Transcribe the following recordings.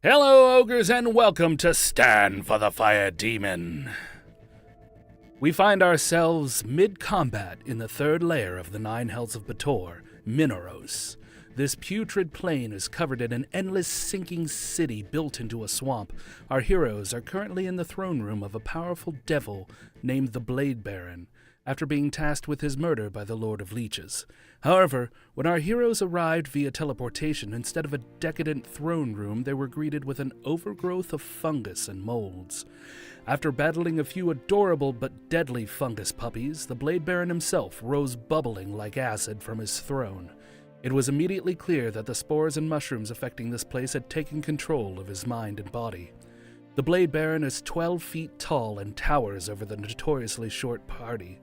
Hello, ogres, and welcome to Stand for the Fire Demon. We find ourselves mid-combat in the third layer of the Nine Hells of Ptyrl, Mineros. This putrid plain is covered in an endless sinking city built into a swamp. Our heroes are currently in the throne room of a powerful devil named the Blade Baron, after being tasked with his murder by the Lord of Leeches. However, when our heroes arrived via teleportation, instead of a decadent throne room, they were greeted with an overgrowth of fungus and molds. After battling a few adorable but deadly fungus puppies, the Blade Baron himself rose bubbling like acid from his throne. It was immediately clear that the spores and mushrooms affecting this place had taken control of his mind and body. The Blade Baron is 12 feet tall and towers over the notoriously short party.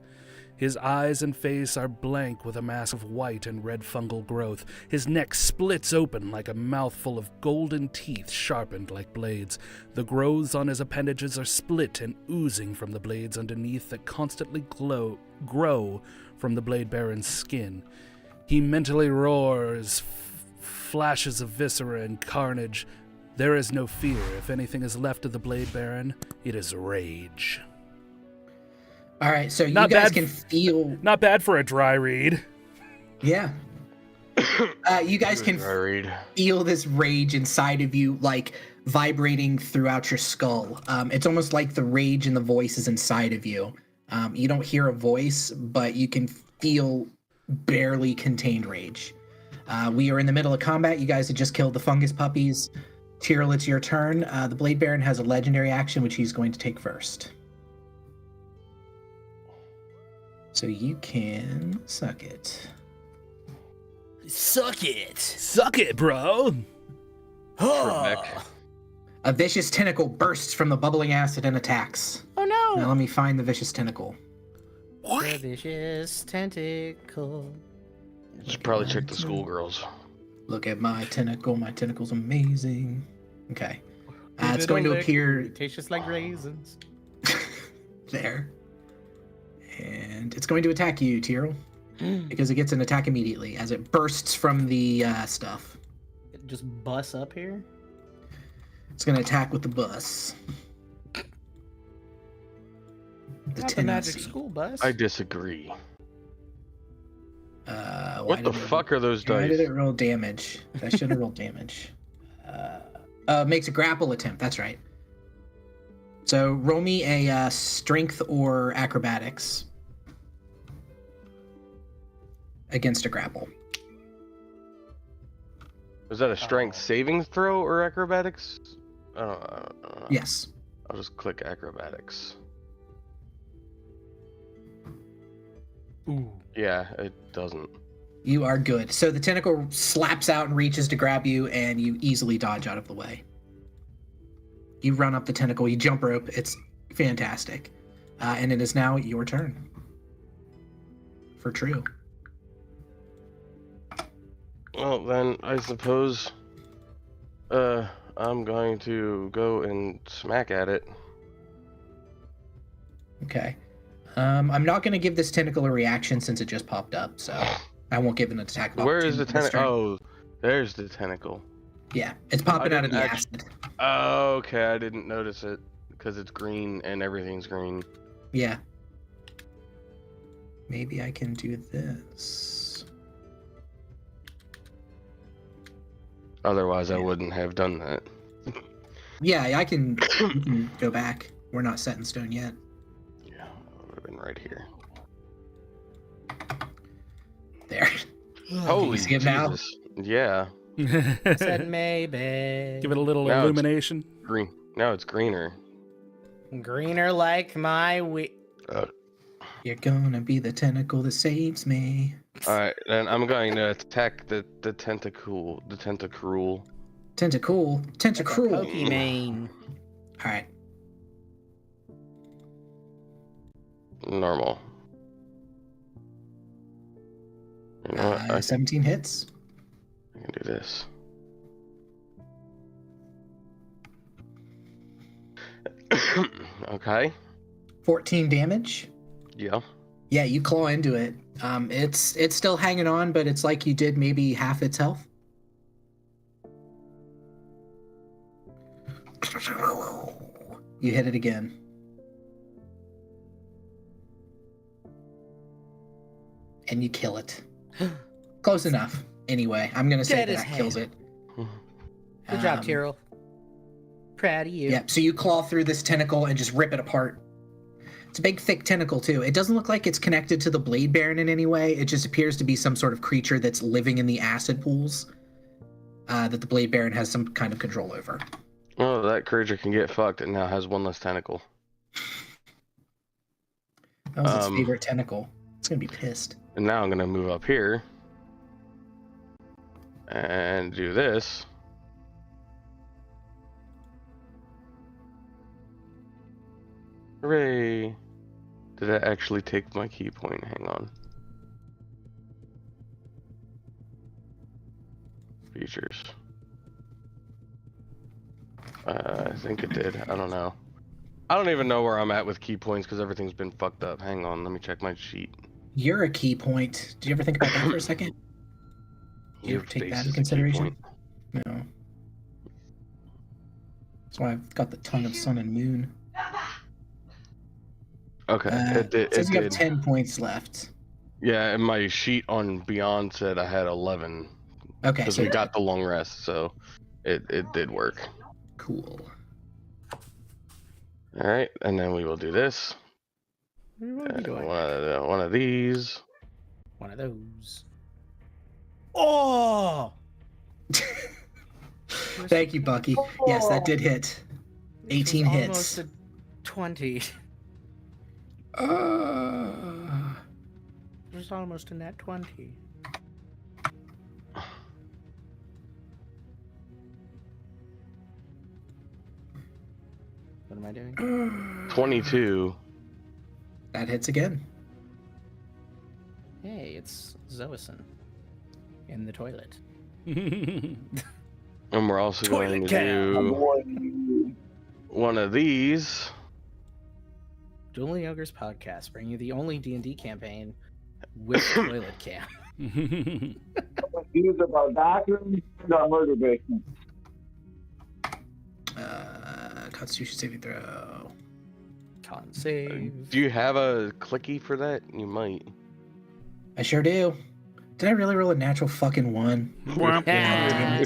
His eyes and face are blank with a mass of white and red fungal growth. His neck splits open like a mouthful of golden teeth sharpened like blades. The growths on his appendages are split and oozing from the blades underneath that constantly grow from the Blade Baron's skin. He mentally roars, flashes of viscera and carnage. There is no fear. If anything is left of the Blade Baron, it is rage. All right, so you guys can feel... Not bad for a dry read. Yeah. You guys can feel this rage inside of you, like, vibrating throughout your skull. It's almost like the rage and the voice is inside of you. You don't hear a voice, but you can feel barely contained rage. We are in the middle of combat. You guys have just killed the fungus puppies. Ptyrl, it's your turn. The Blade Baron has a legendary action, which he's going to take first. So you can suck it. Suck it! Suck it, bro! Oh. A vicious tentacle bursts from the bubbling acid and attacks. Oh no! Now let me find the vicious tentacle. The vicious tentacle. You should probably check the schoolgirls. Look at my tentacle. My tentacle's amazing. Okay. It's going to appear... Tastes just like raisins. there. And it's going to attack you, Ptyrl, because it gets an attack immediately as it bursts from the stuff. It just busts up here? It's going to attack with the bus. Not the magic school bus. I disagree. What What the fuck are those Why dice? did it roll damage? I should have rolled damage. Makes a grapple attempt. That's right. So roll me a strength or acrobatics against a grapple. Is that a strength saving throw or acrobatics? I don't know. Yes. I'll just click acrobatics. Ooh. Yeah, it doesn't. You are good. So the tentacle slaps out and reaches to grab you, and you easily dodge out of the way. You run up the tentacle, you jump rope. It's fantastic. And it is now your turn. For true. Well, then I suppose I'm going to go and smack at it. Okay. I'm not going to give this tentacle a reaction since it just popped up, so I won't give it an attack. Where is the tentacle? Oh, there's the tentacle. Yeah, it's popping out of the acid. Oh, okay, I didn't notice it because it's green and everything's green. Yeah. Maybe I can do this. Otherwise, I wouldn't have done that. Yeah, I can, you can go back. We're not set in stone yet. Yeah, I would have been right here. There. Holy see it now? Jesus. Yeah. Said maybe. Give it a little Now it's illumination. Green. Now it's greener. Greener like my You're gonna be the tentacle that saves me. Alright, then I'm going to attack the tentacle. The tentacruel. Tentacle. Tentacruel. Pokemon. Alright. Normal. You know what? I 17 hits. can do this. Okay. 14 damage. Yeah. Yeah, you claw into it. It's still hanging on, but it's like you did maybe half its health. You hit it again. And you kill it. Close enough. Anyway, I'm gonna say Dead as that kills hell. it. Good job, Ptyrl. Proud of you. Yeah, so you claw through this tentacle and just rip it apart. It's a big, thick tentacle, too. It doesn't look like it's connected to the Blade Baron in any way. It just appears to be some sort of creature that's living in the acid pools that the Blade Baron has some kind of control over. Oh, that creature can get fucked and now has one less tentacle. That was its favorite tentacle. It's going to be pissed. And now I'm going to move up here. And do this. Hooray! Did I actually take my key point? Hang on. Features. I think it did. I don't know. I don't even know where I'm at with key points because everything's been fucked up. Hang on, let me check my sheet. You're a key point. Did you ever think about that for a second? Did you ever take that into consideration? No. That's why I've got the tongue of sun and moon. Okay, it says you have did. 10 points left. Yeah, and my sheet on Beyond said I had 11. Okay, Because so we got the long rest, so it did work. Cool. Alright, and then we will do this. What are we doing? One of these. One of those. Oh! Thank you, Bucky. Yes, that did hit. 18 hits. Almost a 20. It was almost a net 20. What am I doing? 22. That hits again. Hey, it's Xoasin in the toilet. And we're also going to do one of these. Dueling Ogres podcast, bringing you the only D&D campaign with toilet cam. Use of our bathroom and our murder basement. Constitution saving throw. Con save. Do you have a clicky for that? You might. I sure do. Did I really roll a natural fucking 1? Yeah.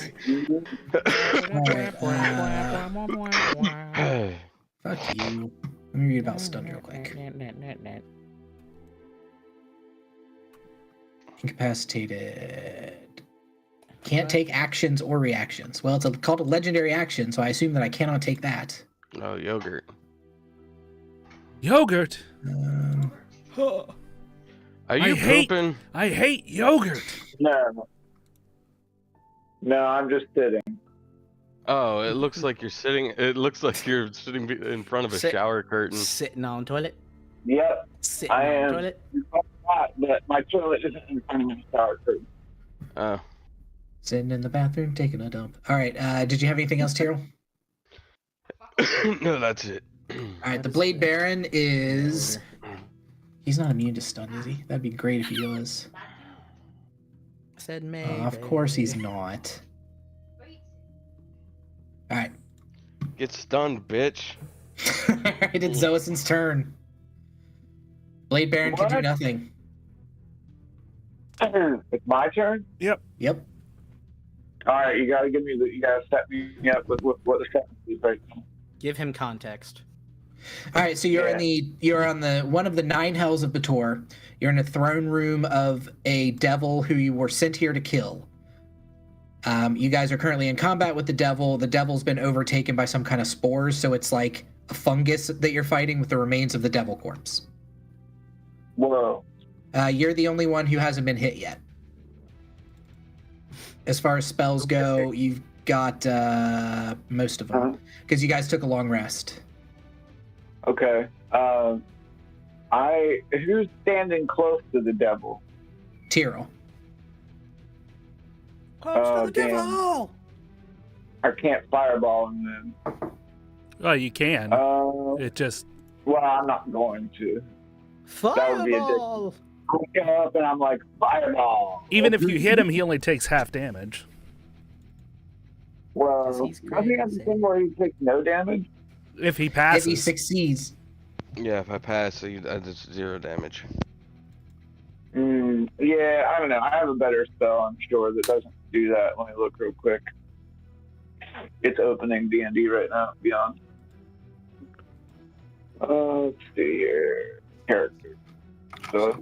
Fuck you. Let me read about stunned real quick. Incapacitated. Can't take actions or reactions. Well, it's called a legendary action, so I assume that I cannot take that. Oh, yogurt. Yogurt? Are you pooping? I hate yogurt. No, I'm just sitting. Oh, it looks like you're sitting. It looks like you're sitting in front of a shower curtain. Sitting on toilet. Yep, Sitting I on am. toilet. But my toilet isn't in front of the shower curtain. Oh. Sitting in the bathroom, taking a dump. All right, did you have anything else, Tyrrell? No, that's it. All right, the Blade Baron is... He's not immune to stun, is he? That'd be great if he was. Said maybe. Of course he's not. All right. Get stunned, bitch. All right, it's Xoasin's turn. Blade Baron can do nothing. It's my turn? Yep. All right, you gotta set me up with what the setting is right now. Give him context. All right, so you're on the one of the 9 hells of Ptyrl. You're in a throne room of a devil who you were sent here to kill. You guys are currently in combat with the devil. The devil's been overtaken by some kind of spores, so it's like a fungus that you're fighting with the remains of the devil corpse. Whoa. You're the only one who hasn't been hit yet. As far as spells go, you've got most of them because you guys took a long rest. Okay. Who's standing close to the devil? Ptyrl. Close to the damn. devil! I can't fireball him then. Oh, you can. It just... Well, I'm not going to. That would be a Fireball! I come up and I'm like, fireball! Even if you hit him, he only takes half damage. Well, he's doesn't he have the crazy. thing where he takes no damage? If he If passes. he succeeds. Yeah, if I pass, it's 0 damage. Yeah, I don't know. I have a better spell, I'm sure, that doesn't do that. Let me look real quick. It's opening D&D right now, Beyond. Let's see here. Characters. So,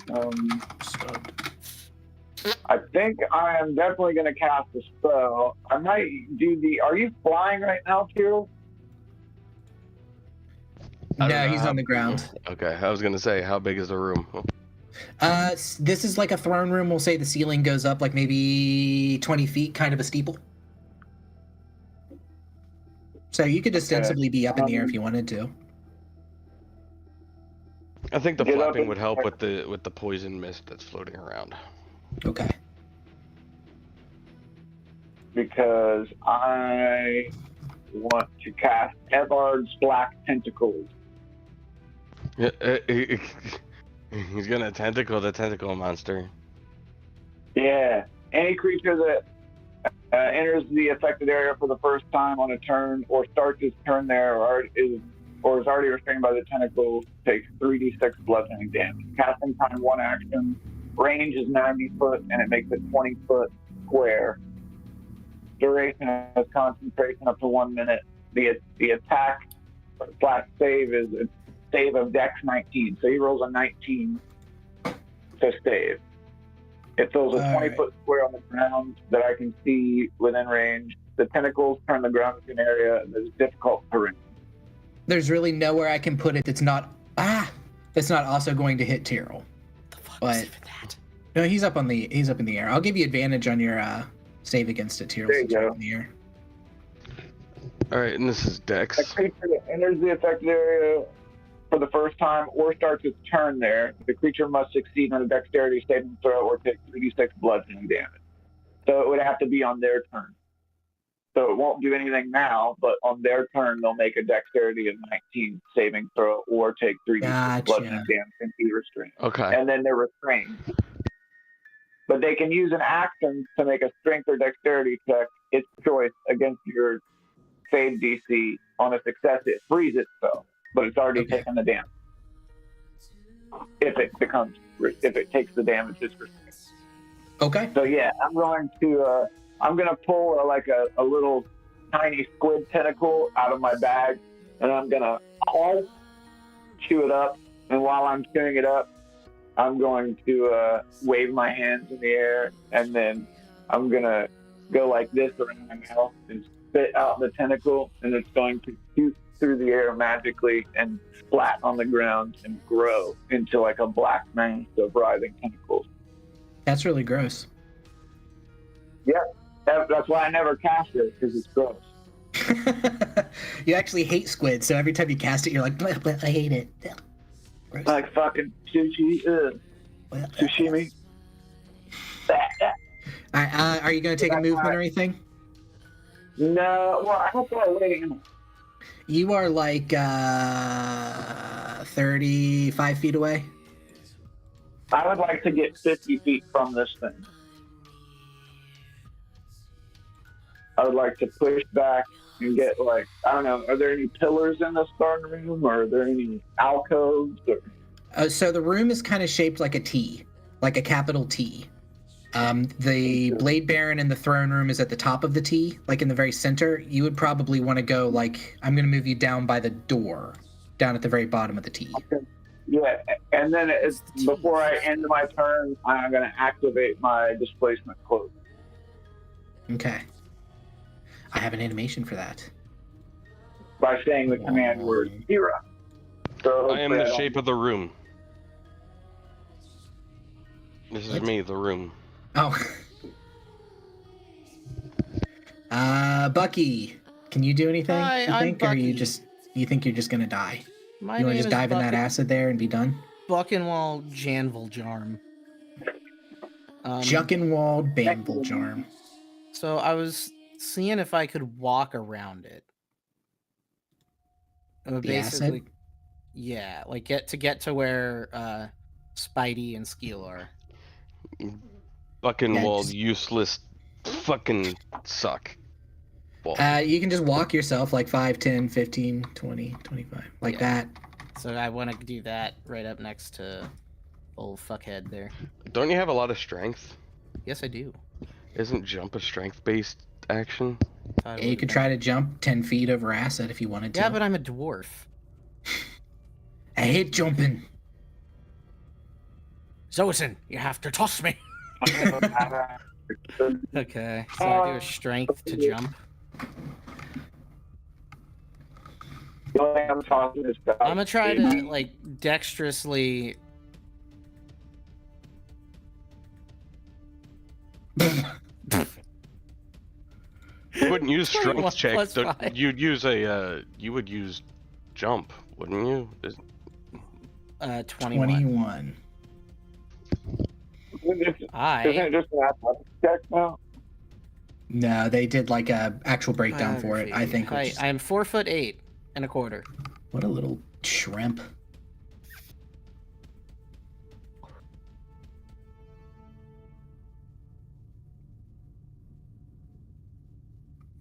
I think I am definitely going to cast a spell. I might do the... Are you flying right now, Ptyrl? No, he's on the ground. Okay, I was gonna say, how big is the room? This is like a throne room. We'll say the ceiling goes up like maybe 20 feet, kind of a steeple. So you could ostensibly be up in the air if you wanted to. I think the Get up flapping and- would help with the poison mist that's floating around. Okay. Because I want to cast Evard's Black Tentacles. He's gonna tentacle the tentacle monster. Yeah. Any creature that enters the affected area for the first time on a turn or starts its turn there or is already restrained by the tentacle takes 3d6 bludgeoning damage. Casting time 1 action. Range is 90 foot and it makes a 20 foot square. Duration is concentration up to 1 minute. The attack / save is a save of Dex 19. So he rolls a 19 to save. It fills a 20-foot square on the ground that I can see within range. The tentacles turn the ground into an area that is difficult to reach. There's really nowhere I can put it that's not also going to hit Ptyrl. The fuck But- is even that? No, he's up in the air. I'll give you advantage on your save against it, Ptyrl, There you since you're go. up in the air. Alright, and this is A Dex. creature that enters the affected area for the first time or starts its turn there, the creature must succeed on a dexterity saving throw or take 3d6 bludgeoning damage. So it would have to be on their turn. So it won't do anything now, but on their turn, they'll make a dexterity of 19 saving throw or take 3d6 Gotcha. bludgeoning damage and be restrained. Okay. And then they're restrained. But they can use an action to make a strength or dexterity check, its choice, against your save DC. On a success, it frees itself, but it's already Okay. taken the damage. If it takes the damage, it's restrained. Okay. So yeah, I'm going to pull a little tiny squid tentacle out of my bag, and I'm gonna chew it up. And while I'm chewing it up, I'm going to wave my hands in the air, and then I'm gonna go like this around my mouth and spit out the tentacle, and it's going to shoot through the air magically and splat on the ground and grow into like a black mass of writhing tentacles. That's really gross. That's why I never cast it, because it's gross. You actually hate squid, so every time you cast it, you're like, "Bleh, bleh, I hate it." Gross. Like fucking sushi, sashimi. Are you going to take a movement or anything? No, well, I hope I'm waiting. You are like 35 feet away. I would like to get 50 feet from this thing. I would like to push back and get I don't know, are there any pillars in this throne room, or are there any alcoves? So the room is kind of shaped like a T, like a capital T. The Blade Baron in the throne room is at the top of the T, like in the very center. You would probably want to go I'm going to move you down by the door, down at the very bottom of the T. Okay. Yeah, and then before I end my turn, I'm going to activate my displacement cloak. Okay. I have an animation for that. By saying the command word Hira. So I am the shape of the room. This is What? me, the room. Oh. Bucky, can you do anything? Hi, you I'm think, or Bucky. you think you're just gonna die? My You want to name just is dive in that acid there and be done? Buckenwald Janvil-jarm. Juckenwald Banville-jarm. So I was seeing if I could walk around it. The acid? Yeah, like get to where Spidey and Skiel are. Buckenwald, just- useless, fucking suck. You can just walk yourself like 5, 10, 15, 20, 25, like that. So I want to do that right up next to old fuckhead there. Don't you have a lot of strength? Yes, I do. Isn't jump a strength-based action? Yeah, you could try to jump 10 feet over acid if you wanted to. Yeah, but I'm a dwarf. I hate jumping. Xoasin, you have to toss me. Okay, so I do a strength to jump. The only thing I'm tossing is I'm gonna try to like dexterously. You wouldn't use strength 21 check. plus 5. You'd use a. You would use jump, wouldn't you? 21. 21. Isn't it just an athletics check now? No, they did like a actual breakdown for it, I think. Which is... I'm 4'8" and a quarter. What a little shrimp.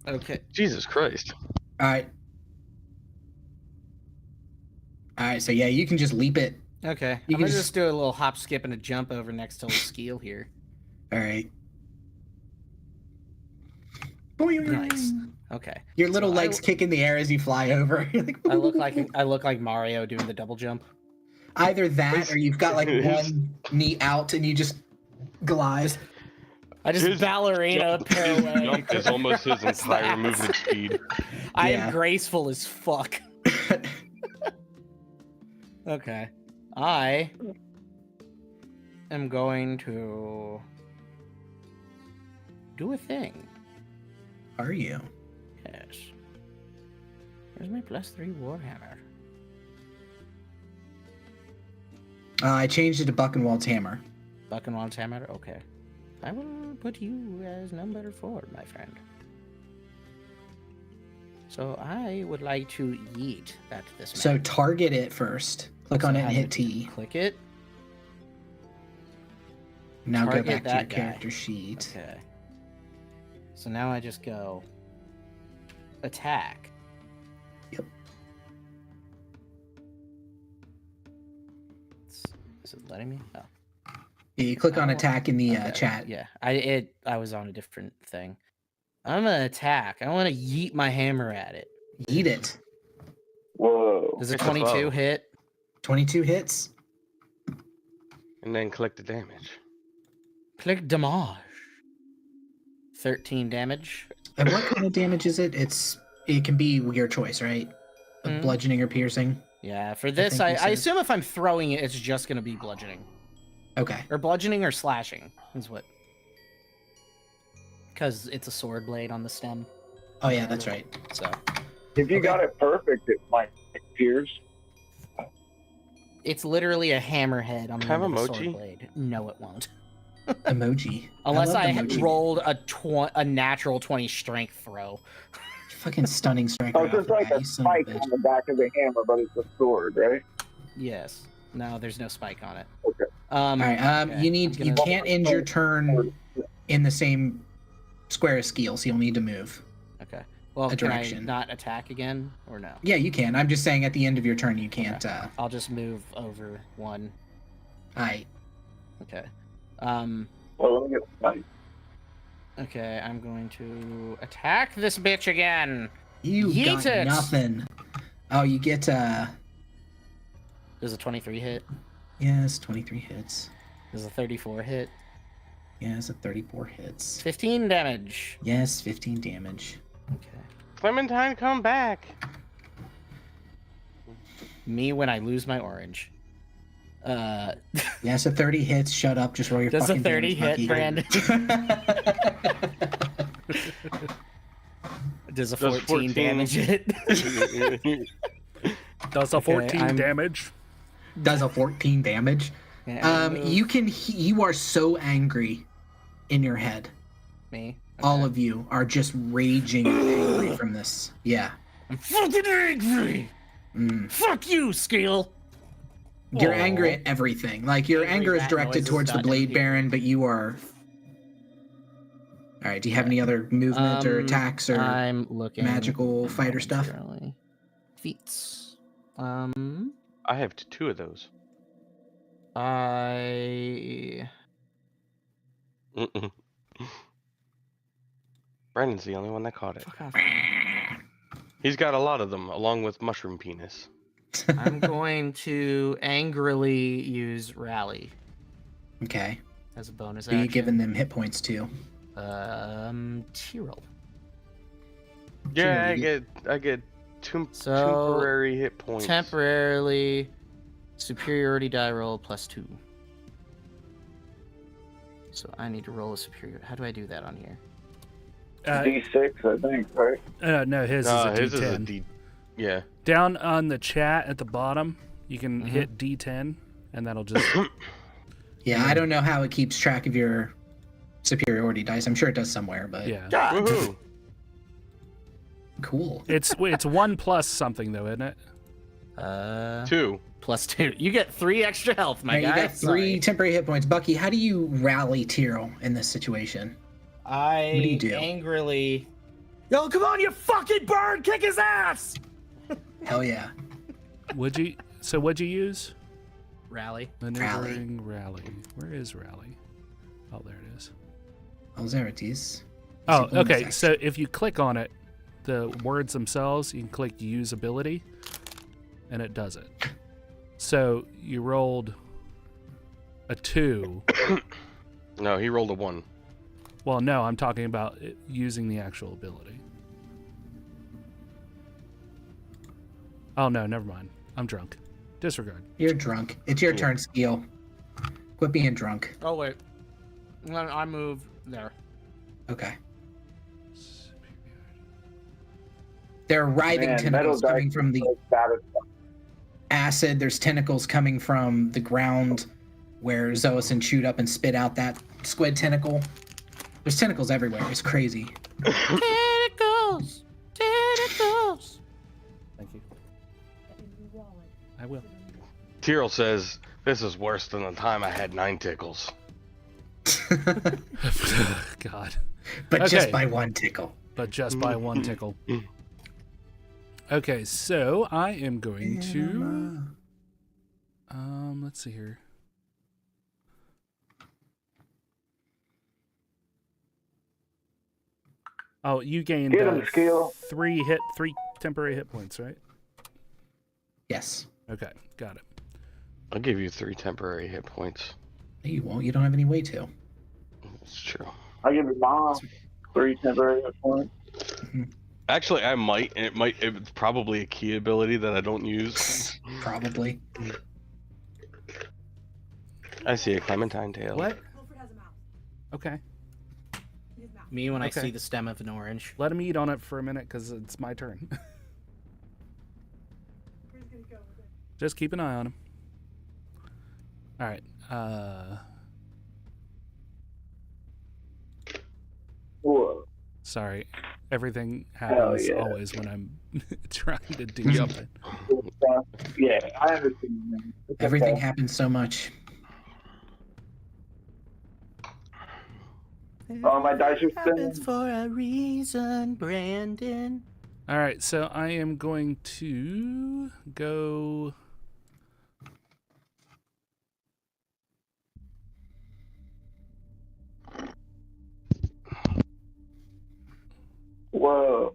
Okay. Jesus Christ. Alright, so yeah, you can just leap it. Okay. You I'm can gonna just do a little hop, skip, and a jump over next to Skiel here. Alright. Nice. Okay. Your little So legs kick in the air as you fly over. You're like, I look like Mario doing the double jump. either that or you've got like one knee out and you just glide. I just His ballerina parallel. Jump is almost his entire movement speed. I Yeah. am graceful as fuck. Okay. I am going to do a thing. Are you? Yes. Where's my +3 warhammer? I changed it to Buckenwald's hammer. Buckenwald's hammer? Okay. I will put you as number 4, my friend. So I would like to yeet at this man. So target it first. Click on it and I hit would T. Click it. Now go target back to your that guy. character sheet. Okay. So now I just go attack. Yep. Is it letting me? Oh. Yeah, you click on Oh, attack in the okay. chat. Yeah, I was on a different thing. I'm gonna attack. I want to yeet my hammer at it. Eat it. Whoa. Does a It's a 22 bow. hit? 22 hits. And then click the damage. Click damage. 13 damage. And what kind of damage is it? It can be your choice, right? Of Mhm. bludgeoning or piercing. Yeah, for this, think you I said- assume if I'm throwing it, it's just gonna be bludgeoning. Okay. Or bludgeoning or slashing is what. Because it's a sword blade on the stem. Oh yeah, that's right. So If you Okay. got it perfect, it might pierce. it's literally a hammerhead on the Have end of the emoji? sword blade. No, it won't. Emoji. Unless love I, emoji. rolled a natural 20 strength throw. Fucking stunning striker. Oh, it's just like a spike on the back of the hammer, but it's a sword, right? Yes. No, there's no spike on it. Okay. All right. Okay, You I'm gonna- can't end your turn in the same square as Skiel, so you'll need to move. Okay. Well, a can direction. I not attack again or no? Yeah, you can. I'm just saying at the end of your turn you can't. I'll just move over one. I. Okay. Well, let me get the spike. Okay, I'm going to attack this bitch again. You Yeet got it! nothing. Oh, you get Does a 23 hit? yes, 23 hits. Does a 34 hit? Yes, a 34 hits. 15 damage. Yes, 15 damage. Okay. Clementine, come back. Me when I lose my orange. Yes, a 30 hits. Shut up. Just roll your Does a fucking 30 damage, hit, Bucky. Does a Does 14 damage hit? Does a 14 I'm- damage. Does a 14 damage. You are so angry in your head. Me? All Okay. of you are just raging angry from this. Yeah. I'm fucking angry! Mm. Fuck you, Skiel! You're Aw. angry at everything. Like your Angry anger is rat directed noises towards the done Blade here. Baron, but you are All right. Do you have any other movement or attacks or I'm looking magical fighter stuff? Feats. I have 2 of those. I Brandon's the only one that caught it. fuck off. He's got a lot of them, along with mushroom penis. I'm going to angrily use rally Okay. as a bonus Are you action. giving them hit points too? Tyrol. Yeah, Sure, I get temporary hit points. Temporarily, superiority die roll +2. So I need to roll a superior. How do I do that on here? D6, I think, right? No, his No, is a his D10. is a D. Yeah. Down on the chat at the bottom, you can hit D10, and that'll just. Yeah, I don't know how it keeps track of your superiority dice. I'm sure it does somewhere, but Yeah. Woohoo! cool. It's 1 plus something though, isn't it? 2. +2. You get 3 extra health, my Now, guy. you got 3 temporary hit points. Bucky, how do you rally Tyrl in this situation? I What do you do? angrily. Yo, come on, you fucking bird! Kick his ass! Hell yeah. What'd you use? Rally. Maneuvering rally. Where is rally? Oh, there it is. Oh, there it is. Oh, It's a bonus okay. action. So if you click on it, the words themselves, you can click use ability, and it does it. So you rolled a 2. No, he rolled a 1. Well, no, I'm talking about using the actual ability. Oh, no, never mind. I'm drunk. Disregard. You're drunk. It's your turn, Skiel. Quit being drunk. Oh, wait. I move there. Okay. There are writhing Man, metal tentacles coming dice from the is so satisfying. acid. There's tentacles coming from the ground where Xoasin chewed up and spit out that squid tentacle. There's tentacles everywhere. It's crazy. Tentacles! Tentacles! Thank you. I will. Tyrl says, "This is worse than the time I had 9 tickles." God. But Okay. just by one tickle. But just by 1 tickle. Okay, so I am going to. Let's see here. Oh, you gained Get him, Skiel. 3 temporary hit points, right? Yes. Okay, got it. I'll give you 3 temporary hit points. No, you won't. You don't have any way to. It's true. I'll give your mom 3 temporary hit points. Actually, I might, and it's probably a key ability that I don't use. Probably. I see a clementine tail. What? Okay. Me when I Okay. see the stem of an orange. Let him eat on it for a minute because it's my turn. Just keep an eye on him. All right. Whoa. Sorry. Everything happens yeah. always when I'm trying to do something. Yeah, I understand. It's Everything okay. happens so much. Oh, my dice are spinning. for a reason, Brandon. All right, so I am going to go. Whoa.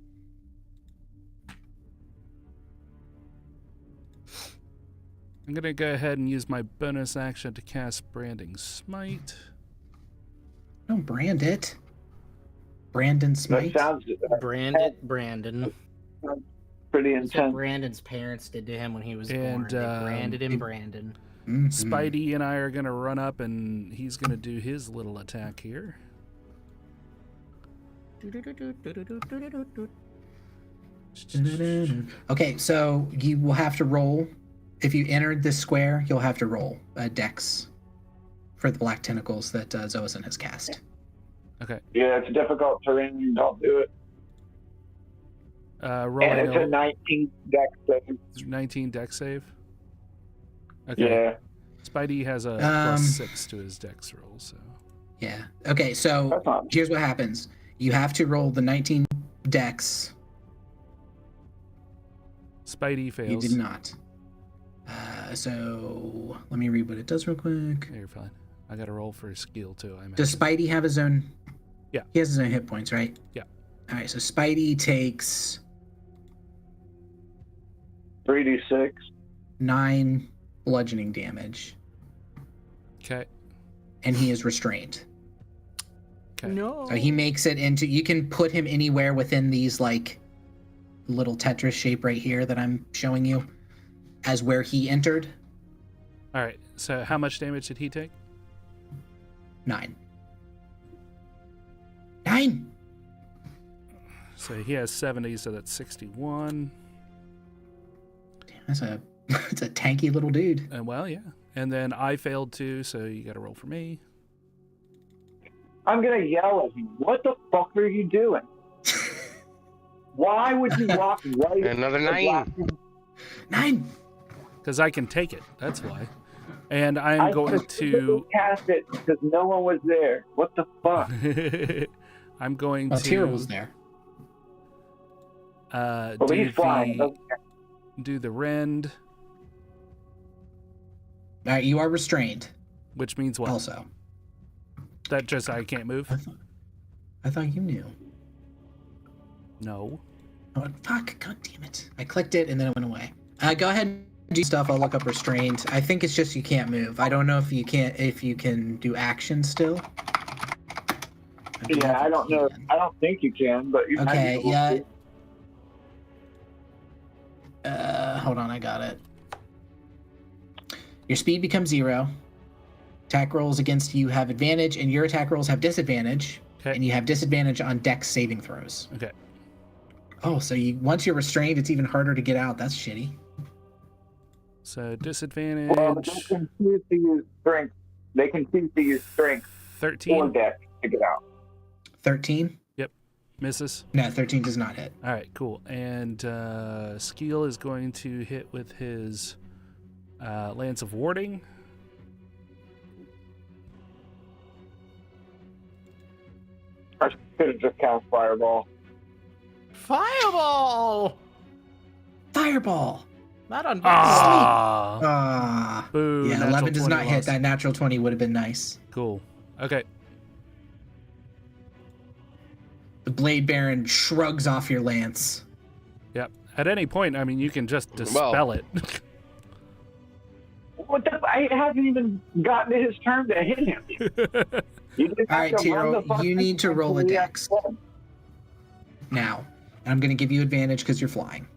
I'm gonna go ahead and use my bonus action to cast Branding Smite. Don't brand it. Brandon That Smite. sounds Brandon. pretty That's what intense. Brandon's parents did to him when he was And, born. They branded him Brandon. Mhm. Spidey and I are gonna run up, and he's gonna do his little attack here. Okay, so you will have to roll. If you entered this square, you'll have to roll a dex for the black tentacles that Xoasin has cast. Okay. Yeah, it's difficult terrain. Don't do it. And Rolling it's a 19 deck save. 19 deck save. Okay. Yeah. Spidey has a Um, +6 to his dex roll, so Yeah. Okay, so That's not. here's what happens. You have to roll the 19 dex. Spidey fails. You did not. So let me read what it does real quick. Yeah, you're fine. I got to roll for Skiel too. I imagine. Does Spidey have his own? Yeah. He has his own hit points, right? Yeah. All right, so Spidey takes 3d6. 9 bludgeoning damage, Okay. and he is restrained. Okay. No. So he makes it into. You can put him anywhere within these like little Tetris shape right here that I'm showing you, as where he entered. All right. So how much damage did he take? 9. 9. So he has 70, so that's 61. Damn, that's a it's a tanky little dude. And well, yeah. And then I failed too, so you got to roll for me. I'm gonna yell at him. What the fuck are you doing? Why would you walk right? Another 9. 9. Because I can take it. That's why. And I'm I going to. cast it because no one was there. What the fuck? I'm going Well, to. Ptyrl was there. Well, he's flying. Do the rend, All right, you are restrained. which means what? Also, That just I can't move? I thought you knew. No. Oh, fuck! God damn it! I clicked it and then it went away. Go ahead and do stuff. I'll look up restrained. I think it's just you can't move. I don't know if you can do action still. Yeah, I don't know. I don't think you can, but you might be Okay, able yeah. to. Hold on, I got it. Your speed becomes 0. Attack rolls against you have advantage, and your attack rolls have disadvantage. Okay. And you have disadvantage on dex saving throws. Okay. Oh, so once you're restrained, it's even harder to get out. That's shitty. So disadvantage. Well, but they can choose to use strength. They can choose to use strength 13. or dex to get out. 13? Misses. No, 13 does not hit. All right, cool. And Skiel is going to hit with his Lance of Warding. I should have just cast Fireball. Fireball! Fireball! Not on Ah. Boo. Yeah, natural 11 does 20 not hit. loss. That natural 20 would have been nice. Cool. Okay. The Blade Baron shrugs off your lance. Yep. At any point, I mean, you can just dispel it. What the? It hasn't even gotten to his turn to hit him. You just All have right, to run the Ptyrl, fuck you need to roll a until he dex. has one. Now. And I'm going to give you advantage because you're flying.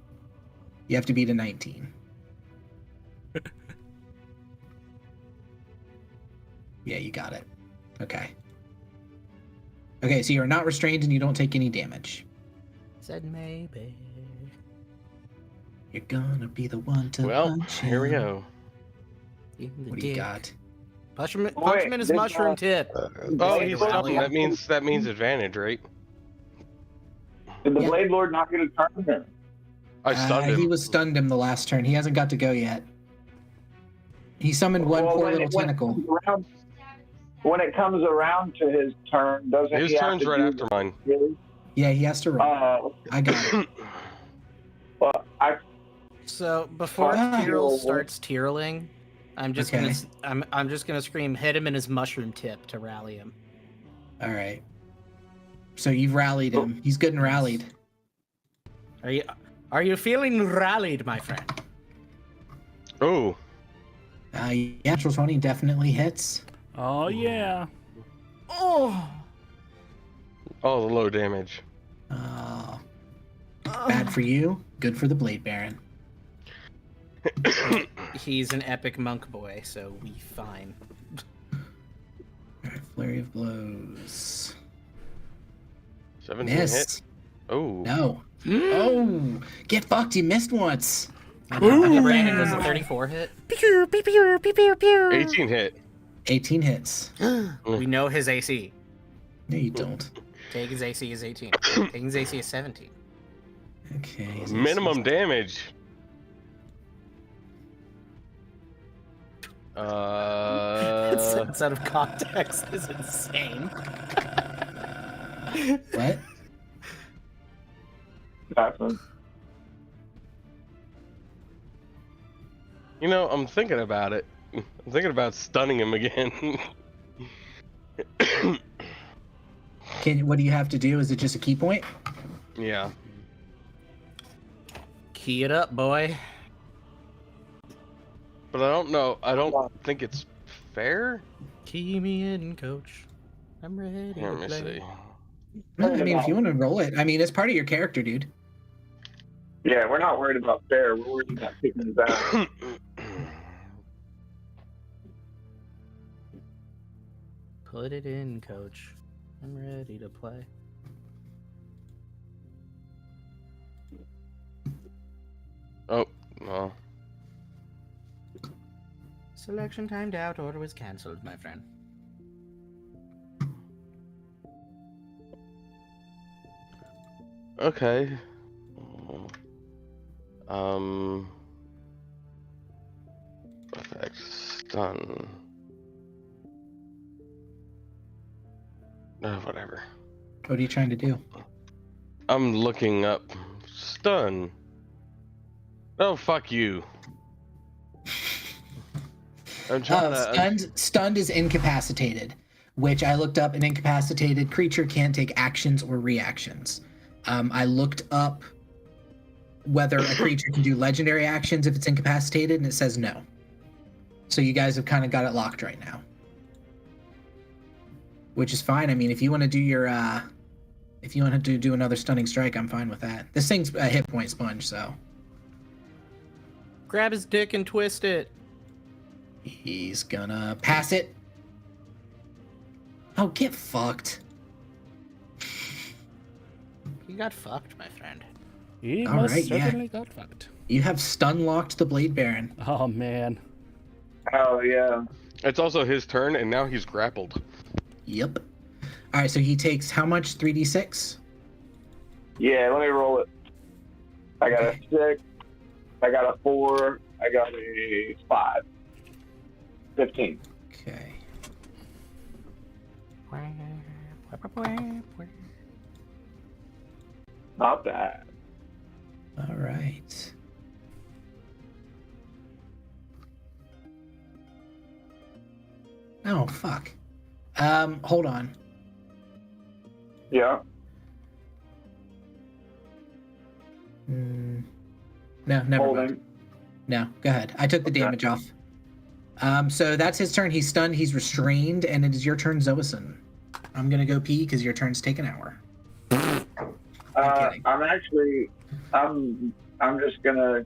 You have to beat a 19. Yeah, you got it. Okay. Okay, so you're not restrained and you don't take any damage. Said maybe. You're gonna be the one to Well, punch here we him. go. What do you got? Punch him, Wait, punch him in his this mushroom guy- tip. Oh, Blade he's Lord- stunned. That means advantage, right? Did the Yeah. Blade Lord not get a turn there? I stunned him. He was stunned him the last turn. He hasn't got to go yet. He summoned one Well, poor when little it- when it tentacle. comes around- When it comes around to his turn, doesn't His he have turn's to right do after mine. his? Yeah, he has to roll. I got it. Well, So before Ah. Ptyrl starts tyrling, I'm just Okay. I'm just gonna scream, hit him in his mushroom tip to rally him. All right. So you've rallied him. He's good and rallied. Are you feeling rallied, my friend? Oh, Yeah, natural 20 definitely hits. Oh, yeah. Oh, the low damage. Bad for you, good for the Blade Baron. he's an epic monk boy, so we fine. All right, flurry of blows. 17 hit. Missed. Oh, No. Oh, get fucked. You missed once. Brandon, does a 34 hit? 18 hit. 18 hits. We know his AC. No, you don't. Tægen's AC is 18. Tægen's AC is 17. Okay. Minimum damage. sentence out of context is insane. What? Happen. You know, I'm thinking about it. I'm thinking about stunning him again. What do you have to do? Is it just a key point? Yeah. Key it up, boy. But I don't know. I don't think it's fair. Key me in, coach. I'm ready Here, to let me play. see. No, I mean, if you want to roll it, I mean, it's part of your character, dude. Yeah, we're not worried about fair. We're worried about kicking his ass. Put it in, coach. I'm ready to play. Oh, well. Selection timed out. Order was cancelled, my friend. Okay. Effect stun. Whatever. What are you trying to do? I'm looking up stun. Oh, fuck you. I'm trying to. Stunned is incapacitated, which I looked up. An incapacitated creature can't take actions or reactions. I looked up whether a creature can do legendary actions if it's incapacitated, and it says no. So you guys have kind of got it locked right now, which is fine. I mean, if you want to do your, if you want to do another stunning strike, I'm fine with that. This thing's a hit point sponge, so. Grab his dick and twist it. He's gonna pass it. Oh, get fucked. You got fucked, my friend. He All most right, yeah. certainly got fucked. You have stun locked the Blade Baron. Oh, man. Oh, yeah. It's also his turn, and now he's grappled. Yep. All right, so he takes how much? 3d6? Yeah, let me roll it. I got a 6. I got a 4. I got a 5. 15. Okay. Not bad. All right. Oh, fuck. Hold on. Yeah. No, never Holding. mind. No, go ahead. I took the damage off. So that's his turn. He's stunned. He's restrained, and it is your turn, Xoasin. I'm gonna go pee because your turn's take an hour. kidding. I'm just gonna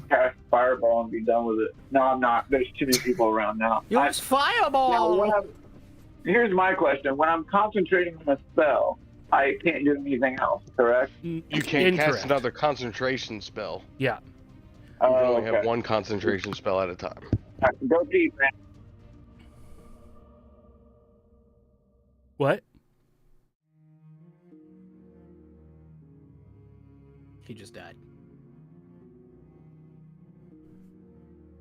cast Fireball and be done with it. No, I'm not. There's too many people around now. Use Fireball! Now, here's my question. When I'm concentrating on a spell, I can't do anything else, correct? You can't Incorrect. cast another concentration spell. Yeah. You can only okay. have one concentration spell at a time. Go deep, man. What? He just died.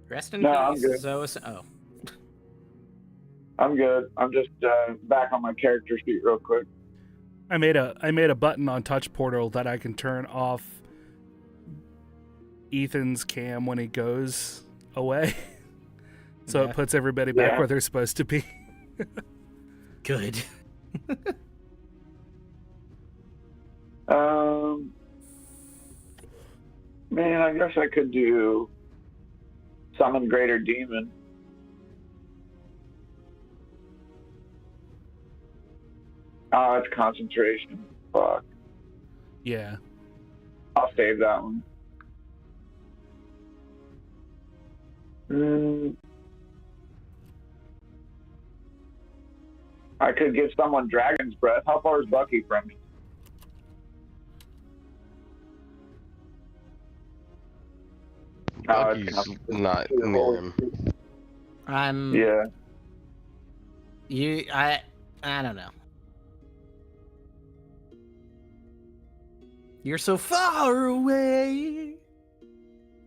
Rest in No, I'm peace, good. Xoasin. Oh. I'm good. I'm just back on my character sheet real quick. I made a button on Touch Portal that I can turn off Ethan's cam when he goes away. So Yeah. it puts everybody back Yeah. where they're supposed to be. Good. Man, I guess I could do Summon Greater Demon. Oh, it's concentration. Fuck. Yeah. I'll save that one. I could give someone Dragon's Breath. How far is Bucky from me? Oh, it's Bucky's not near him. Yeah. I don't know. You're so far away.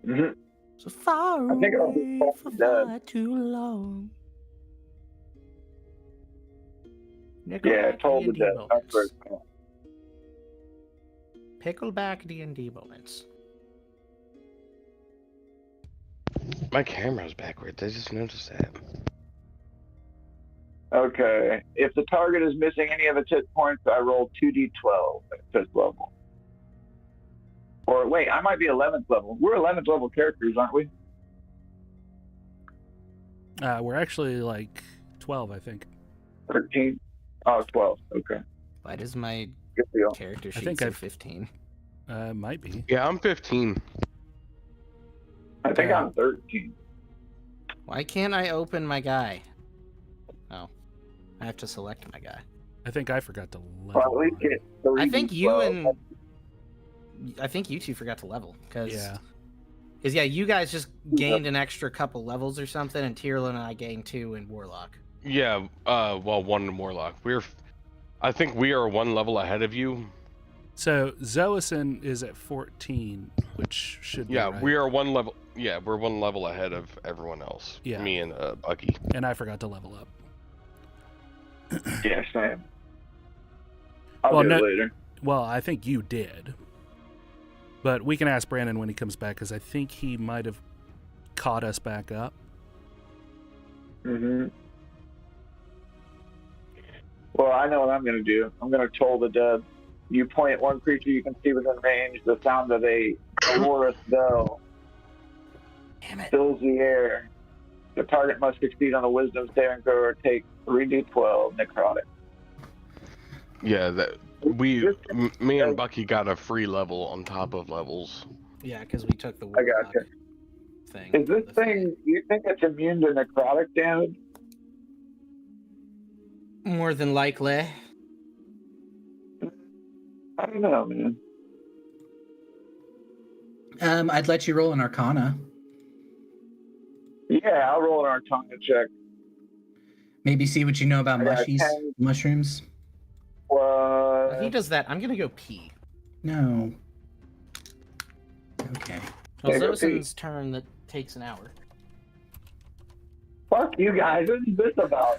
Mhm. So far I think I'll be away for dead. far too long. Nickelback Toll the D&D Dead. That's where moments. it's going. Pickleback D&D moments. My camera's backwards. I just noticed that. Okay. If the target is missing any of its hit points, I roll 2d12 at 5th level. Or wait, I might be 11th level. We're 11th level characters, aren't we? We're actually like 12, I think. 13? Oh, 12. Okay. Why does my Good deal. character sheet think say I've- 15? Might be. Yeah, I'm 15. I think Yeah. I'm 13. Why can't I open my guy? Oh. I have to select my guy. I think I forgot to level. Well, at least mine. get 3d12. I think you and... I think you two forgot to level. Because Yeah. you guys just gained an extra couple levels or something, and Ptyrl and I gained 2 in Warlock. Yeah, well, 1 in Warlock. I think we are 1 level ahead of you. So Xoasin is at 14, which should be Yeah, right. we are 1 level. Yeah, we're 1 level ahead of everyone else. Yeah. Me and Bucky. And I forgot to level up. Yeah, same. I'll Well, do no- it later. Well, I think you did. But we can ask Brandon when he comes back, because I think he might have caught us back up. Mm-hmm. Well, I know what I'm going to do. I'm going to toll the dead. You point at one creature you can see within range. The sound of a Aurorous bell Damn it. fills the air. The target must succeed on a wisdom saving throw or take 3d12 necrotic. Yeah, me and Bucky got a free level on top of levels. Yeah, because we took the I Warlock gotcha. thing. Is this thing, you think it's immune to necrotic damage? More than likely. I don't know, man. I'd let you roll an Arcana. Yeah, I'll roll an Arcana check. Maybe see what you know about I got mushies, 10. mushrooms. If he does that, I'm gonna go pee. No. Okay. Well, Yeah, go pee. Xoasin's turn that takes an hour. Fuck you guys. What is this about?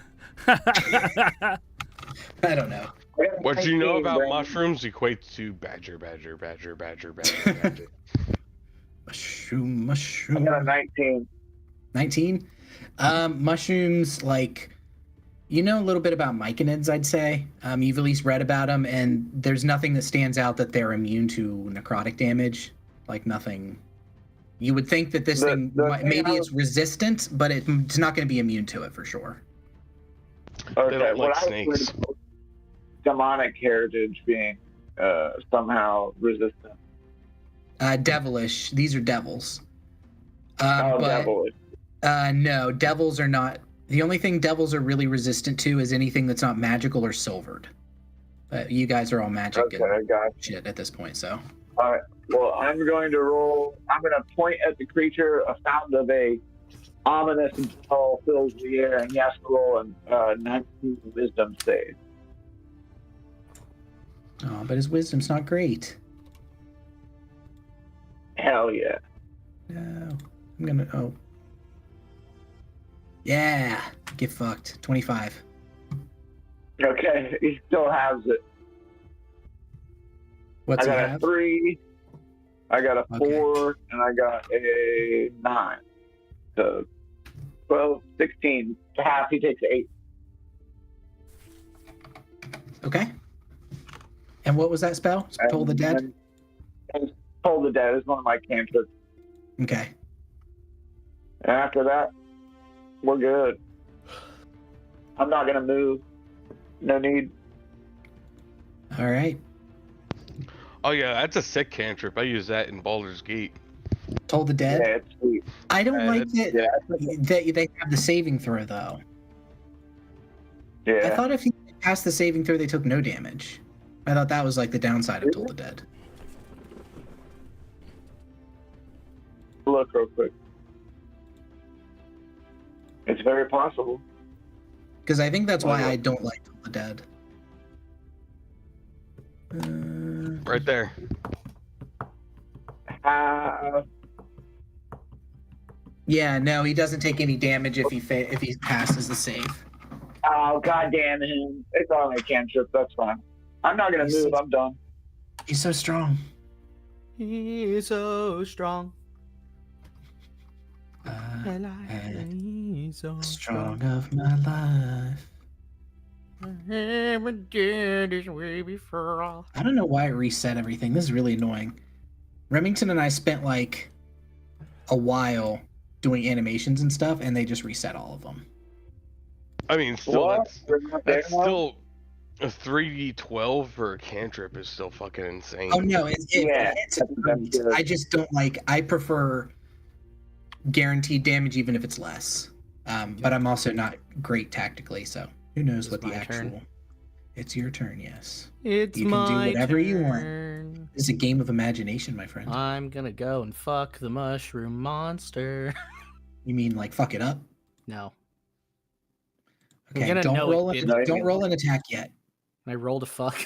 I don't know. What you know about Brandon. mushrooms equates to badger. Mushroom, I mushroom. got a 19. 19? Mushrooms, like, you know a little bit about myconids, I'd say. You've at least read about them, and there's nothing that stands out that they're immune to necrotic damage. Like, nothing. You would think that this The thing, thing maybe I it's resistant, but it's not going to be immune to it for sure. Okay, don't like what I snakes. was reading, demonic heritage being somehow resistant. Devilish. These are devils. Oh, but, devilish. No, devils are not. The only thing devils are really resistant to is anything that's not magical or silvered. But you guys are all magic Okay, I got it. shit at this point, so. All right. Well, I'm going to point at the creature. A sound of a ominous bell fills the air, and he has to roll a 19 wisdom save. Oh, but his wisdom's not great. Hell yeah. No. I'm gonna. Oh. Yeah. Get fucked. 25. Okay, he still has it. What's I he got a have? 3, I got a 4, and I got a 9. So 12, 16. Half, he takes 8. Okay. And what was that spell? Toll the Dead? And Toll the Dead is one of my cantrips. Okay. And after that, we're good. I'm not going to move. No need. All right. Oh yeah, that's a sick cantrip. I use that in Baldur's Gate. Toll the Dead? Yeah, it's sweet. I don't like that, Yeah. that they have the saving throw, though. I Yeah. thought if you passed the saving throw, they took no damage. I thought that was like the downside of Toll the Dead. Look real quick. It's very possible. Because I think that's why Okay. I don't like Toll the Dead. Right there. Yeah, no, he doesn't take any damage if he passes the save. Oh, goddamn him. It's only a cantrip. That's fine. I'm not going to move. I'm done. He's so strong. He's so strong. He's so strong of my life. I don't know why it reset everything. This is really annoying. Remington and I spent like a while doing animations and stuff, and they just reset all of them. I mean, still, What? that's still a 3d12 for a cantrip is still fucking insane. Oh no, it's that's good. I just don't like. I prefer guaranteed damage, even if it's less. But I'm also not great tactically, so who knows what the actual. Turn. It's your turn, yes. It's You can do my whatever you want. turn. It's a game of imagination, my friend. I'm gonna go and fuck the mushroom monster. You mean like fuck it up? No. Okay, gonna don't know roll it an, didn't. don't roll an attack yet. I rolled a fuck.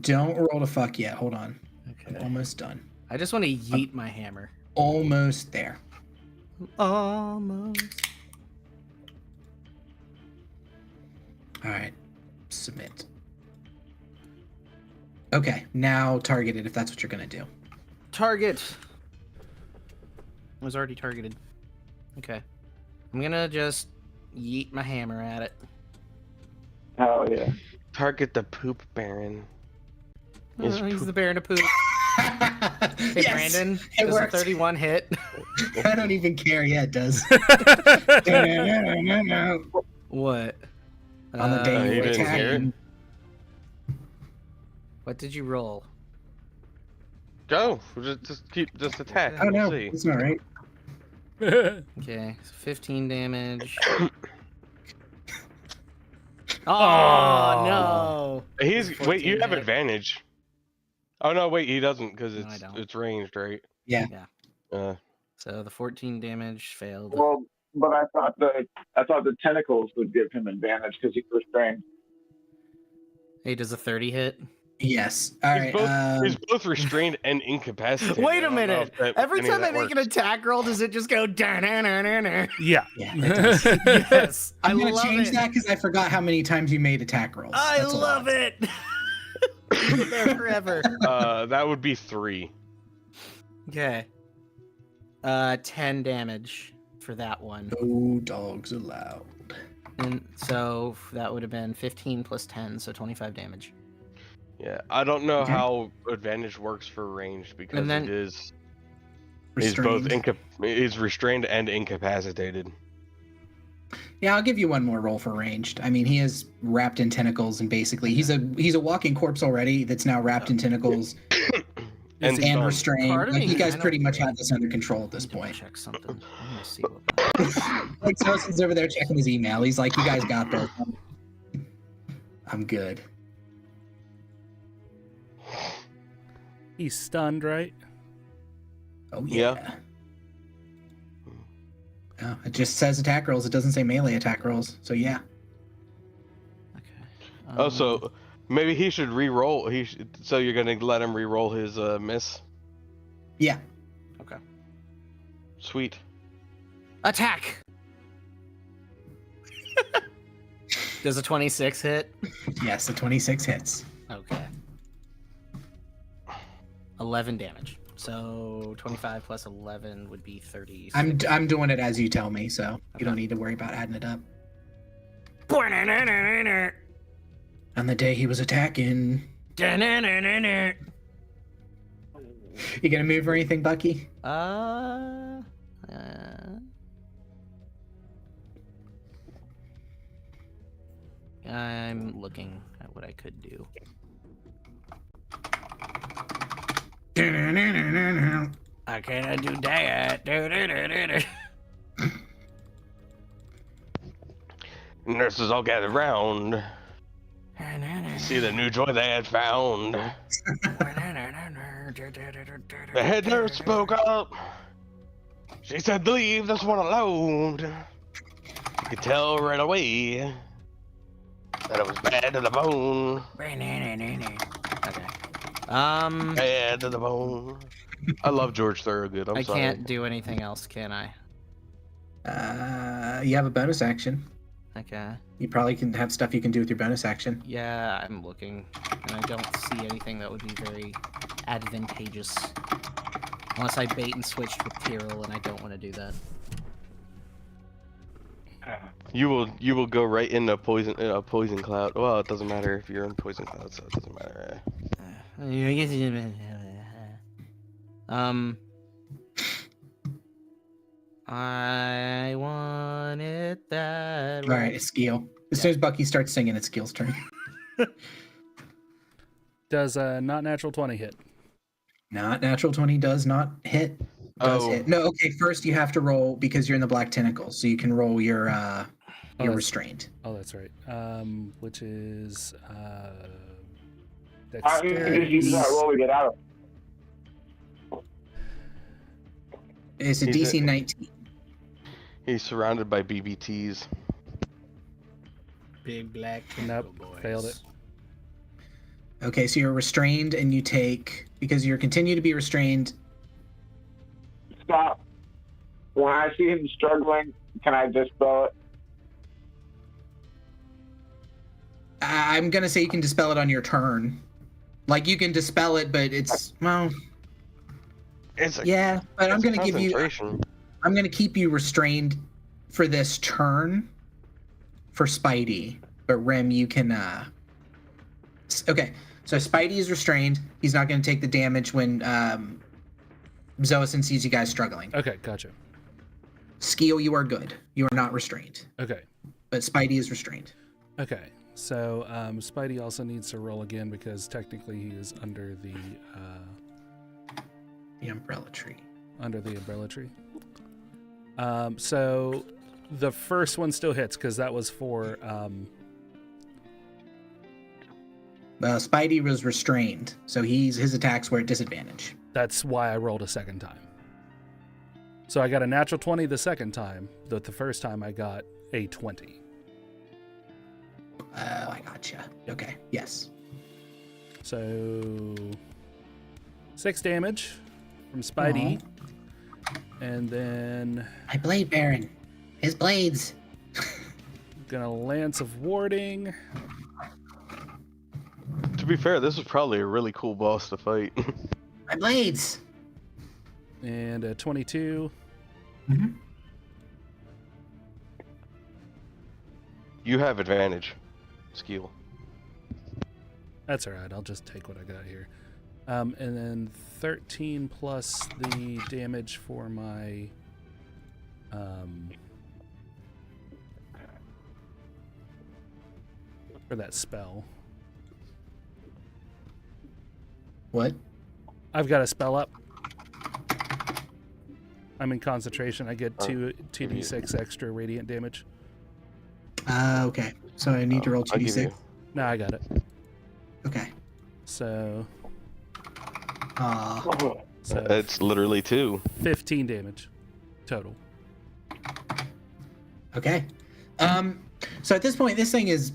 Don't roll to fuck yet. Hold on. I'm Okay. almost done. I just want to yeet my hammer. Almost there. Almost. All right. Submit. Okay, now target it if that's what you're gonna do. Target. Was already targeted. Okay. I'm gonna just yeet my hammer at it. Hell yeah. Target the poop baron. He's the Baron of Poop. Hey, Yes, Brandon, it does a worked. 31 hit? I don't even care. Yeah, it does. What? On the day you you didn't attack. hear it? What did you roll? Go. Just attack. Oh no, We'll see. it's all right. Okay, so 15 damage. Oh, Aw. no! Wait, you 14 have hit. advantage. Oh no, wait, he doesn't because No, I don't. it's ranged, right? Yeah. So the 14 damage failed. Well, but I thought the tentacles would give him advantage because he's restrained. Hey, does a 30 hit? Yes. All right. He's both restrained and incapacitated. Wait I a don't know minute! if that- Every any of time I that make an works. attack roll, does it just go da-na-na-na-na? Yeah. Yeah, it does. Yes, I I'm gonna love change it. that because I forgot how many times you made attack rolls. I That's a love lot. it. Keep it there forever. That would be 3. Okay. 10 damage for that one. No dogs allowed. And so that would have been 15 plus 10, so 25 damage. Yeah, I don't know Okay. how advantage works for ranged because And then- it is. Restrained. He's restrained and incapacitated. Yeah, I'll give you one more roll for ranged. I mean, he is wrapped in tentacles, and basically, he's a walking corpse already that's now wrapped in tentacles And and stunned. restrained. Part of Like, me you guys kinda- pretty much have this under control at this Let me point. Check something. I'm gonna see what. Like, Xoasin's over there checking his email. He's like, "You guys got this. I'm good." He's stunned, right? Oh Yeah. yeah. Oh, it just says attack rolls. It doesn't say melee attack rolls. So yeah. Okay. Also, maybe he should re-roll. So you're gonna let him re-roll his miss? Yeah. Okay. Sweet. Attack. Does a 26 hit? Yes, the 26 hits. Okay. 11 damage. So 25 plus 11 would be 30. I'm doing it as you tell me, so you don't need to worry about adding it up. On the day he was attacking. You gonna move or anything, Bucky? I'm looking at what I could do. I can't do that. Nurses all gathered round. See the new joy they had found. The head nurse spoke up. She said, "Leave this one alone." You could tell right away that it was bad to the bone. Okay. Bad to the bone. I love George Thorogood. I'm I sorry. can't do anything else, can I? You have a bonus action. Okay. You probably can have stuff you can do with your bonus action. Yeah, I'm looking, and I don't see anything that would be very advantageous. Unless I bait and switched with Ptyrl, and I don't want to do that. You will go right into poison cloud. Well, it doesn't matter if you're in poison cloud, so it doesn't matter. I want it that way. All right, it's Skiel. As soon as Bucky starts singing, it's Skiel's turn. Does not natural 20 hit? Not natural 20 does not hit. Does hit. No, okay, first you have to roll because you're in the black tentacles, so you can roll your restraint. Oh, that's right. Which is I mean, you can just use that roll to get out of it. It's a DC 19. He's surrounded by BBTs. Big black Nope, boys. failed it. Okay, so you're restrained and you take, because you continue to be restrained. Stop. When I see him struggling, can I dispel it? I'm going to say you can dispel it on your turn. Like, you can dispel it, but it's, well, yeah, but I'm going to give you, I'm going to keep you restrained for this turn for Spidey. But Rem, you can, okay, so Spidey is restrained. He's not going to take the damage when Xoasin sees you guys struggling. Okay, gotcha. Skiel, you are good. You are not restrained. Okay. But Spidey is restrained. Okay. So Spidey also needs to roll again because technically he is under the umbrella tree. Under the umbrella tree. So the first one still hits because that was for. Spidey was restrained, so his attacks were at disadvantage. That's why I rolled a second time. So I got a natural 20 the second time, but the first time I got a 20. Oh, I gotcha. Okay, yes. So 6 damage from Spidey. And then... My blade baron. His blades. Gonna Lance of Warding. To be fair, this was probably a really cool boss to fight. My blades. And a 22. Mm-hmm. You have advantage, Skiel. That's alright, I'll just take what I got here. And then 13 plus the damage for my... for that spell. What? I've got a spell up. I'm in concentration. I get 2d6 extra radiant damage. Okay. So I need to roll 2d6. No, I got it. Okay. So it's literally 2. 15 damage total. Okay. So at this point, this thing is,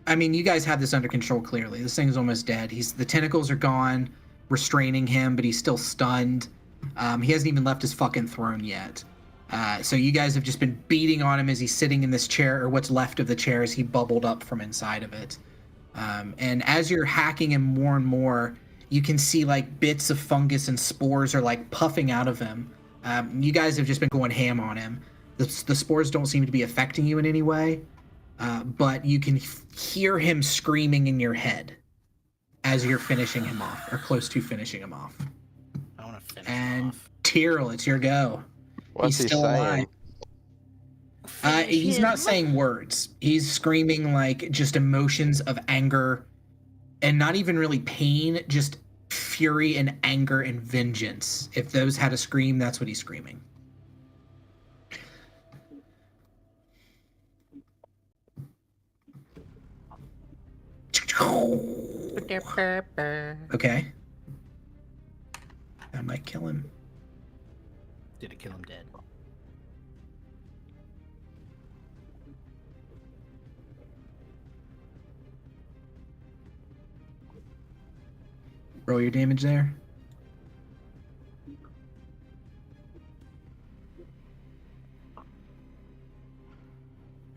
I mean, you guys have this under control clearly. This thing is almost dead. The tentacles are gone, restraining him, but he's still stunned. He hasn't even left his fucking throne yet. So you guys have just been beating on him as he's sitting in this chair, or what's left of the chair as he bubbled up from inside of it. And as you're hacking him more and more, you can see like bits of fungus and spores are like puffing out of him. You guys have just been going ham on him. The spores don't seem to be affecting you in any way, but you can hear him screaming in your head as you're finishing him off, or close to finishing him off. I want to finish him off. Tyrl, it's your go. What's He's he still saying? alive. He's not saying words. He's screaming like just emotions of anger, and not even really pain, just fury and anger and vengeance. If those had a scream, that's what he's screaming. Okay. That might kill him. Did it kill him dead? Roll your damage there.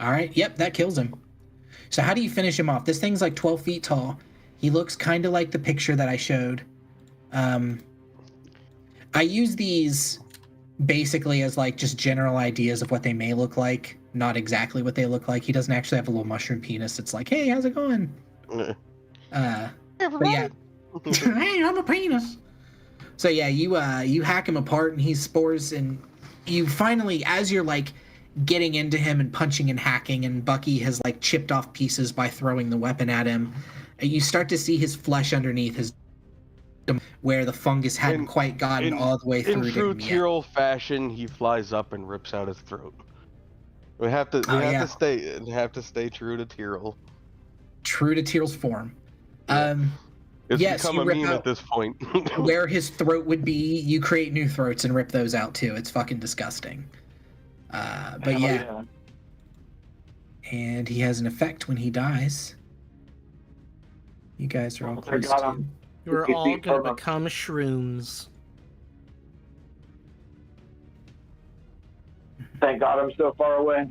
All right. Yep, that kills him. So how do you finish him off? This thing's like 12 feet tall. He looks kind of like the picture that I showed. I use these basically as like just general ideas of what they may look like, not exactly what they look like. He doesn't actually have a little mushroom penis. It's like, hey, how's it going? But yeah. Hey, I'm a penis. So yeah, you hack him apart and he spores, and you finally, as you're like getting into him and punching and hacking, and Bucky has like chipped off pieces by throwing the weapon at him, you start to see his flesh underneath his, where the fungus hadn't quite gotten all the way through. In true Ptyrl fashion, he flies up and rips out his throat. We have to stay true to Ptyrl. True to Ptyrl's form. It's yes, become a meme at this point. Where his throat would be, you create new throats and rip those out too. It's fucking disgusting. But yeah. And he has an effect when he dies. You guys are all close to. We're all gonna become shrooms. Thank God I'm so far away.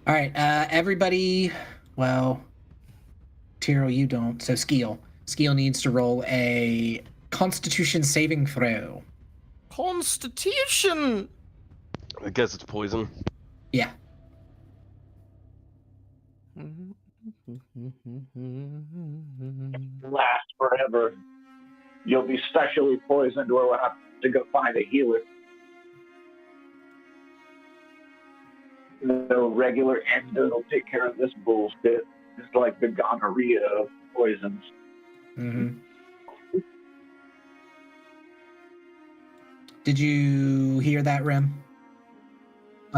All right, everybody. Well, Ptyrl, you don't. So Skiel needs to roll a Constitution saving throw. Constitution. I guess it's poison. Yeah. Last forever. You'll be specially poisoned, or we'll have to go find a healer. No regular antidote will take care of this bullshit. It's like the gonorrhea of poisons. Mm-hmm. Did you hear that, Rem?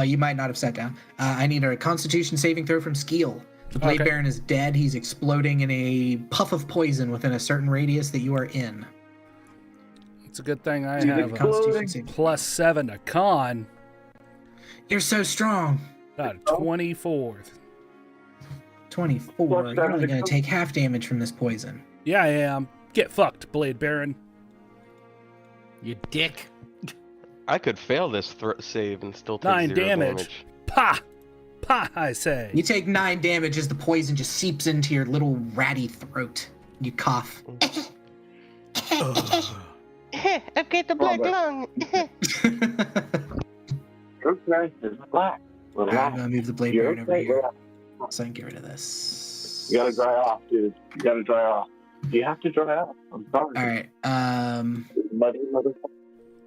You might not have sat down. I need a Constitution saving throw from Skiel. The Blade Baron is dead. He's exploding in a puff of poison within a certain radius that you are in. It's a good thing I have a +7 to con. You're so strong. Got a 24. 24. You're only going to take half damage from this poison. Yeah, I am. Get fucked, Blade Baron. You dick. I could fail this save and still take 9 0 damage. Pa! Pa, I say. You take 9 damage as the poison just seeps into your little ratty throat. You cough. I've got the black lung. Okay, it's black. I'm going to move the Blade Baron over here so I can get rid of this. You gotta dry off, dude. You gotta dry off. You have to dry off. I'm sorry. All right. Muddy motherfucker.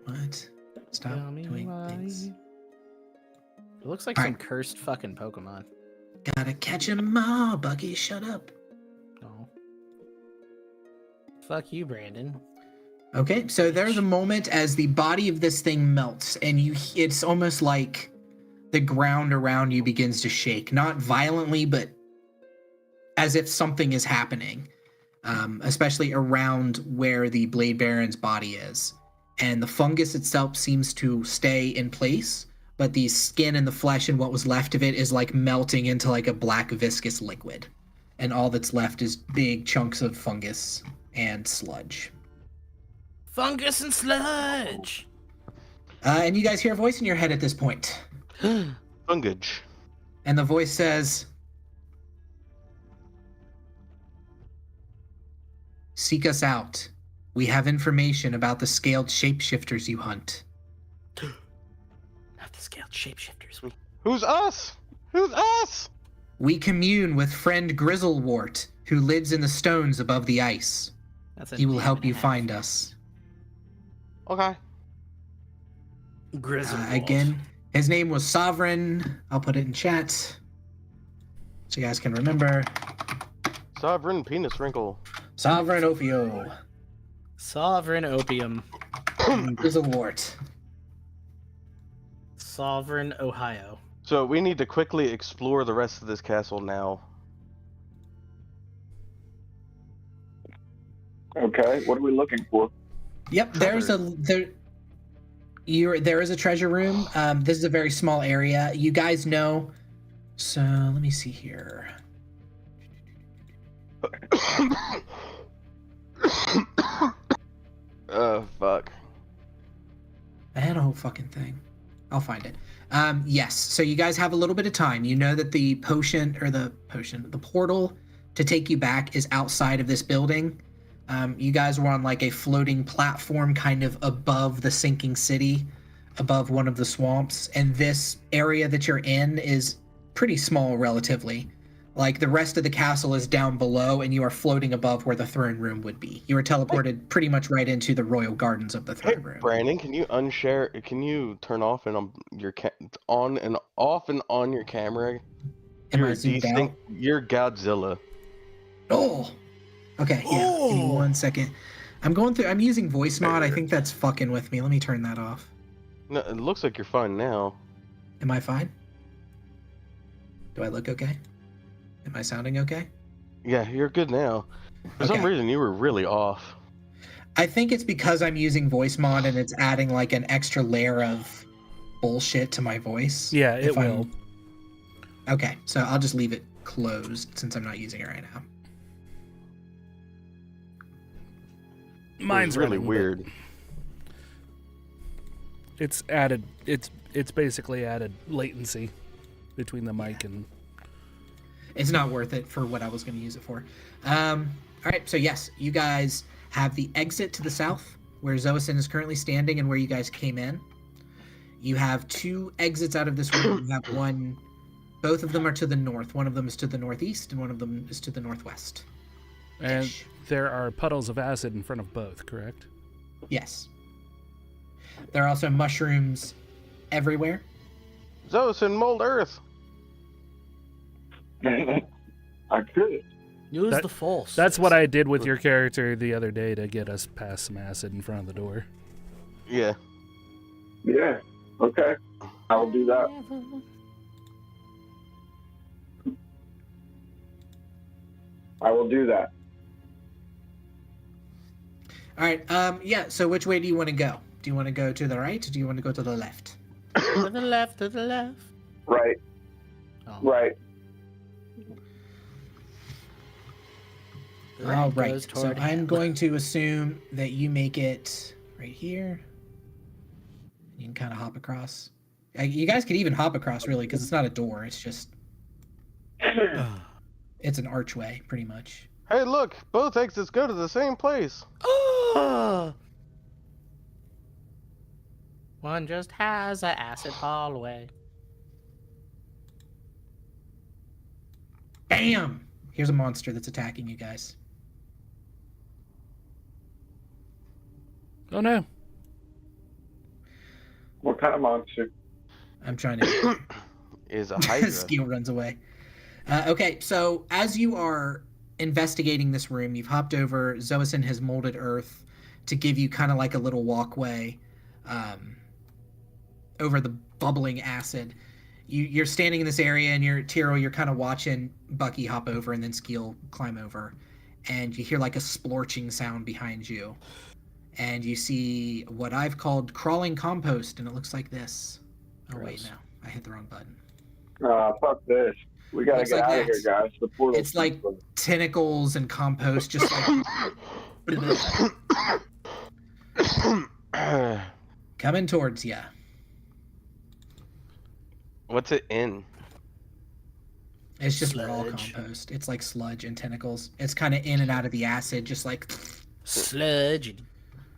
What? Stop doing things. It looks like some cursed fucking Pokemon. Gotta catch 'em all, Bucky. Shut up. Oh. Fuck you, Brandon. Okay, so there's a moment as the body of this thing melts, and it's almost like the ground around you begins to shake. Not violently, but as if something is happening, especially around where the Blade Baron's body is. And the fungus itself seems to stay in place, but the skin and the flesh and what was left of it is like melting into like a black viscous liquid. And all that's left is big chunks of fungus and sludge. Fungus and sludge! And you guys hear a voice in your head at this point. Fungage. And the voice says, "Seek us out. We have information about the scaled shapeshifters you hunt." Not the scaled shapeshifters. Who's us? Who's us? "We commune with friend Grizzlewort, who lives in the stones above the ice. He will help you find us." Okay. Grizzlewort. Again, his name was Sovereign. I'll put it in chat so you guys can remember. Sovereign Penis Wrinkle. Sovereign Ophio. Sovereign Opium. Grizzlewort. Sovereign Ohio. So we need to quickly explore the rest of this castle now. Okay, what are we looking for? Yep, there is a treasure room. This is a very small area. You guys know. So let me see here. Oh, fuck. I had a whole fucking thing. I'll find it. Yes, so you guys have a little bit of time. You know that the portal to take you back is outside of this building. You guys were on like a floating platform kind of above the sinking city, above one of the swamps. And this area that you're in is pretty small relatively. Like the rest of the castle is down below and you are floating above where the throne room would be. You were teleported pretty much right into the royal gardens of the throne room. Brandon, can you can you turn off and on your on and off and on your camera? Am I zoomed out? You're Godzilla. Oh, okay. Yeah. Give me 1 second. I'm using voice mod. I think that's fucking with me. Let me turn that off. No, it looks like you're fine now. Am I fine? Do I look okay? Am I sounding okay? Yeah, you're good now. For some reason, you were really off. I think it's because I'm using voice mod and it's adding like an extra layer of bullshit to my voice. Yeah, it will. Okay, so I'll just leave it closed since I'm not using it right now. Mine's really running, weird. It's added. It's basically added latency between the mic and. It's not worth it for what I was going to use it for. All right, so yes, you guys have the exit to the south, where Xoasin is currently standing and where you guys came in. You have two exits out of this room. You have one, both of them are to the north. One of them is to the northeast, and one of them is to the northwest. And there are puddles of acid in front of both, correct? Yes. There are also mushrooms everywhere. Xoasin, mold earth. I could. Use the force. That's what I did with your character the other day to get us past some acid in front of the door. Yeah. Yeah. Okay. I will do that. I will do that. All right. Yeah. So which way do you want to go? Do you want to go to the right, or do you want to go to the left? To the left, to the left. Right. Oh. Right. All right. So I'm going to assume that you make it right here. You can kind of hop across. You guys could even hop across, really, because it's not a door. It's just... it's an archway, pretty much. Hey, look! Both exits go to the same place. Oh! One just has an acid hallway. Bam! Here's a monster that's attacking you guys. Oh no. What kind of monster? I'm trying to... Is a hydra. Skiel runs away. Okay, so as you are investigating this room, you've hopped over. Xoasin has molded earth to give you kind of like a little walkway over the bubbling acid. You're standing in this area, and Ptyrl, you're kind of watching Bucky hop over and then Skiel climb over. And you hear like a splorching sound behind you. And you see what I've called crawling compost, and it looks like this. Oh, wait, no. I hit the wrong button. Fuck this. We gotta get out of here, guys. The portal. It's like tentacles and compost, just like coming towards you. What's it in? It's just raw compost. It's like sludge and tentacles. It's kind of in and out of the acid, just like sludge.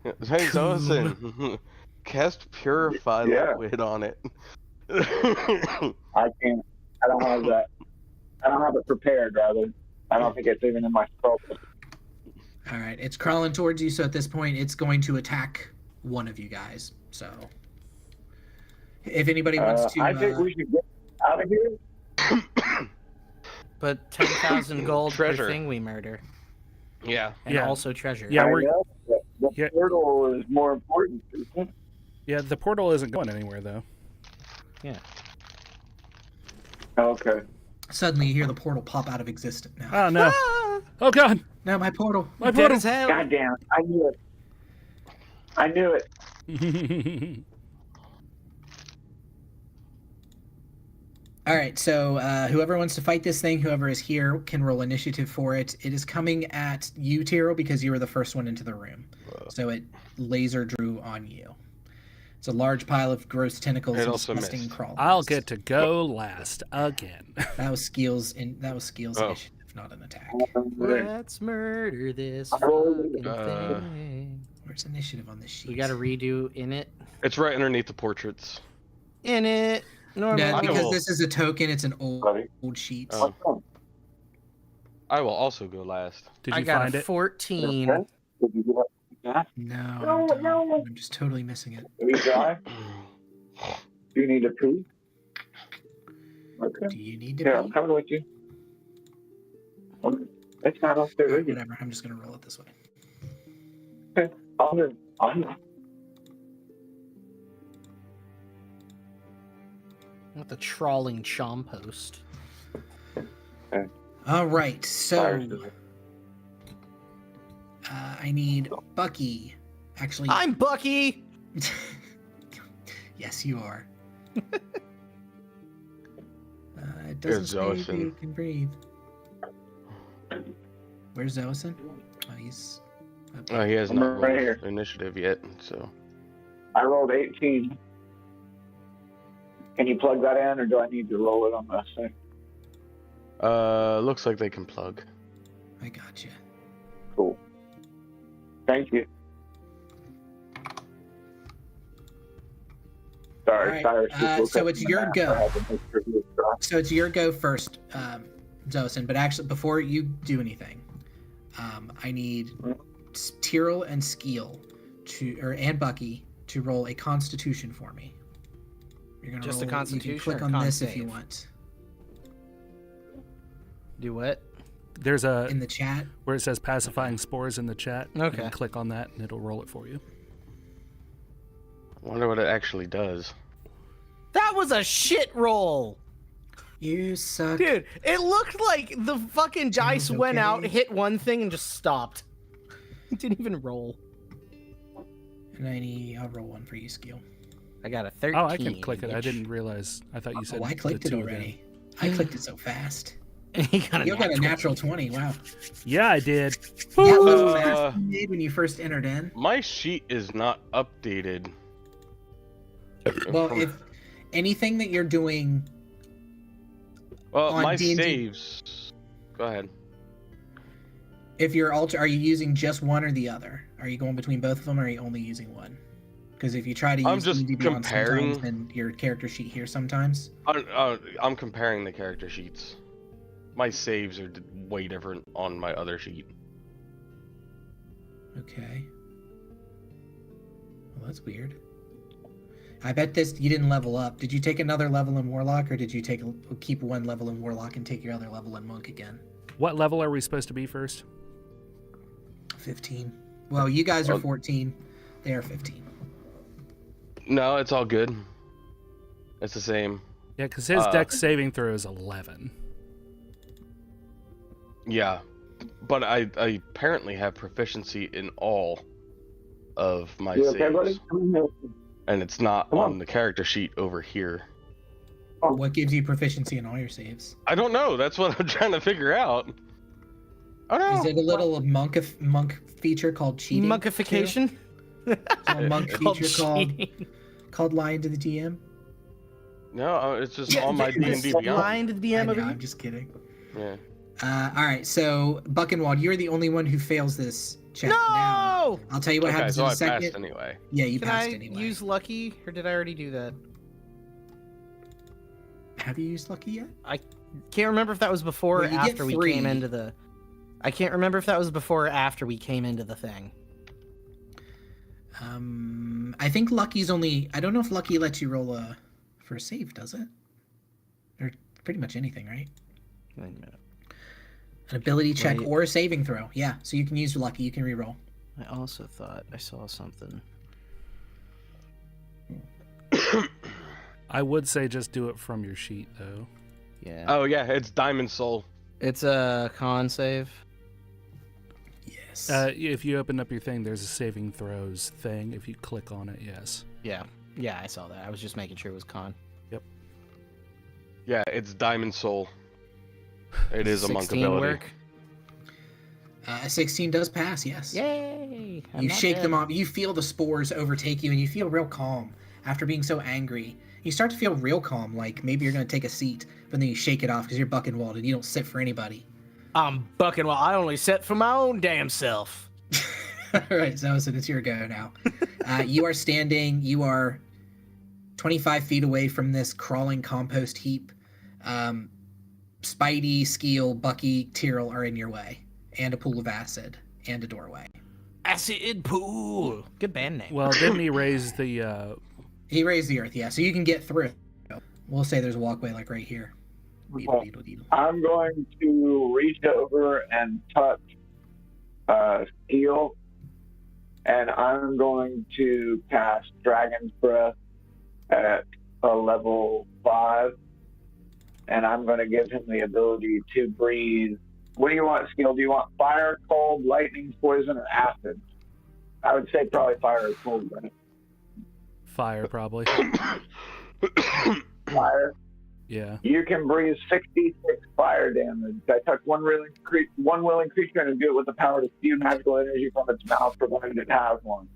Hey, Xoasin, cast purify liquid on it. I can't. I don't have that. I don't have it prepared, rather. I don't think it's even in my scope. All right, it's crawling towards you, so at this point, it's going to attack one of you guys. So, if anybody wants to... I think we should get out of here. But 10,000 gold treasure per thing we murder. Yeah. And also treasure. Yeah, the portal is more important. Isn't it? Yeah, the portal isn't going anywhere, though. Yeah. Okay. Suddenly, you hear the portal pop out of existence now. Oh, no. Oh, God. No, my portal. My portal. God damn it. I knew it. I knew it. All right, so whoever wants to fight this thing, whoever is here, can roll initiative for it. It is coming at you, Ptyrl, because you were the first one into the room. So it laser drew on you. It's a large pile of gross tentacles and disgusting crawlers. I'll get to go last again. That was Skiel's initiative, not an attack. Let's murder this fucking thing. Where's initiative on this sheet? We got to redo in it. It's right underneath the portraits. In it. No, because this is a token. It's an old sheet. Oh. I will also go last. Did you I got find a it? 14. No, I'm just totally missing it. Did we drive? Do you need to pee? Okay. Do you need to Yeah, I'm pee? coming with you. It's not up there, is it? Whatever, I'm just going to roll it this way. Okay. I'll do. With the trawling chom post. All right, so I need Bucky. Actually, I'm Bucky! yes, you are. It doesn't say if you can breathe. Where's Xoasin? Oh, he's... He has I'm not right rolled here. initiative yet, so... I rolled 18. Can you plug that in, or do I need to roll it on the thing? Looks like they can plug. I got you. Cool. Thank you. Sorry, All right, Cyrus. so it's your go. Go. So it's your go first, Xoasin. But actually, before you do anything, I need Ptyrl and Skiel and Bucky to roll a Constitution for me. You're gonna Just roll, a Constitution. You can click or on con this save? if you want. Do what? There's a In the chat. where it says pacifying spores in the chat. You Okay. can click on that and it'll roll it for you. I wonder what it actually does. That was a shit roll! You suck. Dude, it looked like the fucking dice Sounds went okay. out, hit one thing, and just stopped. It didn't even roll. And I'll roll one for you, Skiel. I got a 13. Oh, I can click it. I didn't realize. I thought you said. Oh, I clicked the it two of them. already. I clicked it so fast. You got You got a natural 20. Wow. Yeah, I did. Yeah, look Uh, how fast you did when you first entered in. My sheet is not updated. Well, if anything that you're doing, Well, on my D&D saves... Go ahead. if you're are you using just one or the other? Are you going between both of them, or are you only using one? Because if you try to use I'm just D&D Beyond comparing- sometimes, then your character sheet here sometimes. I'm comparing the character sheets. My saves are way different on my other sheet. Okay. Well, that's weird. I bet you didn't level up. Did you take another level in Warlock, or did you keep one level in Warlock and take your other level in Monk again? What level are we supposed to be first? 15. Well, you guys are 14. They are 15. No, it's all good. It's the same. Yeah, because his dex saving throw is 11. Yeah, but I apparently have proficiency in all of my You saves, okay, buddy? Come here. and it's not Come on. on the character sheet over here. What gives you proficiency in all your saves? I don't know. That's what I'm trying to figure out. Oh no! Is it a little monk feature called cheating? Monkification? Is there a monk Called feature cheating. called lying to the DM? No, it's just on my D&D Beyond. Lying to the I DM know, over I'm here? just kidding. Yeah. All right, so Buckenwald, you're the only one who fails this check. Now, No! I'll tell you what Okay, happens so in I a second. passed anyway. Yeah, you Can passed I anyway. use Lucky, or did I already do that? Have you used Lucky yet? Can't remember if that was before or Well, you get after we 3. came into the... I can't remember if that was before or after we came into the thing. I think Lucky's only. I don't know if Lucky lets you roll for a save, does it? Or pretty much anything, right? Wait a minute. An ability check Wait. or a saving throw. Yeah, so you can use Lucky. You can reroll. I also thought I saw something. I would say just do it from your sheet, though. Yeah. Oh yeah, it's Diamond Soul. It's a con save. Yes. If you open up your thing, there's a saving throws thing. If you click on it, yes. Yeah. Yeah, I saw that. I was just making sure it was con. Yep. Yeah, it's Diamond Soul. It is a monk 16 ability. work? 16 does pass, yes. Yay! You shake them off. You feel the spores overtake you, and you feel real calm after being so angry. You start to feel real calm, like maybe you're going to take a seat, but then you shake it off because you're Buckenwald and you don't sit for anybody. I'm Buckenwald. I only sit for my own damn self. All right, Xoasin, it's your go now. You are standing. You are 25 feet away from this crawling compost heap. Spidey, Skiel, Bucky, Ptyrl are in your way. And a pool of acid. And a doorway. Acid pool. Good band name. Well, didn't he raise the... He raised the earth, yeah. So you can get through. We'll say there's a walkway like right here. Okay. I'm going to reach over and touch Skiel. And I'm going to cast Dragon's Breath at a level 5. And I'm going to give him the ability to breathe. What do you want, Skiel? Do you want fire, cold, lightning, poison, or acid? I would say probably fire or cold, right? Fire, probably. Fire. Yeah. You can breathe 66 fire damage. I touch one willing creature and do it with the power to spew magical energy from its mouth, provided it has one.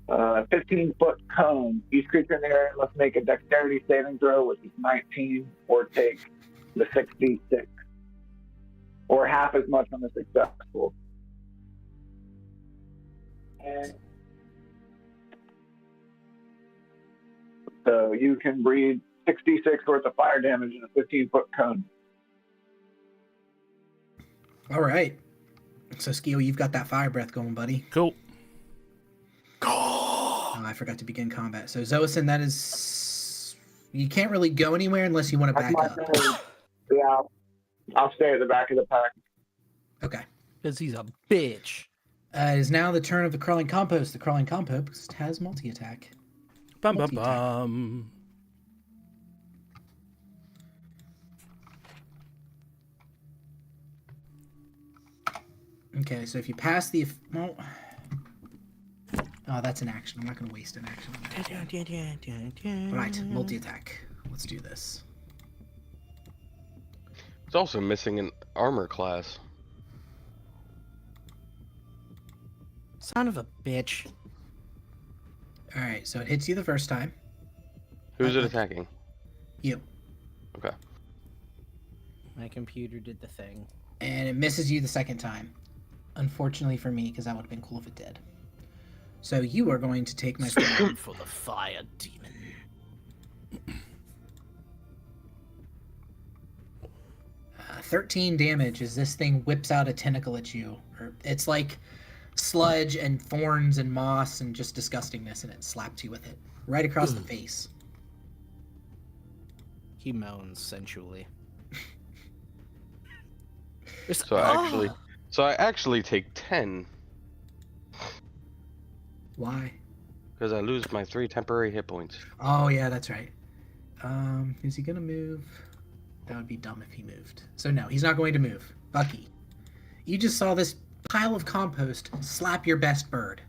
15-foot cone. Each creature in the area must make a dexterity saving throw, which is 19, or take the 66. Or half as much on the successful. And so you can breathe 66 worth of fire damage in a 15-foot cone. All right. So, Skiel, you've got that fire breath going, buddy. Cool. Oh, I forgot to begin combat. So, Xoasin, that is... You can't really go anywhere unless you want to back up. Yeah, I'll stay at the back of the pack. Okay. Because he's a bitch. It is now the turn of the crawling compost. The crawling compost has multi-attack. Bum, bum, bum. Okay, so if you pass the... Well, oh, that's an action. I'm not going to waste an action on that. Right, multi-attack. Let's do this. It's also missing an armor class. Son of a bitch. All right, so it hits you the first time. Who's it attacking? You. Okay. My computer did the thing. And it misses you the second time. Unfortunately for me, because that would have been cool if it did. So you are going to take my... Stand for the fire demon. 13 damage as this thing whips out a tentacle at you. It's like sludge and thorns and moss and just disgustingness, and it slaps you with it. Right across the face. He moans sensually. So I actually take 10. Why? Because I lose my 3 temporary hit points. Oh, yeah, that's right. Is he going to move? That would be dumb if he moved. So no, he's not going to move. Bucky, you just saw this pile of compost slap your best bird.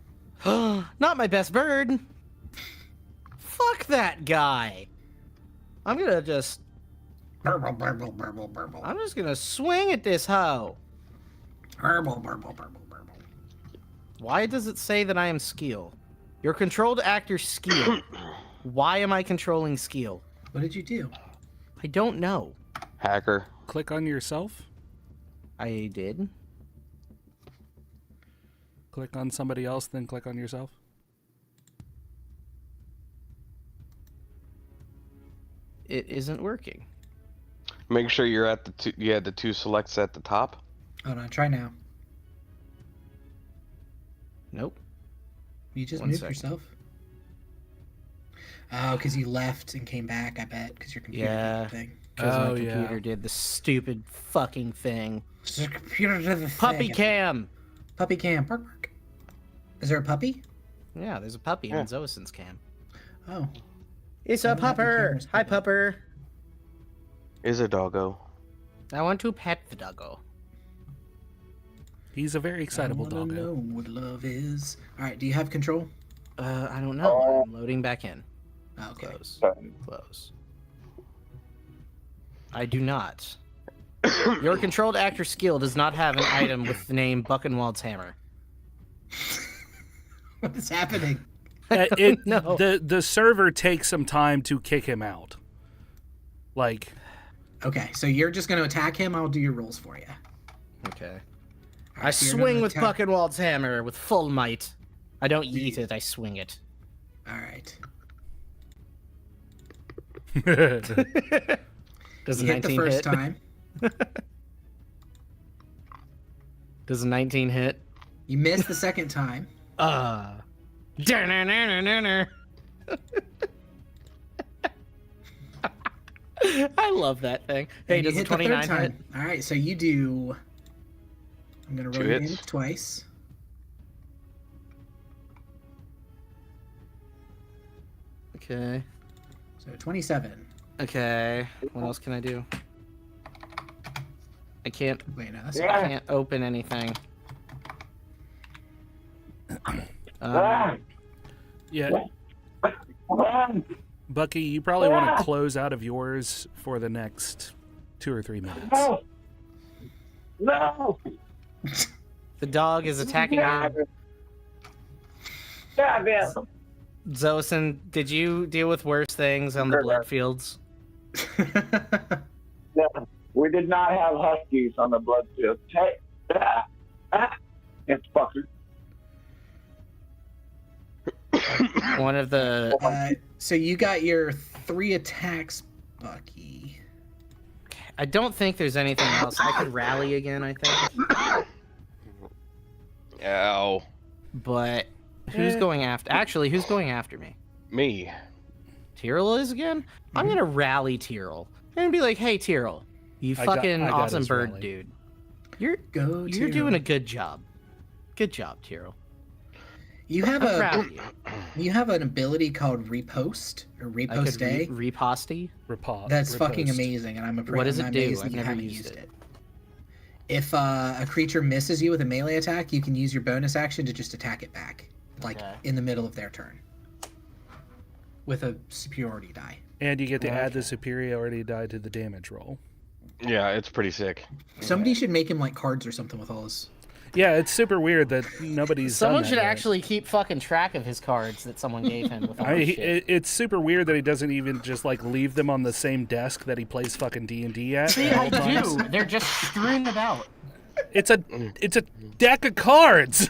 Not my best bird. Fuck that guy. I'm gonna just... Burble, burble, burble, burble. I'm just gonna swing at this hoe. Burble, burble, burble, burble. Why does it say that I am Skiel? Your controlled actor Skiel. Why am I controlling Skiel? What did you do? I don't know. Hacker. Click on yourself. I did. Click on somebody else, then click on yourself. It isn't working. Make sure you're at the two selects at the top. Hold on, try now. Nope. You just One moved second. yourself? Oh, because you left and came back, I bet, because your computer Yeah. did the thing. Because Oh, my computer yeah. did the stupid fucking thing. Your computer did the Puppy thing. cam! Puppy cam. Bark, bark. Is there a puppy? Yeah, there's a puppy Yeah. on Xoasin's cam. Oh. It's I a don't have the pupper! cameras Hi, pulled up. pupper! Is a doggo. I want to pet the doggo. He's a very excitable I wanna doggo. know what love is. All right, do you have control? I don't know. I'm loading back in. Oh, okay. Close. Close. I do not. Your controlled actor Skiel does not have an item with the name Buckenwald's hammer. What is happening? No. The server takes some time to kick him out. Like. Okay, so you're just going to attack him. I'll do your rolls for you. Okay. Right, I so you're swing gonna with attack- Buckenwald's hammer with full might. I don't yeet it, I swing it. All right. Does a You hit the 19 first hit? time. Does a 19 hit? You missed the second time. I love that thing. Hey, And you does a hit the third 29 hit? time. All right, so you do. I'm gonna roll 2 your hits. damage twice. Okay. So 27. Okay. What else can I do? I can't. Wait, no, that's I can't open anything. Yeah, Bucky, you probably want to close out of yours for the next 2 or 3 minutes. No! The dog is attacking you. Goddamn! Xoasin, did you deal with worse things on the blood fields? No, we did not have huskies on the blood field. It's fucker. One of the. So you got your 3 attacks, Bucky. I don't think there's anything else. I could rally again, I think. Ow. But who's going after? Actually, who's going after me? Me. Tyrl is again? I'm gonna rally Tyrl and be like, "Hey, Tyrl, you I got fucking awesome his bird rally. dude. You're Tyrl. doing a good job. Good job, Tyrl. You have I'm proud of you. you have an ability called repost or I could repost day. reposty. That's fucking Riposte. amazing, and I'm What does it do? amazed that I've you never haven't used used it. it. If a creature misses you with a melee attack, you can use your bonus action to just attack it back, like Okay. in the middle of their turn, with a superiority die. And you get to add the Okay. superiority die to the damage roll. Yeah, it's pretty sick. Somebody should make him like cards or something with all his. Yeah, it's super weird that nobody's Someone done that should yet. actually keep fucking track of his cards that someone gave him with all I, this he- shit. it's super weird that he doesn't even just like leave them on the same desk that he plays fucking D&D at. See, at I all times. do. They're just strewn about. It's a deck of cards.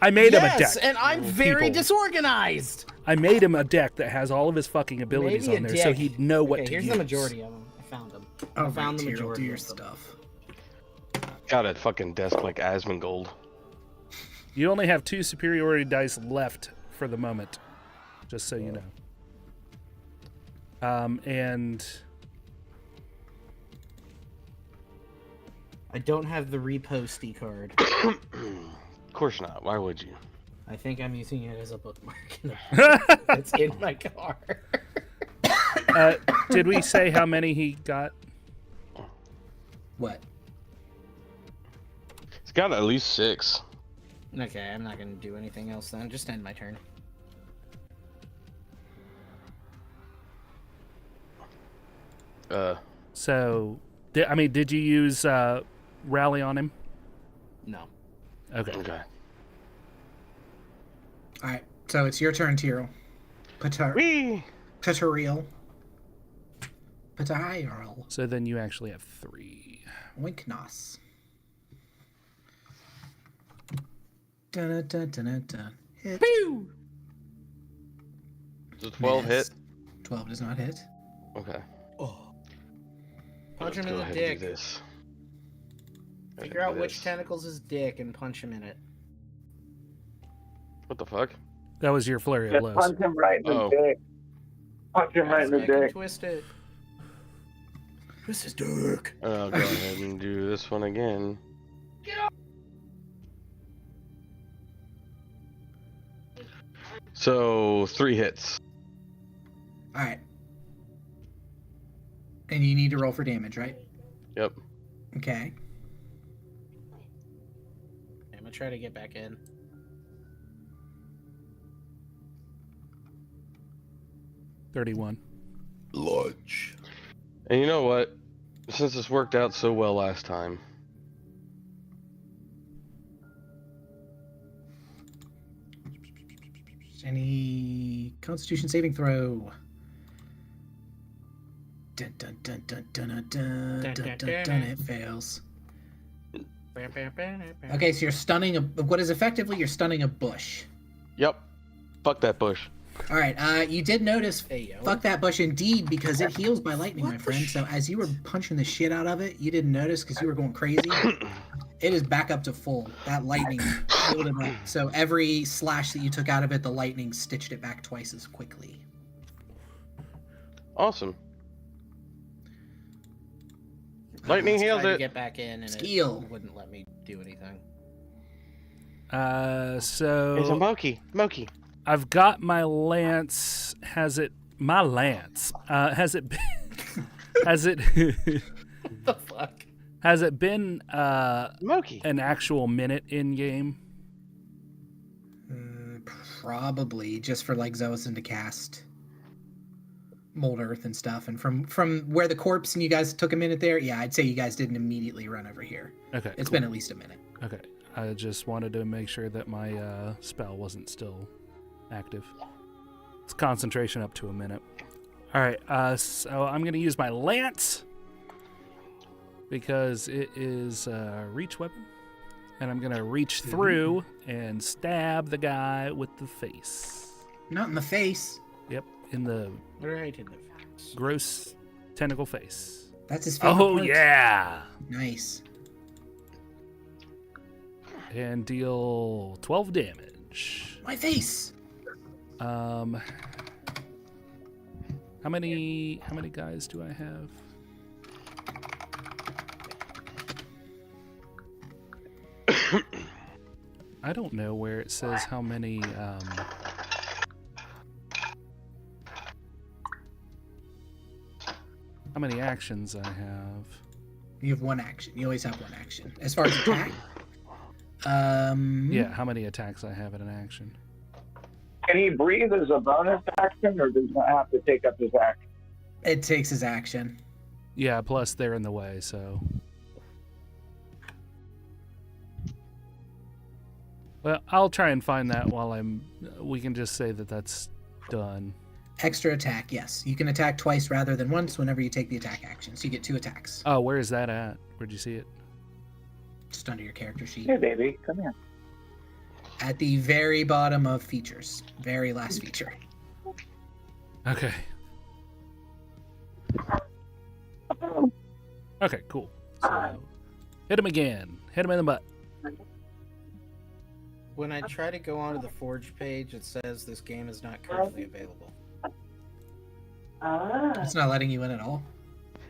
I made him a deck. Yes, and I'm very People. disorganized. I made him a deck that has all of his fucking abilities Maybe on a there, so dick. he'd know what Okay, to here's use. the majority of them. I found them. Oh, I found the Tyrl, majority do your of them. stuff. Got a fucking desk like Asmongold. You only have 2 superiority dice left for the moment, just so you know. And I don't have the reposty card. Of course not. Why would you? I think I'm using it as a bookmark. It's in my car. did we say how many he got? What? It's got at least 6. Okay, I'm not gonna do anything else then. Just end my turn. So, did you use rally on him? No. Okay. Okay. All right, so it's your turn, Tyrl. Whee! Ptyrl. So then you actually have 3. Winknos. Dun-dun-dun-dun-dun. Hit. Pew! Does 12 Miss. hit? 12 does not hit. Okay. Punch Let's him go in the ahead and dick. do this. Figure out which tentacle's his dick and punch him in it. What the fuck? That was your flurry of Just blows. punch him right in the Oh. dick. Punch him right in the I can dick. twist it. This is dark. I'll go ahead and do this one again. So 3 hits. All right. And you need to roll for damage, right? Yep. Okay. I'm gonna try to get back in. $31. Lunch. And you know what? Since this worked out so well last time. Any Constitution saving throw? Dun dun dun dun dun dun dun dun dun dun, dun. It fails. Okay, so you're stunning what is effectively you're stunning a bush. Yep. Fuck that bush. All right. You did notice. Fuck that bush, indeed, because it heals by lightning, my friend. So as you were punching the shit out of it, you didn't notice because you were going crazy. It is back up to full. That lightning healed it up. So every slash that you took out of it, the lightning stitched it back twice as quickly. Awesome. Lightning healed to it. Get back in, and Skiel it wouldn't let me do anything. So It's a Moki. I've got my lance. Has it been What the fuck? Has it been Moki. an actual minute in game? Probably just for like Xoasin to cast Mold Earth and stuff. And from where the corpse and you guys took a minute there, yeah, I'd say you guys didn't immediately run over here. Okay. It's cool. been at least a minute. Okay. I just wanted to make sure that my spell wasn't still active. It's concentration up to a minute. All right. So I'm going to use my lance because it is a reach weapon. And I'm going to reach through and stab the guy with the face. Not in the face. Yep. In the Right in the face. gross tentacle face. That's his favorite Oh, part. yeah. Nice. And deal 12 damage. My face. How many guys do I have? I don't know where it says how many actions I have. You have one action. You always have one action. As far as attack, Yeah, how many attacks I have in an action. Can he breathe as a bonus action, or does not have to take up his action? it takes his action. Yeah, plus they're in the way, so. Well, I'll try and find that while we can just say that that's done. Extra attack, yes. You can attack twice rather than once whenever you take the attack action. So you get 2 attacks. Oh, where is that at? Where'd you see it? Just under your character sheet. Hey, baby, come here. At the very bottom of features. Very last feature. Okay. Okay, cool. So, hit him again. Hit him in the butt. When I try to go onto the Forge page, it says this game is not currently available. It's not letting you in at all.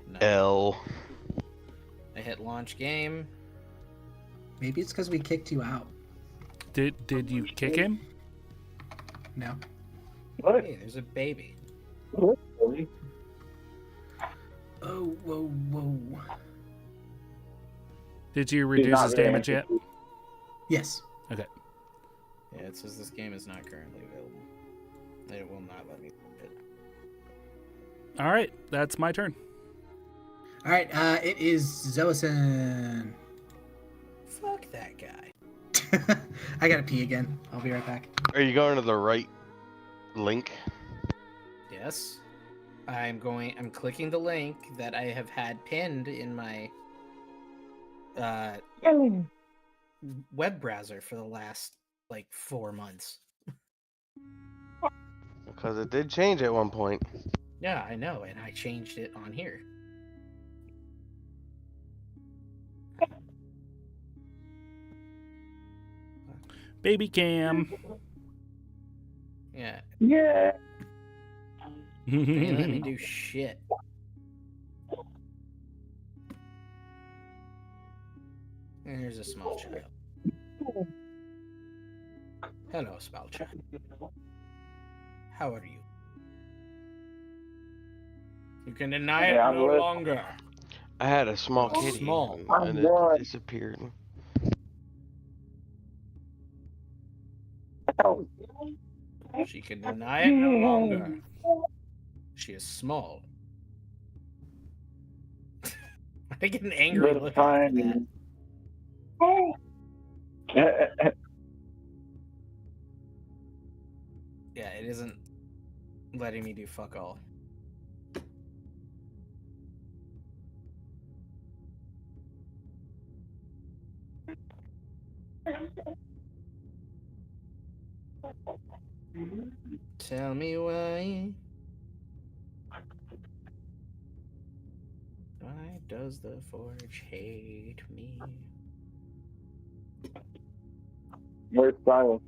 No. L. I hit launch game. Maybe it's because we kicked you out. Did you kick him? No. Hey, there's a baby. Oh, whoa, whoa. Did you reduce his damage yet? Yes. Okay. Yeah, it says this game is not currently available. And it will not let me play it. All right, that's my turn. All right, it is Xoasin. Fuck that guy. I gotta pee again. I'll be right back. Are you going to the right link? Yes. I'm clicking the link that I have had pinned in my web browser for the last, 4 months. Because it did change at one point. Yeah, I know, and I changed it on here. Baby cam. Yeah, Yeah. they ain't let me do shit. And here's a small child. Hello, small child. How are you? You can deny it Yeah, no I'm longer. I had a small Oh, kitty small. and I'm it disappeared. She can deny it no longer. She is small. I get an angry This look time. at that. Yeah, it isn't letting me do fuck all. Tell me why. Why does the Forge hate me? Where's Silas?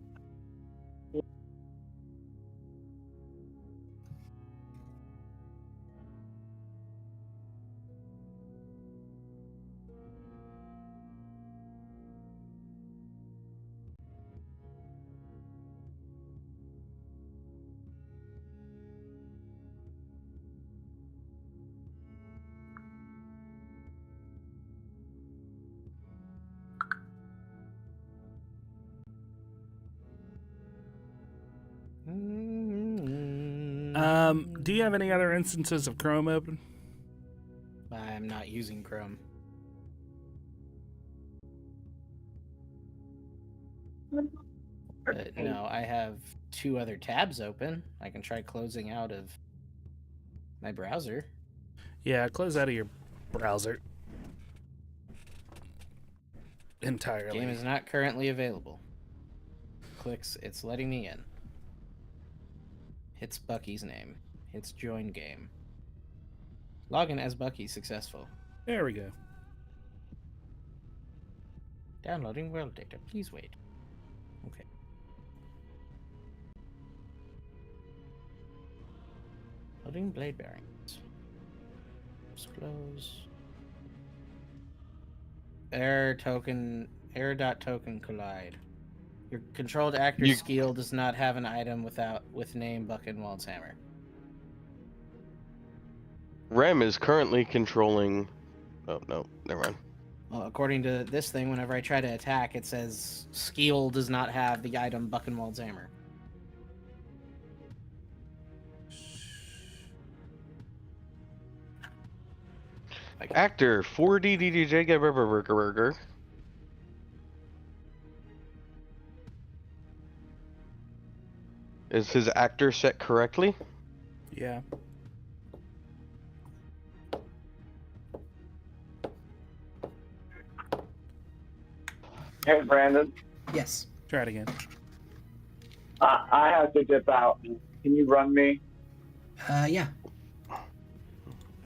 Do you have any other instances of Chrome open? I'm not using Chrome. But no, I have 2 other tabs open. I can try closing out of my browser. Yeah, close out of your browser entirely. Game is not currently available. Clicks, it's letting me in. Hits Bucky's name. Hits join game. Login as Bucky successful. There we go. Downloading world data. Please wait. Okay. Loading blade bearings. Close. Error.token collide. Your controlled actor Skiel does not have an item with name Buckenwald's hammer. Rem is currently controlling. Oh no, never mind. Well, according to this thing, whenever I try to attack, it says Skiel does not have the item Buckenwald's hammer. Actor 4DDJ Burger. Is his actor set correctly? Yeah. Hey, Brandon. Yes. Try it again. I have to dip out. Can you run me? Yeah.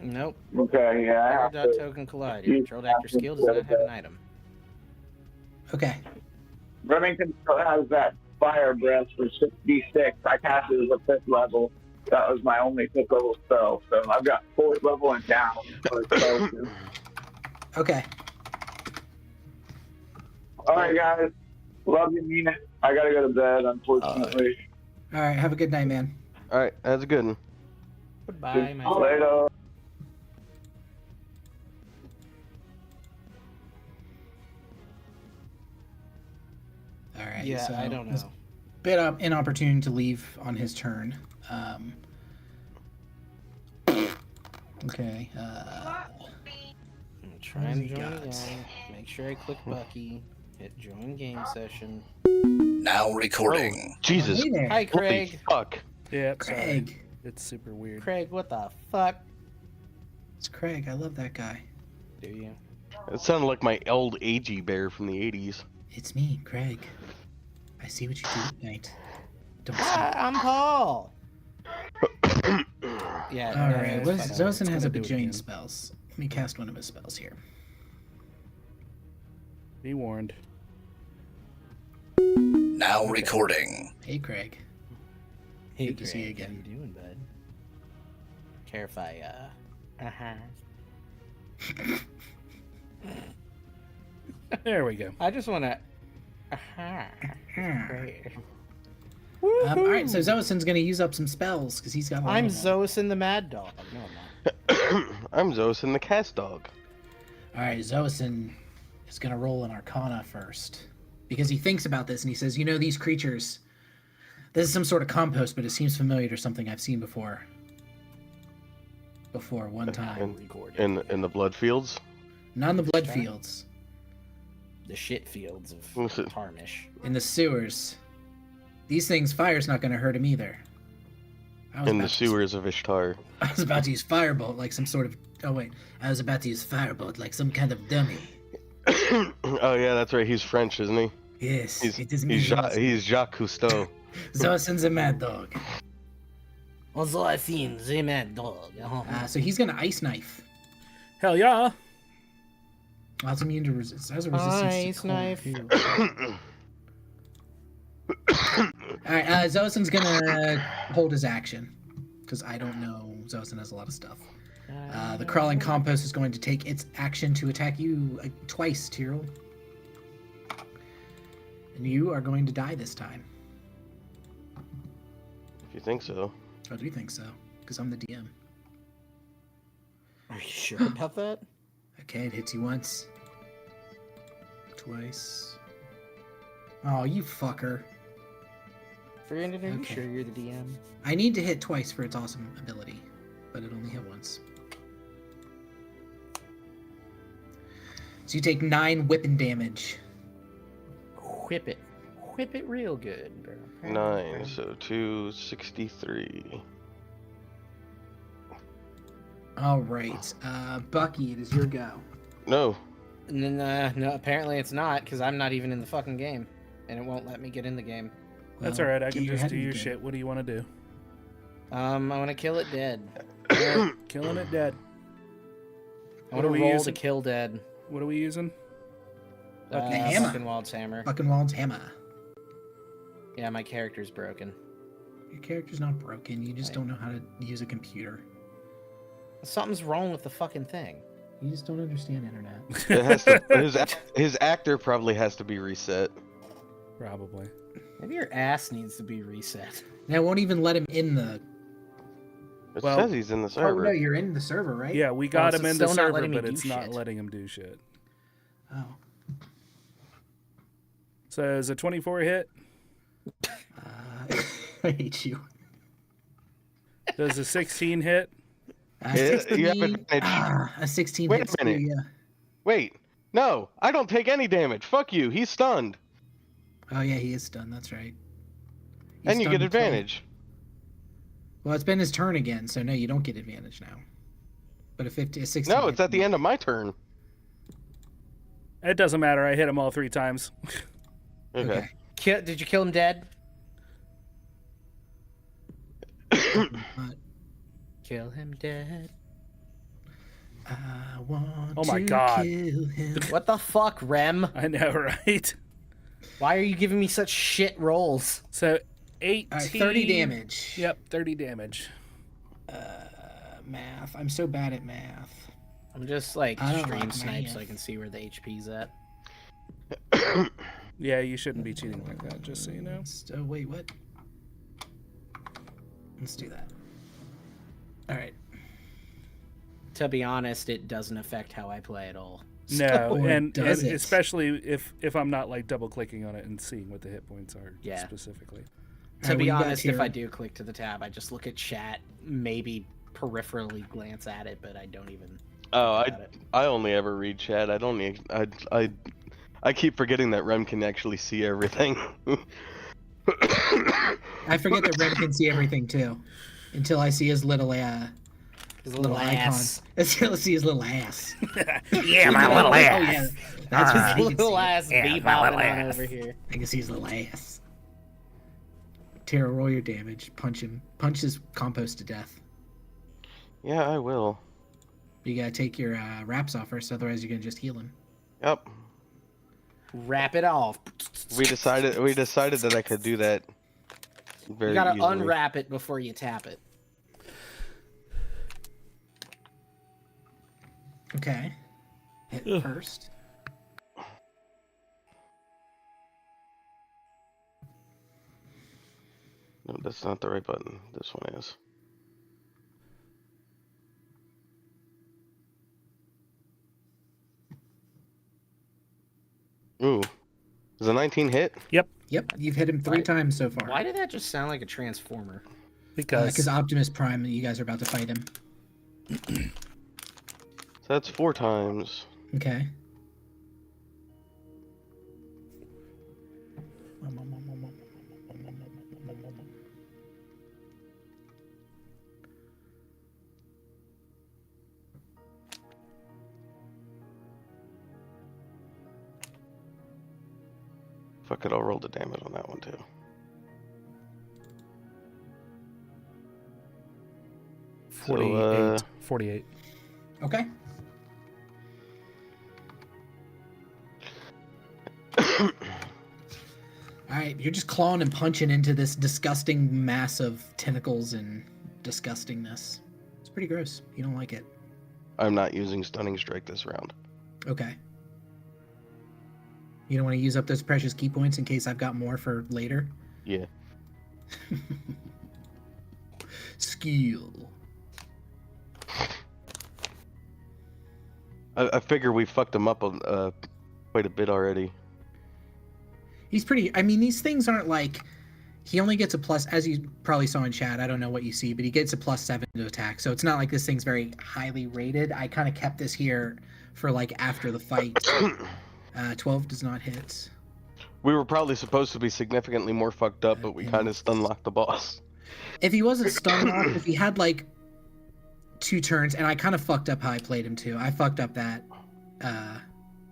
Nope. Okay, yeah. I have to. Error.token collide. Your controlled actor Skiel does not have an item. Okay. Remington still has that fire breath for 6d6. I cast it as a 5th level. That was my only 5th level spell. So I've got 4th level and down. Okay. All right, guys. Love you, mean it. I gotta go to bed, unfortunately. All right. Have a good night, man. All right, that's a good one. Goodbye, my friend. Later. All right. Yeah, so I don't it's know. a bit inopportune to leave on his turn. Okay. I'm trying to What join has he got? again. Make sure I click Bucky. Hit join game session. Now recording. Jesus. Hey there. Hi, Holy Craig. fuck. Yeah, Craig. sorry. It's super weird. Craig, what the fuck? It's Craig. I love that guy. Do you? It sounded like my old AG bear from the 80s. It's me, Craig. I see what you do at night. Don't Hi, I'm Paul. Yeah. All no, right. it's What fine. is, Xoasin It's has a gonna do it bajillion again. spells. Let me cast one of his spells here. Be warned. Now recording. Hey, Craig. Hey, Good to see you Craig, again. How you doing, bud? Care if I, There we go. I just want to. Great. All right. So Xoasin's going to use up some spells because he's got. a lot I'm of them. Xoasin the Mad Dog. No, I'm not. I'm Xoasin the Cast Dog. All right. Xoasin is going to roll an Arcana first because he thinks about this and he says, "You know, these creatures. This is some sort of compost, but it seems familiar to something I've seen before. One time. In the blood fields? Not in the blood fields. The shit fields of Tarnish. In the sewers. These things, fire's not going to hurt him either. In the sewers of Ishtar. I was about to use firebolt like some sort of... Oh, wait. I was about to use firebolt like some kind of dummy. Oh, yeah, that's right. He's French, isn't he? Yes, it is me. He's Jacques Cousteau. Xoasin the Mad Dog. Xoasin the Mad Dog. So he's going to ice knife. Hell yeah. Well, it's immune to resist. Has a resistance Ice to knife. Alright, Xoasin's gonna hold his action. Because I don't know. Xoasin has a lot of stuff. The crawling compost is going to take its action to attack you twice, Ptyrl. And you are going to die this time. If you think so. I do think so. Because I'm the DM. Are you sure about that? Okay, it hits you once. Twice. Oh, you fucker. Brandon, are you Okay. sure you're the DM? I need to hit twice for its awesome ability, but it only hit once. So you take 9 whipping damage. Whip it. Whip it real good, bro. 9, so 263. Alright, Bucky, it is your go. No. No, apparently it's not, because I'm not even in the fucking game. And it won't let me get in the game. That's Well, alright, I get can your just head do in the your game. shit. What do you want to do? I want to kill it dead. Killing it dead. I What want are to we roll using? to kill dead. What are we using? hammer. Buckenwald's hammer. Buckenwald's hammer. Yeah, my character's broken. Your character's not broken, you just don't know how to use a computer. Something's wrong with the fucking thing. You just don't understand internet. It has to, his actor probably has to be reset. Probably. Maybe your ass needs to be reset. And I won't even let him in the... It Well- says he's in the Oh, no, server. you're in the server, right? Yeah, we got so him it's in the still not server, letting me but do it's not shit. letting him do shit. Oh. So is a 24 hit? I hate you. Does a 16 hit? You have advantage. A 16 Wait a hits minute. you. Wait. No, I don't take any damage. Fuck you. He's stunned. Oh, yeah, he is stunned. That's right. He's And you get stunned twice. advantage. Well, it's been his turn again, so no, you don't get advantage now. But a 16 No, it's hit, at the end of my turn. It doesn't matter. I hit him all 3 times. Okay. Did you kill him dead? Kill him dead. I want Oh my to God. kill him. What the fuck, Rem? I know, right? Why are you giving me such shit rolls? So 18. All right, 30 damage. Yep, 30 damage. Math. I'm so bad at math. I'm just like I don't stream like snipe math. so I can see where the HP's at. Yeah, you shouldn't be cheating like that, just so you know. Oh, wait, what? Let's do that. All right. To be honest, it doesn't affect how I play at all. No, Or and does it? especially if I'm not like double clicking on it and seeing what the hit points are Yeah. specifically. To Alright, be what you got honest, if here? I do click to the tab, I just look at chat, maybe peripherally glance at it, but I don't even. Oh, think about it. I only ever read chat. I don't need. I keep forgetting that Rem can actually see everything. I forget that Red can see everything too, until I see his little His little ass. icon. Until I see his little ass. Yeah, my little Oh yeah, that's right. His little ass bebopping on over here. I can see his little ass. Tara, roll your damage. Punch him. Punch his compost to death. Yeah, I will. You gotta take your wraps off first, otherwise you're gonna just heal him. Yep. Wrap it off. We decided that I could do that. Very You gotta easily. unwrap it before you tap it. Okay. Hit first. No, that's not the right button. This one is. Ooh. Is a 19 hit? Yep, Yep, you've hit him 3 times so far. Why did that just sound like a transformer? because Optimus Prime, you guys are about to fight him. So that's 4 times. Okay. Fuck it, I'll roll the damage on that one too. So, 48. Okay. All right, you're just clawing and punching into this disgusting mass of tentacles and disgustingness. It's pretty gross. You don't like it. I'm not using Stunning Strike this round. Okay. You don't want to use up those precious key points in case I've got more for later? Yeah. Skiel. I figure we fucked him up quite a bit already. He's pretty... I mean, these things aren't like... He only gets a plus... As you probably saw in chat, I don't know what you see, but he gets a +7 to attack. So it's not like this thing's very highly rated. I kind of kept this here for, like, after the fight. 12 does not hit. We were probably supposed to be significantly more fucked up, but we kind of stun-locked the boss. If he wasn't stun locked, if he had, like, 2 turns, and I kind of fucked up how I played him, too. I fucked up that...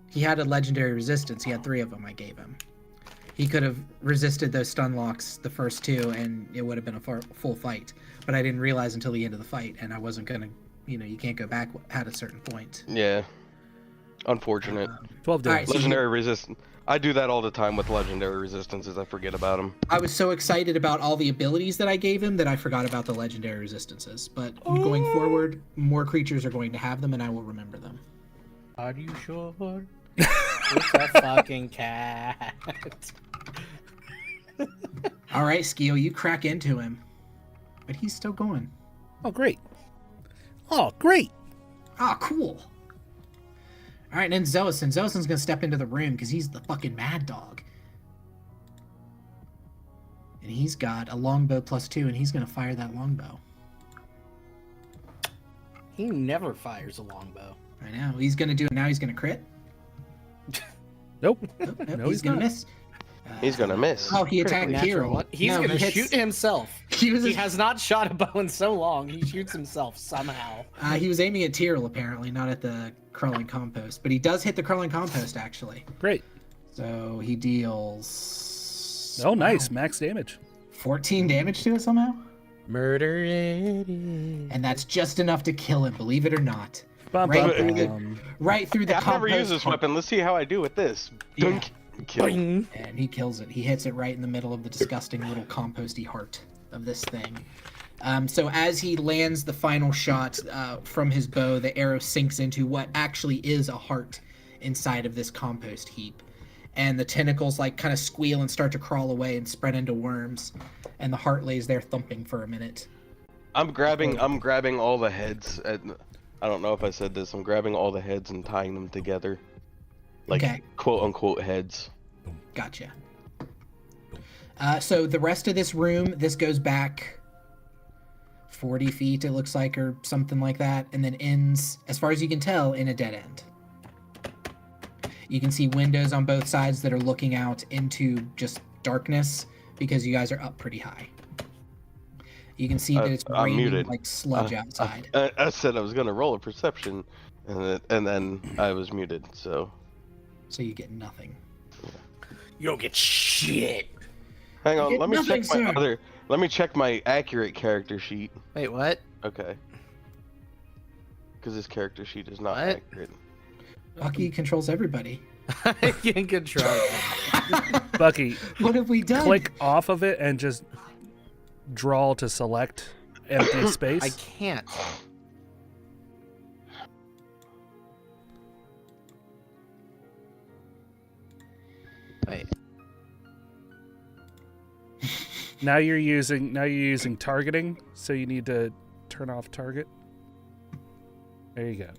he had a legendary resistance. He had 3 of them I gave him. He could have resisted those stun locks the first 2, and it would have been a full fight. But I didn't realize until the end of the fight, and I wasn't going to... You know, you can't go back at a certain point. Yeah. Unfortunate. 12 damage. Right, so Legendary resistance. I do that all the time with legendary resistances. I forget about them. I was so excited about all the abilities that I gave him that I forgot about the legendary resistances. But going forward, more creatures are going to have them, and I will remember them. Are you sure? It's a fucking cat. All right, Skiel, you crack into him. But he's still going. Oh, great. Oh, great. Ah, cool. All right, and then Xoasin. Xoasin's going to step into the room because he's the fucking mad dog. And he's got a longbow +2, and he's going to fire that longbow. He never fires a longbow. I know. He's going to do it now. He's going to crit. Nope. Nope, No, he's going to miss. He's gonna miss. Oh, he attacked Natural. Ptyrl. He's No, gonna he hits- shoot himself. He has not shot a bow in so long. He shoots himself somehow. He was aiming at Ptyrl, apparently, not at the crawling compost. But he does hit the crawling compost, actually. Great. So he deals... Oh, nice. Max damage. 14 damage to it somehow? Murder it. And that's just enough to kill him, believe it or not. Bum, Right bum, through the- bum. Right through the I've compost. never used this weapon. Let's see how I do with this. Yeah. Dunk. Kill. Boing. And he kills it. He hits it right in the middle of the disgusting little composty heart of this thing. So as he lands the final shot from his bow, the arrow sinks into what actually is a heart inside of this compost heap. And the tentacles like kind of squeal and start to crawl away and spread into worms. And the heart lays there thumping for a minute. I'm grabbing all the heads. I don't know if I said this. I'm grabbing all the heads and tying them together. Like, Okay. quote unquote heads. Gotcha. So the rest of this room, this goes back 40 feet, it looks like, or something like that, and then ends, as far as you can tell, in a dead end. You can see windows on both sides that are looking out into just darkness because you guys are up pretty high. You can see that it's I'm raining muted. like sludge outside. I said I was gonna roll a perception, and then I was muted. So So you get nothing. You don't get shit. hang on, get let me nothing, check my sir. Let me check my accurate character sheet. Wait, what? Okay. Because this character sheet is not What? accurate. Bucky controls everybody. I can control it. Bucky, What have we done? click off of it and just draw to select empty space. I can't. Wait. Now you're using targeting, so you need to turn off target. There you go.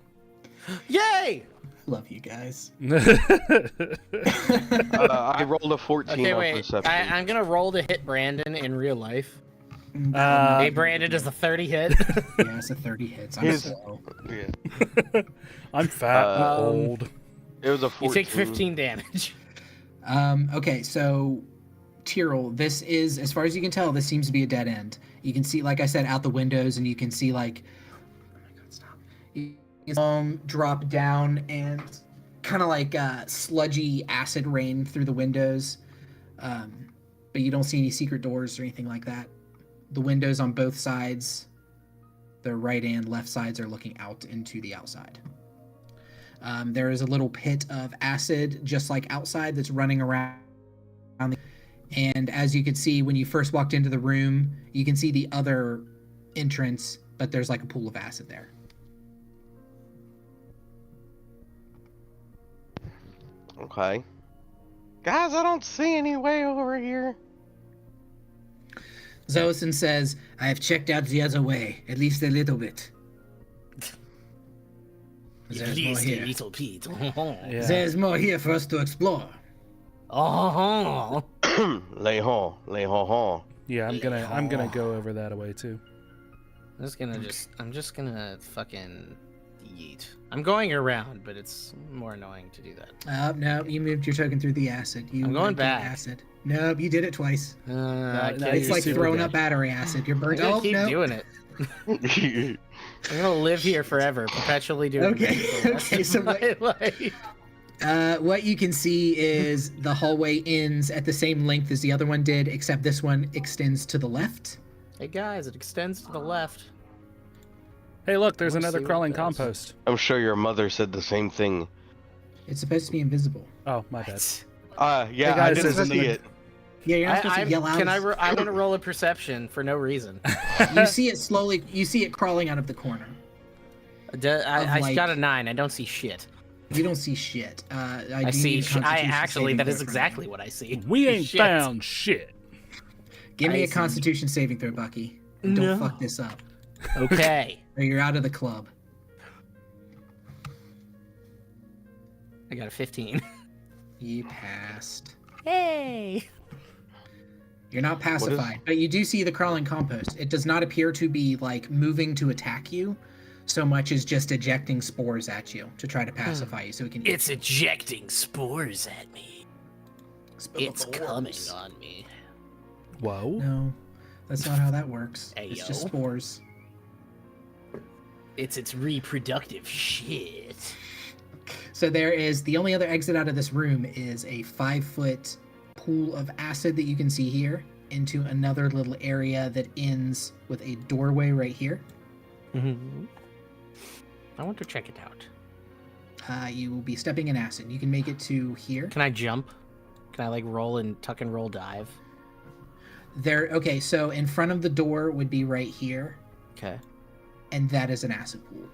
Yay! Love you guys. I rolled a 14 Okay, on wait. perception. I'm gonna roll to hit Brandon in real life. Hey, Brandon, does the 30 hit? Yeah, it's a 30 hits. I'm slow. Yeah. I'm fat and old. It was a 14. You take 15 damage. Okay, so Ptyrl, this is, as far as you can tell, this seems to be a dead end. You can see, like I said, out the windows, and you can see like, oh my god, stop. You can drop down and kind of like sludgy acid rain through the windows, but you don't see any secret doors or anything like that. The windows on both sides, the right and left sides, are looking out into the outside. There is a little pit of acid, just like outside, that's running around. And as you can see, when you first walked into the room, you can see the other entrance, but there's like a pool of acid there. Okay. Guys, I don't see any way over here. Xoasin says, I have checked out the other way, at least a little bit. There's more here. little bit. Yeah. There's more here for us to explore. Oh. Lay ho. Yeah, I'm gonna go over that way too. I'm just gonna fucking yeet. I'm going around, but it's more annoying to do that. No, you moved your token through the acid. I'm going back. Acid. No, you did it twice. It's Like throwing up battery acid. You're burnt. I'm gonna keep no. doing it. I'm gonna live here forever, perpetually doing it. Okay, so what you can see is the hallway ends at the same length as the other one did, except this one extends to the left. Hey guys, it extends to the left. Hey, look, there's Wanna another see what crawling it does. compost. I'm sure your mother said the same thing. It's supposed to be invisible. Oh, my bad. Yeah, Hey, I guys, didn't this see is- it. Yeah, you're not supposed to yell out. I'm gonna roll a perception for no reason. You see it slowly. You see it crawling out of the corner. I got a 9. I don't see shit. You don't see shit. I do see. need a Constitution Actually, saving that throw is from exactly you. what I see. We ain't Shit. found shit. Give me I a see. Constitution saving throw, Bucky. And No. don't fuck this up, Okay. or you're out of the club. I got a 15. You passed. Hey. You're not pacified, but you do see the crawling compost. It does not appear to be like moving to attack you, so much as just ejecting spores at you to try to pacify you, so it can. It's ejecting spores at me. It's coming Spores. on me. Whoa. No, that's not how that works. It's just Ayo. spores. It's its reproductive shit. So there is the only other exit out of this room is a 5-foot pool of acid that you can see here into another little area that ends with a doorway right here. Mm-hmm. I want to check it out. You will be stepping in acid. You can make it to here. Can I jump? Can I like roll and tuck and roll dive? There. Okay, so in front of the door would be right here, Okay. and that is an acid pool.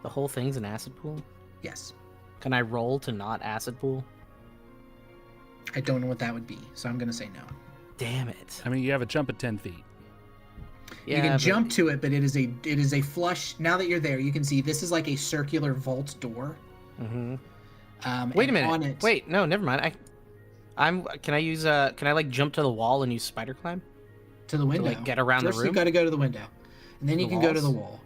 The whole thing's an acid pool? Yes. Can I roll to not acid pool? I don't know what that would be, so I'm gonna say no. Damn it. I mean, you have a jump at 10 feet. You can jump to it, but it is a flush. Now that you're there, you can see this is like a circular vault door. Mm-hmm. and Wait a minute. On it, Wait, no, never mind. Can I like jump to the wall and use spider climb? to the window. like, get around the First, room? you got to go to the window, and then The you can go to the walls? wall.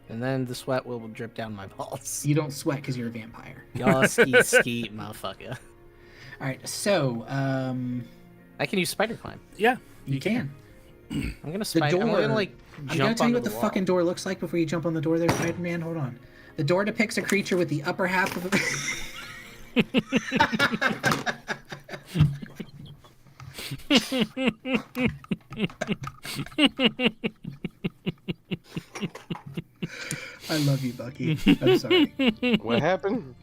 And then the sweat will drip down my balls. You don't sweat because you're a vampire. Y'all ski, motherfucker. All right, so I can use spider climb. Yeah. you can. I'm gonna The spider. door. I'm gonna like I'm gonna jump tell you onto what the wall. fucking door looks like before you jump on the door there, Spider-Man. Hold on. The door depicts a creature with the upper half of I love you, Bucky. I'm sorry. What happened?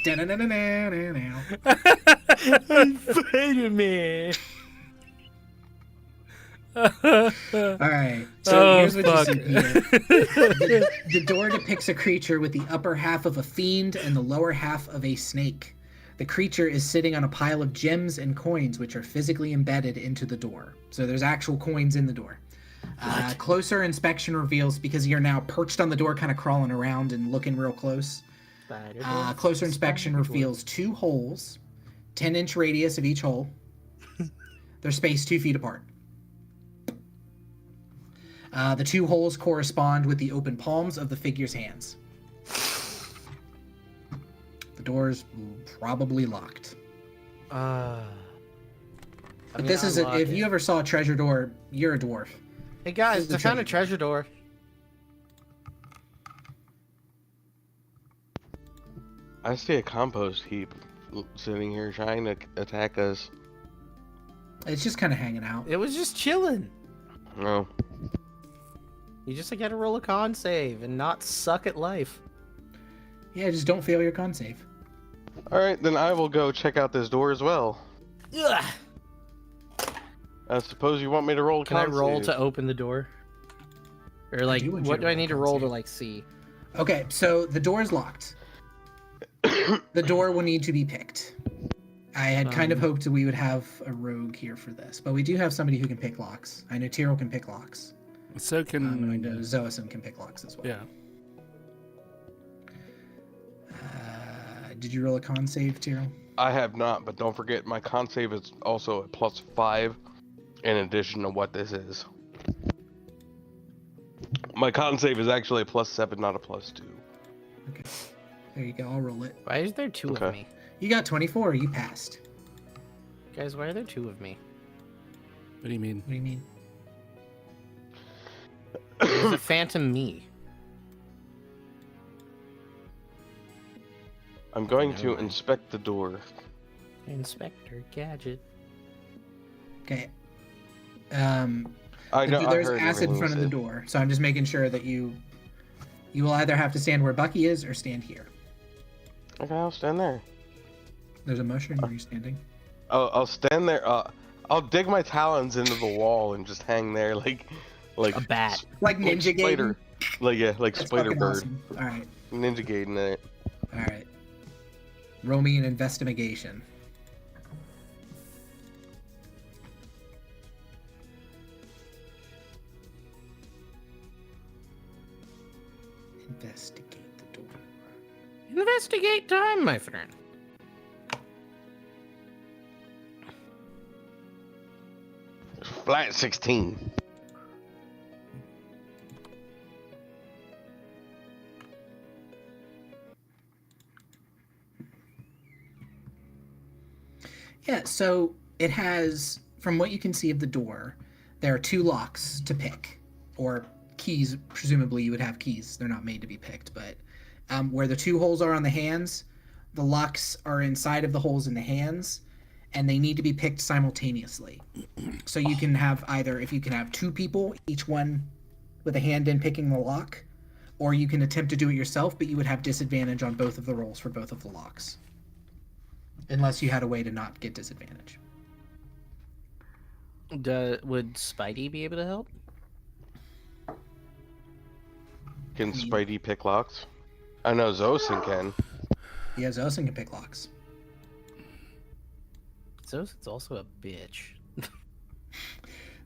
Da-na-na-na-na-na-na. Spider-Man. All right. So Oh, here's what fuck. you see here. The door depicts a creature with the upper half of a fiend and the lower half of a snake. The creature is sitting on a pile of gems and coins, which are physically embedded into the door. So there's actual coins in the door. Closer inspection reveals, because you're now perched on the door, kind of crawling around and looking real close. Closer inspection reveals 2 holes, 10-inch radius of each hole. They're spaced 2 feet apart. The 2 holes correspond with the open palms of the figure's hands. The door's probably locked. But this is if you ever saw a treasure door, you're a dwarf. Hey guys, I found a treasure door. I see a compost heap sitting here trying to attack us. It's just kind of hanging out. It was just chilling. No. You just gotta roll a con save and not suck at life. Yeah, just don't fail your con save. Alright, then I will go check out this door as well. Ugh. I suppose you want me to roll a Can I con roll save? to open the door? Or like, what do I need to roll to like see? Okay, so the door is locked. The door will need to be picked. I had kind of hoped that we would have a rogue here for this, but we do have somebody who can pick locks. I know Ptyrl can pick locks. So can... And I know Xoasin can pick locks as well. Yeah. Did you roll a con save, Ptyrl? I have not, but don't forget my con save is also a +5 in addition to what this is. My con save is actually a +7, not a +2. Okay. There you go, I'll roll it. Why is there 2 of me? You got 24, you passed. Guys, why are there 2 of me? What do you mean? What do you mean? There's a phantom me. I'm going to inspect the door. Inspector Gadget. Okay. I know. There's I heard acid in front of the door, so I'm just making sure that you will either have to stand where Bucky is or stand here. Okay, I'll stand there. There's a mushroom where you're standing. I'll stand there. I'll dig my talons into the wall and just hang there like A bat. Like Ninja Spider. Gaiden? Like That's Spider fucking Bird. awesome. Alright. Ninja Gaiden in it. Alright. Roll me an investigation. Investigate the door. Investigate time, my friend. Flat 16. Yeah, so it has, from what you can see of the door, there are 2 locks to pick, or keys. Presumably you would have keys. They're not made to be picked, but where the 2 holes are on the hands, the locks are inside of the holes in the hands, and they need to be picked simultaneously. So you can have either, if you can have 2 people, each one with a hand in picking the lock, or you can attempt to do it yourself, but you would have disadvantage on both of the rolls for both of the locks. Unless you had a way to not get disadvantage. Would Spidey be able to help? Can Spidey pick locks? I know Xoasin can. Yeah, Xoasin can pick locks. Xoasin's also a bitch.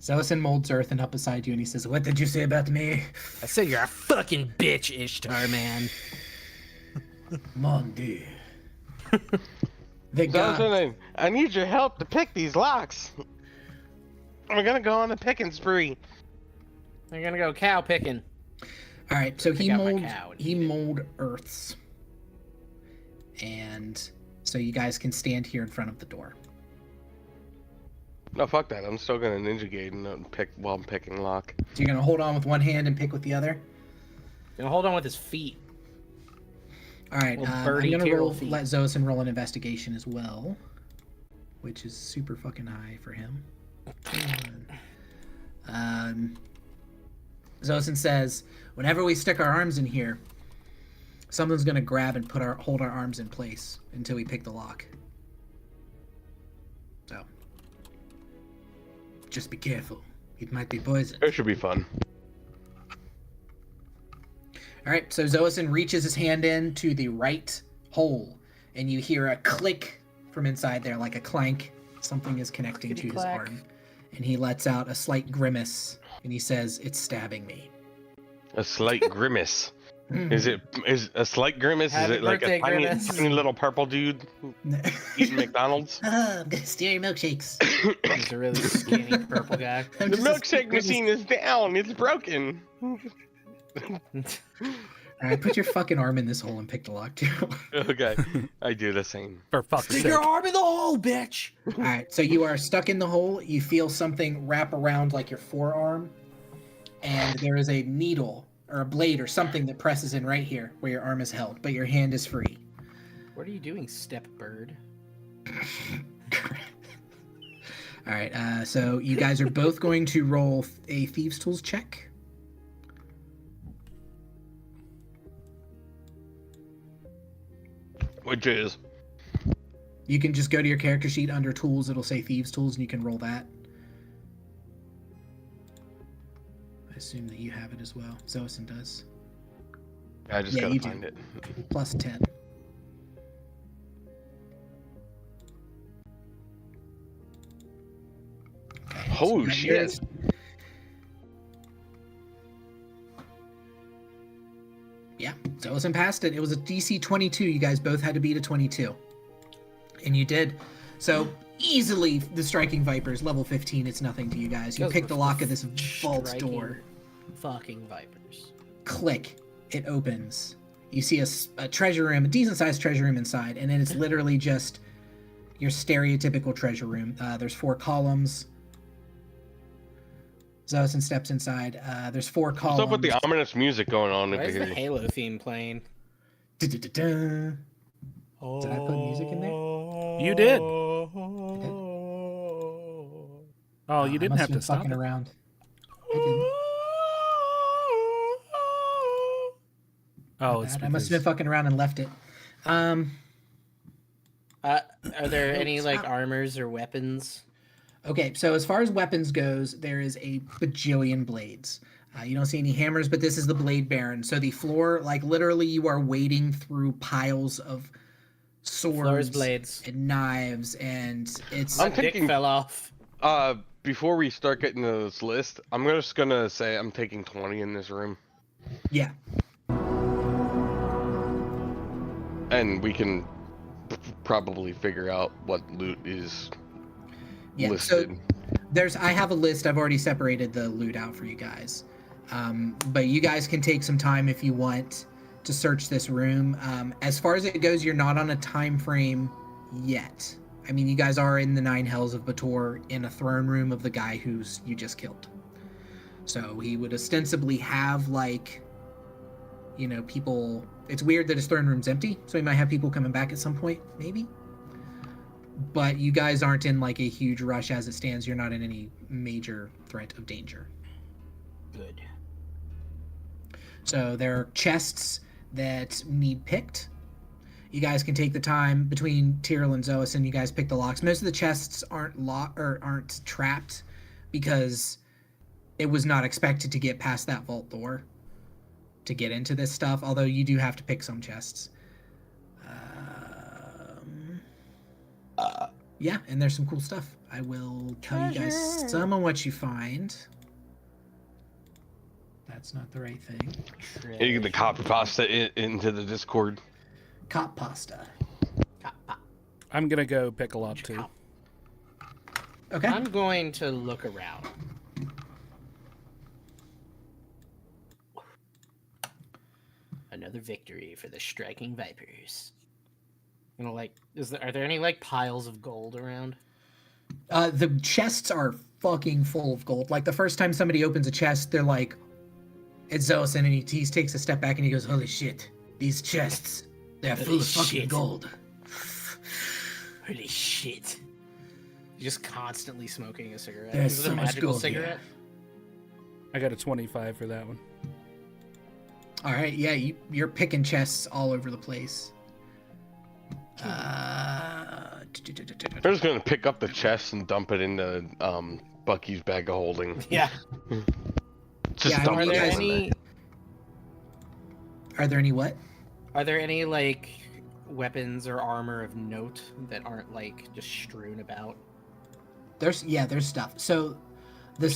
Xoasin molds Earthen up beside you and he says, "What did you say about me?" I said you're a fucking bitch, Ishtar, man. Mon Dieu. The god. Xoasin, I need your help to pick these locks. We're gonna go on a picking spree. We're gonna go cow picking. All right, so he Pick out my mold cow and he eat it. mold Earths, and so you guys can stand here in front of the door. No, fuck that. I'm still gonna Ninja Gaiden and pick while I'm picking lock. So you're gonna hold on with one hand and pick with the other. Gonna hold on with his feet. All right, Well, I'm birdie gonna Ptyrl roll, feet. let Xoasin roll an investigation as well, which is super fucking high for him. Xoasin says, "Whenever we stick our arms in here, something's gonna grab and hold our arms in place until we pick the lock. So, just be careful. It might be poison." It should be fun. All right, so Xoasin reaches his hand in to the right hole, and you hear a click from inside there, like a clank. Something is connecting to his Clickety-clack. arm. And he lets out a slight grimace, and he says, "It's stabbing me." A slight grimace. Is a slight grimace? Happy is it like a birthday, tiny, Grimace. tiny little purple dude eating McDonald's? I'm gonna steal your milkshakes. He's a really skinny purple guy. I'm The just a milkshake Grimace. machine is down. It's broken. All right, put your fucking arm in this hole and pick the lock too. Okay, I do the same. For fuck's Stick sake. your arm in the hole, bitch! All right, so you are stuck in the hole. You feel something wrap around like your forearm, and there is a needle or a blade or something that presses in right here where your arm is held, but your hand is free. What are you doing, step bird? All right, so you guys are both going to roll a Thieves' Tools check. Which is You can just go to your character sheet under Tools. It'll say Thieves' Tools, and you can roll that. I assume that you have it as well. Xoasin does. I just Yeah, gotta you do. find it. Plus 10. Okay, Oh so shit! yours- Yeah, Xoasin passed it. It was a DC 22. You guys both had to beat a 22. And you did. So easily, the Striking Vipers, level 15, it's nothing to you guys. You Those pick the were lock of this vault striking door. Fucking vipers. Click. It opens. You see a treasure room, a decent-sized treasure room inside, and then it's literally just your stereotypical treasure room. There's 4 columns. Xoasin steps inside. There's 4 columns. What's up with the ominous music going on Why over is the here? Halo theme playing? Da-da-da-da. Did I put music in there? You did. I did. Oh, you I didn't must have to been stop fucking it. around. I didn't. Oh, it's I must have been because... fucking around and left it. Are there No, any like stop. armors or weapons? Okay, so as far as weapons goes, there is a bajillion blades. You don't see any hammers, but this is the Blade Baron. So the floor, like literally, you are wading through piles of Floor's swords blades. and knives, and it's I'm My dick taking- fell off. Before we start getting to this list, I'm just gonna say I'm taking 20 in this room, yeah. and we can probably figure out what loot is Yeah, listed. so I have a list. I've already separated the loot out for you guys. But you guys can take some time if you want to search this room. As far as it goes, you're not on a time frame yet. I mean, you guys are in the 9 Hells of B'Etor in a throne room of the guy who's you just killed. So he would ostensibly have like, you know, people. It's weird that his throne room's empty, so he might have people coming back at some point, maybe. But you guys aren't in like a huge rush as it stands. You're not in any major threat of danger. Good. So there are chests that need picked. You guys can take the time between Ptyrl and Xoasin. You guys pick the locks. Most of the chests aren't aren't trapped because it was not expected to get past that vault door to get into this stuff. Although you do have to pick some chests. Yeah, and there's some cool stuff. I will tell you guys some of what you find. That's not the right thing. You get the copy pasta into the Discord. Cop pasta. I'm gonna go pick a lot too. Okay. I'm going to look around. Another victory for the Striking Vipers. You know, like, are there any like piles of gold around? The chests are fucking full of gold. Like the first time somebody opens a chest, they're like, "It's Xoasin," and he takes a step back and he goes, "Holy shit! These chests, they're full Holy of fucking shit. gold." Holy shit! You're just constantly smoking a cigarette. There's Is it so a much magical gold here. cigarette? I got a 25 for that one. All right, yeah, you're picking chests all over the place. I'm just gonna pick up the chest and dump it into Bucky's bag of holding. Yeah. Just Yeah, dump Are you it there guys- in there. any? Are there any what? Are there any like weapons or armor of note that aren't like just strewn about? There's stuff. So The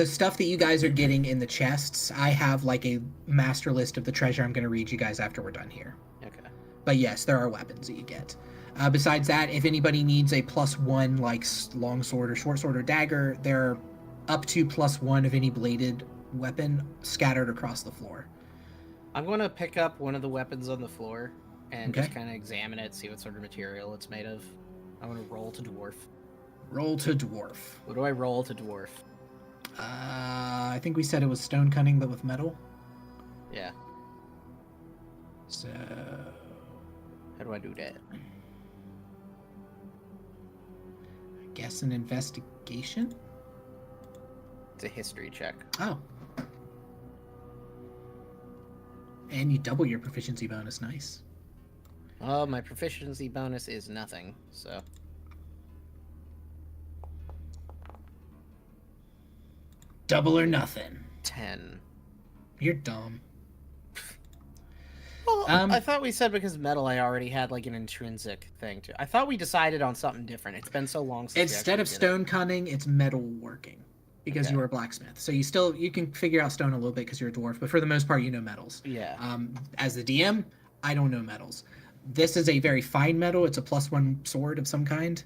stuff that you guys are getting in the chests, I have like a master list of the treasure I'm going to read you guys after we're done here. Okay. But yes, there are weapons that you get. Besides that, if anybody needs a +1 like longsword or short sword or dagger, they're up to +1 of any bladed weapon scattered across the floor. I'm going to pick up one of the weapons on the floor and Okay. just kind of examine it, see what sort of material it's made of. I'm going to roll to dwarf. Roll to dwarf. What do I roll to dwarf? I think we said it was stone cutting, but with metal. Yeah. So, How do I do that? I guess an investigation. It's a history check. Oh. And you double your proficiency bonus. Nice. Oh, my proficiency bonus is nothing, so... Double or nothing. 10. You're dumb. Well, I thought we said because metal I already had like an intrinsic thing to. I thought we decided on something different. It's been so long since Instead of stone cutting, it's metal working. Because Okay. you are a blacksmith. So you can figure out stone a little bit because you're a dwarf, but for the most part you know metals. Yeah. As the DM, I don't know metals. This is a very fine metal. It's a +1 sword of some kind.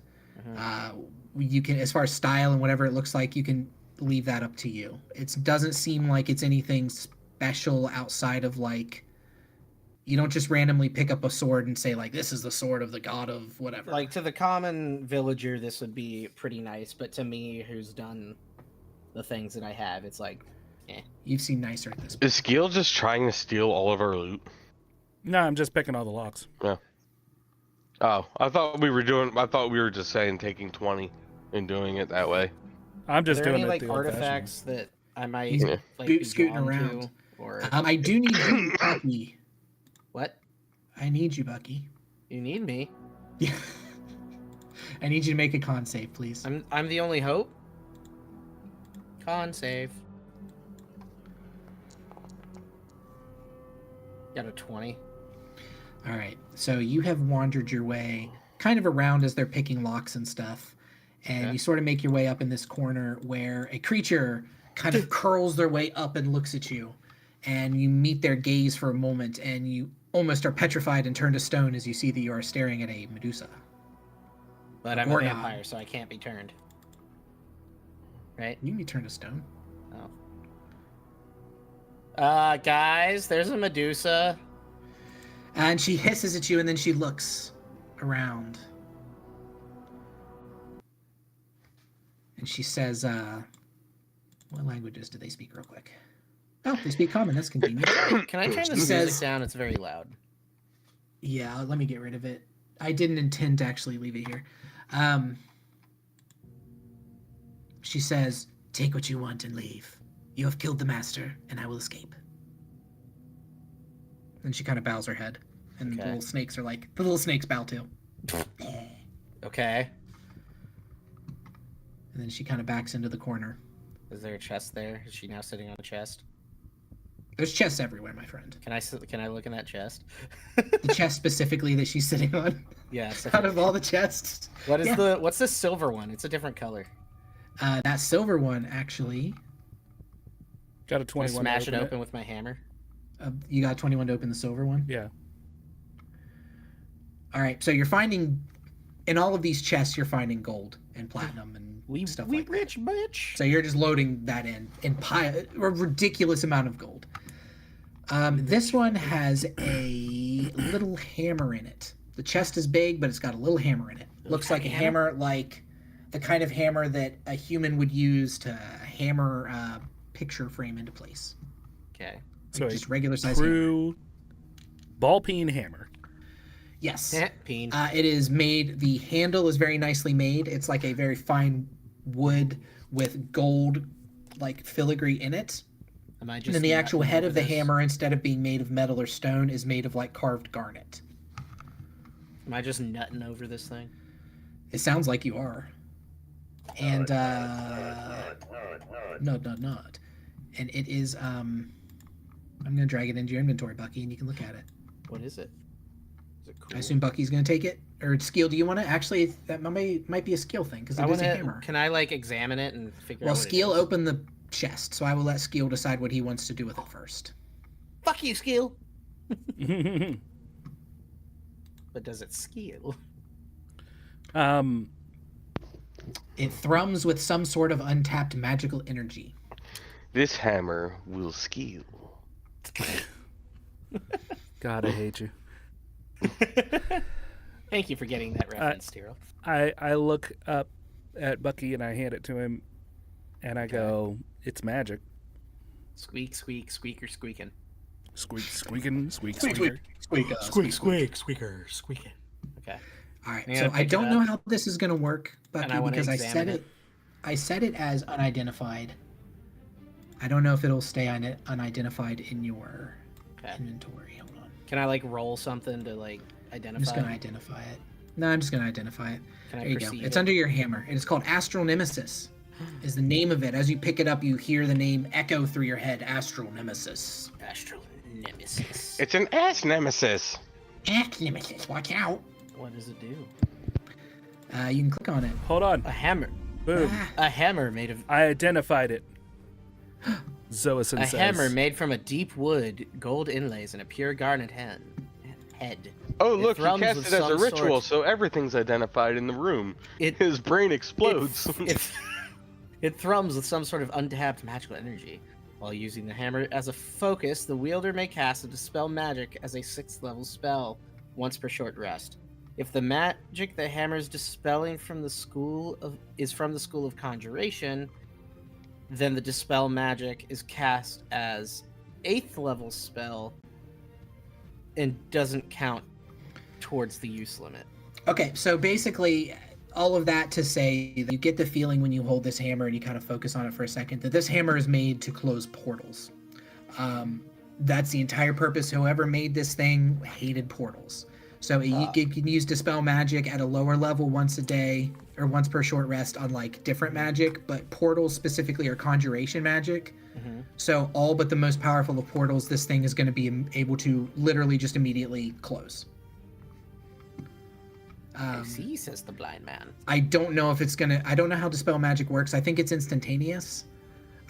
You can, as far as style and whatever it looks like, you can leave that up to you. It doesn't seem like it's anything special outside of like, you don't just randomly pick up a sword and say like, this is the sword of the god of whatever. Like to the common villager, this would be pretty nice, but to me, who's done the things that I have, it's like, eh. You've seen nicer at this point. Is Skiel just trying to steal all of our loot? No, I'm just picking all the locks. Yeah. Oh, I thought we were just saying taking 20 and doing it that way. I'm Are just there doing any it like the old-fashioned way. artifacts that I might He's like be scooting drawn around. to, or I do need you, Bucky. what? I need you, Bucky. You need me. Yeah. I need you to make a con save, please. I'm the only hope. Con save. Got a 20. All right. So you have wandered your way kind of around as they're picking locks and stuff. And Okay. you sort of make your way up in this corner where a creature kind of curls their way up and looks at you. And you meet their gaze for a moment, and you almost are petrified and turn to stone as you see that you are staring at a Medusa. But I'm a Gorgon. vampire, so I can't be turned. Right? You can be turned to stone. Oh. Guys, there's a Medusa. And she hisses at you, and then she looks around. And she says, what languages do they speak real quick? Oh, they speak common. That's convenient. Can I turn She this says- music down? It's very loud. Yeah, let me get rid of it. I didn't intend to actually leave it here. She says, take what you want and leave. You have killed the master, and I will escape. And she kind of bows her head. And the Okay. little snakes are like, the little snakes bow too. Okay. And then she kind of backs into the corner. Is there a chest there? Is she now sitting on a chest? There's chests everywhere, my friend. Can I look in that chest? The chest specifically that she's sitting on. Yeah. So Out of all the chests. what is Yeah. what's the silver one? It's a different color. That silver one, actually, Got a Can I 21. smash it to open with my hammer? you got 21 to open the silver one. Yeah. All right, so you're finding, in all of these chests, you're finding gold and platinum and stuff like that. rich bitch. So you're just loading that in a ridiculous amount of gold. This one has a little hammer in it. The chest is big, but it's got a little hammer in it. Looks like a hammer, like the kind of hammer that a human would use to hammer a picture frame into place. Okay. So Just a regular size hammer. true ball peen hammer. Yes. Peen. It is made, the handle is very nicely made. It's like a very fine wood with gold, like filigree in it. Am I just And then the not actual going head over of the this? hammer, instead of being made of metal or stone, is made of like carved garnet. Am I just nutting over this thing? It sounds like you are. And no, not. And it is I'm gonna drag it into your inventory, Bucky, and you can look at it. What is it? Is it cool? I assume Bucky's gonna take it. Or Skiel, do you want to actually? That might be a skill thing because it is a hammer. Can I like examine it and figure out? Well, what Skiel it is? opened the chest, so I will let Skiel decide what he wants to do with it first. Fuck you, Skiel. But does it skill? It thrums with some sort of untapped magical energy. This hammer will skill. God, I hate you. Thank you for getting that reference, Ptyrl. I look up at Bucky and I hand it to him, and I go, "It's magic." Squeak, squeak, squeaker, squeaking. Squeak, squeaking, squeak, Squeak, squeaker. squeak, squeaker, squeaking. Okay. All right, I'm so gonna I pick it don't know up. how this is gonna work, Bucky, I wanna because I examine set it. I set it as unidentified. I don't know if it'll stay unidentified in your inventory. Hold on. Can I like roll something to like identify? I'm just gonna identify it. No, I'm just gonna identify it. Can I There you go. perceive It's it? under your hammer. It is called Astral Nemesis. Is the name of it. As you pick it up, you hear the name echo through your head. Astral Nemesis. Astral Nemesis. It's an ass nemesis. Astral Nemesis. Watch out. What does it do? You can click on it. Hold on. A hammer. Boom. A hammer made of I identified it. Xoasin a says. hammer made from a deep wood, gold inlays, and a pure garnet head. Oh, It look, he thrums cast with it as a some ritual, sort- so everything's identified in the room. It His brain explodes. It thrums with some sort of untapped magical energy. While using the hammer as a focus, the wielder may cast a dispel magic as a 6th level spell, once per short rest. If the magic the hammer is dispelling from the school of conjuration, then the dispel magic is cast as 8th level spell and doesn't count towards the use limit. Okay, so basically, all of that to say that you get the feeling when you hold this hammer and you kind of focus on it for a second that this hammer is made to close portals. That's the entire purpose. Whoever made this thing hated portals. So you can use Dispel Magic at a lower level once a day or once per short rest on like different magic, but portals specifically are conjuration magic. Mm-hmm. So all but the most powerful of portals, this thing is going to be able to literally just immediately close. I see, says the blind man. I don't know if it's gonna. I don't know how Dispel Magic works. I think it's instantaneous.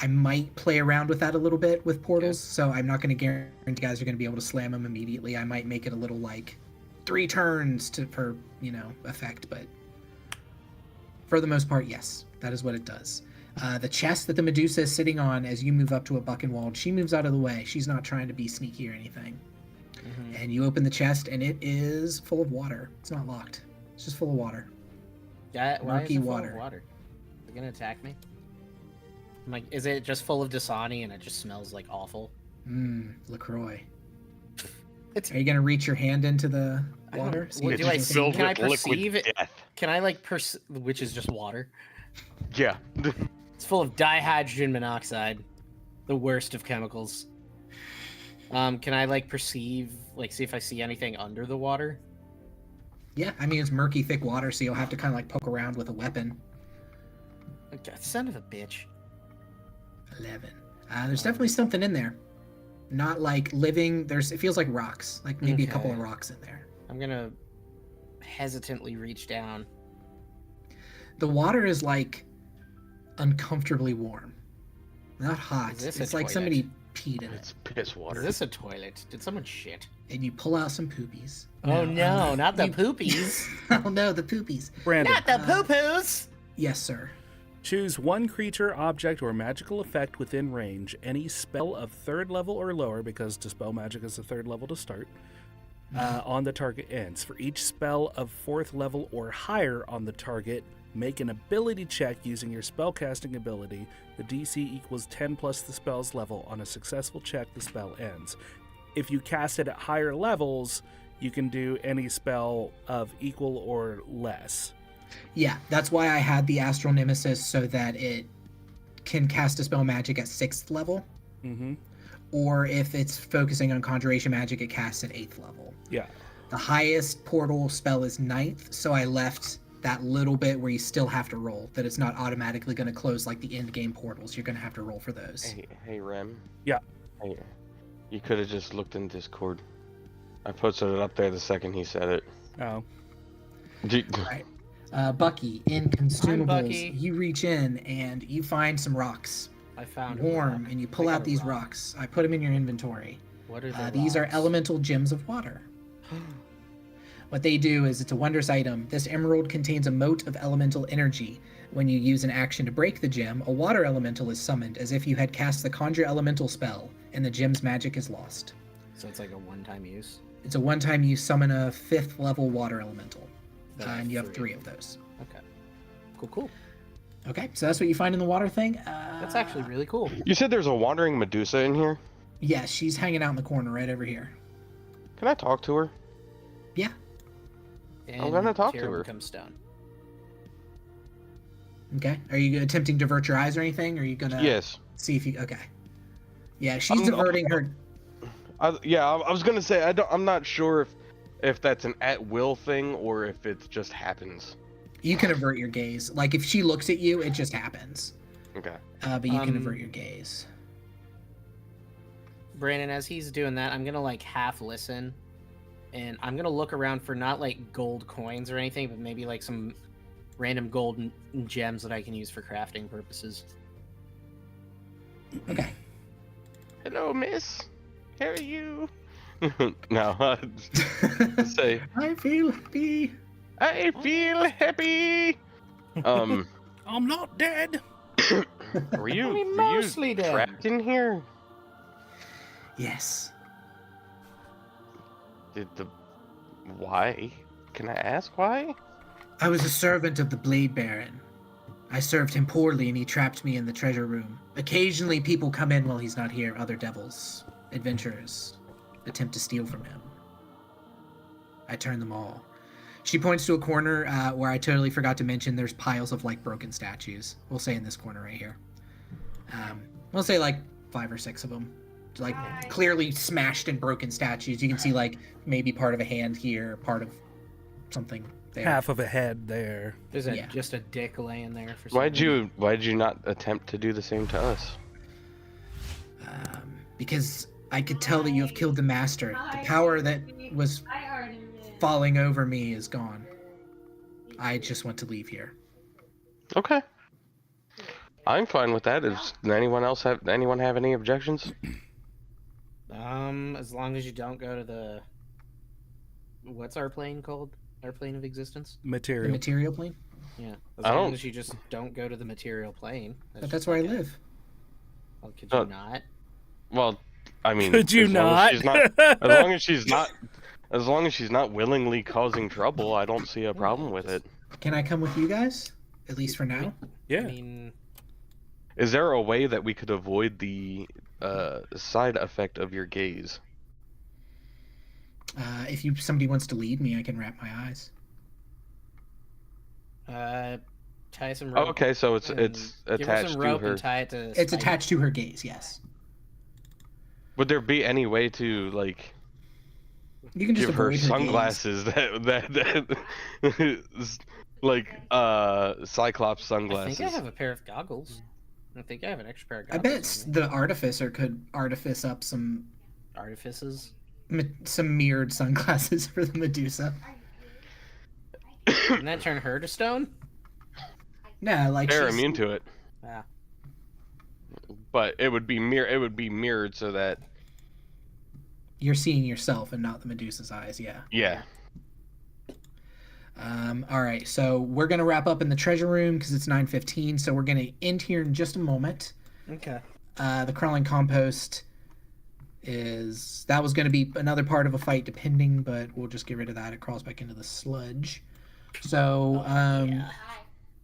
I might play around with that a little bit with portals, so I'm not going to guarantee you guys are going to be able to slam them immediately. I might make it a little like 3 turns per effect, but for the most part, yes, that is what it does. The chest that the Medusa is sitting on as you move up to a Buckenwald, she moves out of the way. She's not trying to be sneaky or anything. Mm-hmm. And you open the chest, and it is full of water. It's not locked. It's just full of water. Why Murky is it full water. of water? Is it gonna attack me? I'm like, is it just full of Dasani and it just smells like awful? LaCroix. It's. Are you gonna reach your hand into the water? See What if do you I can see? see Can I with liquid perceive it? death. Can I like which is just water? Yeah. It's full of dihydrogen monoxide, the worst of chemicals. Can I like perceive, like see if I see anything under the water? Yeah, I mean it's murky, thick water, so you'll have to kind of like poke around with a weapon. God, son of a bitch. 11. There's definitely something in there. Not like living. It feels like rocks, like maybe a couple of Okay. rocks in there. I'm gonna hesitantly reach down. The water is like uncomfortably warm, not hot. Is this a It's like toilet? somebody peed in it. It's piss water. Is this a toilet? Did someone shit? And you pull out some poopies. Oh no, not the you- poopies. Oh no, the poopies. Brandon, Not the poo-poos! Yes, sir. choose one creature, object, or magical effect within range. Any spell of 3rd level or lower, because Dispel Magic is a 3rd level to start, on the target ends. For each spell of 4th level or higher on the target, make an ability check using your spellcasting ability. The DC equals 10 plus the spell's level. On a successful check, the spell ends. If you cast it at higher levels, you can do any spell of equal or less. Yeah, that's why I had the Astral Nemesis so that it can cast Dispel Magic at 6th level. Mm-hmm. Or if it's focusing on Conjuration Magic, it casts at 8th level. Yeah. The highest portal spell is 9th, so I left that little bit where you still have to roll, that it's not automatically going to close like the end game portals. You're going to have to roll for those. Hey, Rem. Yeah. Hey, you could have just looked in Discord. I posted it up there the second he said it. Oh. Right. Bucky, in consumables, Bucky. you reach in and you find some rocks. I found Warm, and you pull out these rocks. I put them in your inventory. What are the these are rocks? elemental gems of water. What they do is it's a wondrous item. This emerald contains a mote of elemental energy. When you use an action to break the gem, a water elemental is summoned as if you had cast the conjure elemental spell, and the gem's magic is lost. So it's like a one-time use? It's a one-time you summon a 5th level water elemental. And you have 3 of those. Okay. Cool. Okay, so that's what you find in the water thing. That's actually really cool. You said there's a wandering Medusa in here? Yeah, she's hanging out in the corner right over here. Can I talk to her? Yeah. And I'm gonna talk to Tyrell her. becomes stone. Okay. Are you attempting to divert your eyes or anything? Or are you gonna Yes. see if you... Okay. Yeah, she's diverting her... I was gonna say I'm not sure if that's an at-will thing or if it just happens. You can avert your gaze. Like, if she looks at you, it just happens. Okay. But you can avert your gaze. Brandon, as he's doing that, I'm gonna like half listen, and I'm gonna look around for not like gold coins or anything, but maybe like some random gold and gems that I can use for crafting purposes. Okay. Hello, miss. How are you? No, say I feel happy. I feel happy. I'm not dead. Were you mostly dead. trapped in here? Yes. Why? Can I ask why? I was a servant of the Blade Baron. I served him poorly and he trapped me in the treasure room. Occasionally people come in while he's not here. Other devils, adventurers, attempt to steal from him. I turn them all. She points to a corner where I totally forgot to mention there's piles of like broken statues. We'll say in this corner right here. We'll say like 5 or 6 of them. Like clearly smashed and broken statues. You can see like maybe part of a hand here, part of something there. Half of a head there. There's Yeah. just a dick laying there for some Why'd reason. you not attempt to do the same to us? Because I could tell that you have killed the master. The power that was falling over me is gone. I just want to leave here. Okay. I'm fine with that. Does anyone have any objections? As long as you don't go to the... What's our plane called? Our plane of existence? The Material. material plane? Yeah. I As long don't- as you just don't go to the material plane. But that's where I live. Well, could you Uh, not? Well, I mean, Could you as long as not? as long as she's not willingly causing trouble, I don't see a problem with it. Can I come with you guys? At least for now? Yeah. I mean, Is there a way that we could avoid the side effect of your gaze? If somebody wants to lead me, I can wrap my eyes. tie some Oh, rope. okay, so it's and give her attached some to rope her. and tie it to. It's Spike. attached to her gaze, yes. Would there be any way to like You can just give her avoid her sunglasses that like Cyclops I sunglasses? think I have a pair of goggles. I think I have an extra pair of gaze. I goggles. bet the artificer could artifice up some Artifices. mirrored sunglasses for the Medusa. Didn't that turn her to stone? No, like They're she's, immune to it, Yeah. but it would be mirrored so that you're seeing yourself and not the Medusa's eyes. Yeah. yeah. All right, so we're gonna wrap up in the treasure room because it's 9:15. So we're gonna end here in just a moment. Okay. The crawling compost that was gonna be another part of a fight, depending, but we'll just get rid of that. It crawls back into the sludge. So, Yeah.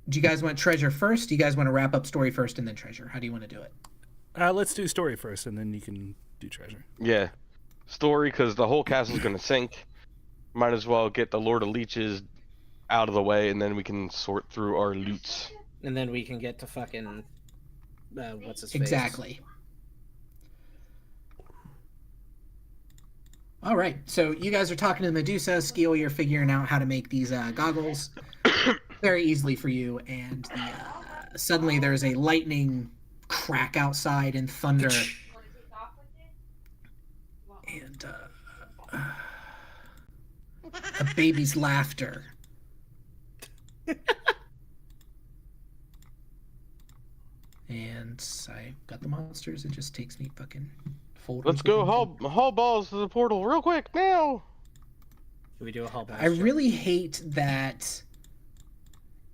do you guys want treasure first? Do you guys want to wrap up story first and then treasure? How do you want to do it? Let's do story first, and then you can do treasure. Yeah, story, because the whole castle's gonna sink. Might as well get the Lord of Leeches out of the way, and then we can sort through our loots. And then we can get to fucking what's his face? Exactly. All right, so you guys are talking to Medusa. Skiel, you're figuring out how to make these goggles very easily for you, and suddenly there's a lightning crack outside and thunder. And a baby's laughter. And I got the monsters. It just takes me fucking folders. Let's go haul balls to the portal real quick now. Can we do a haul balls? I really hate that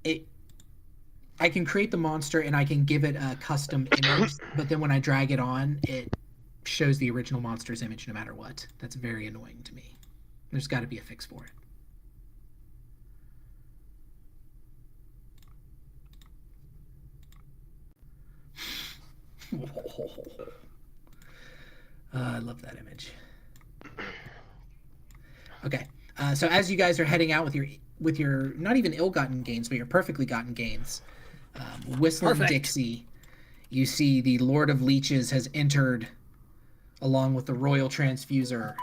I can create the monster and I can give it a custom image, but then when I drag it on, it shows the original monster's image no matter what. That's very annoying to me. There's got to be a fix for it. I love that image. Okay, so as you guys are heading out with your not even ill-gotten gains, but your perfectly gotten gains, whistling Dixie, you see the Lord of Leeches has entered, along with the Royal Transfuser.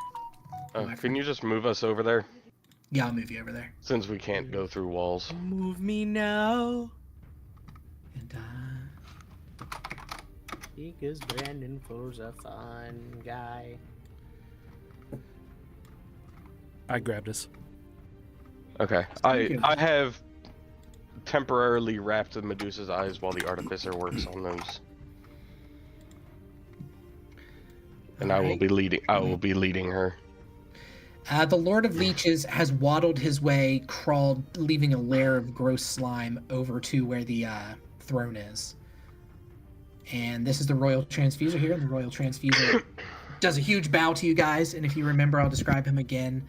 Can you just move us over there? Yeah, I'll move you over there. Since we can't go through walls. Move me now. And Because Brandon Foe's a fun guy. I grabbed us. Okay. I have temporarily wrapped Medusa's eyes while the Artificer works on those. And I will be leading her. The Lord of Leeches has waddled his way, crawled, leaving a layer of gross slime over to where the throne is. And this is the Royal Transfuser here. The Royal Transfuser does a huge bow to you guys. And if you remember, I'll describe him again.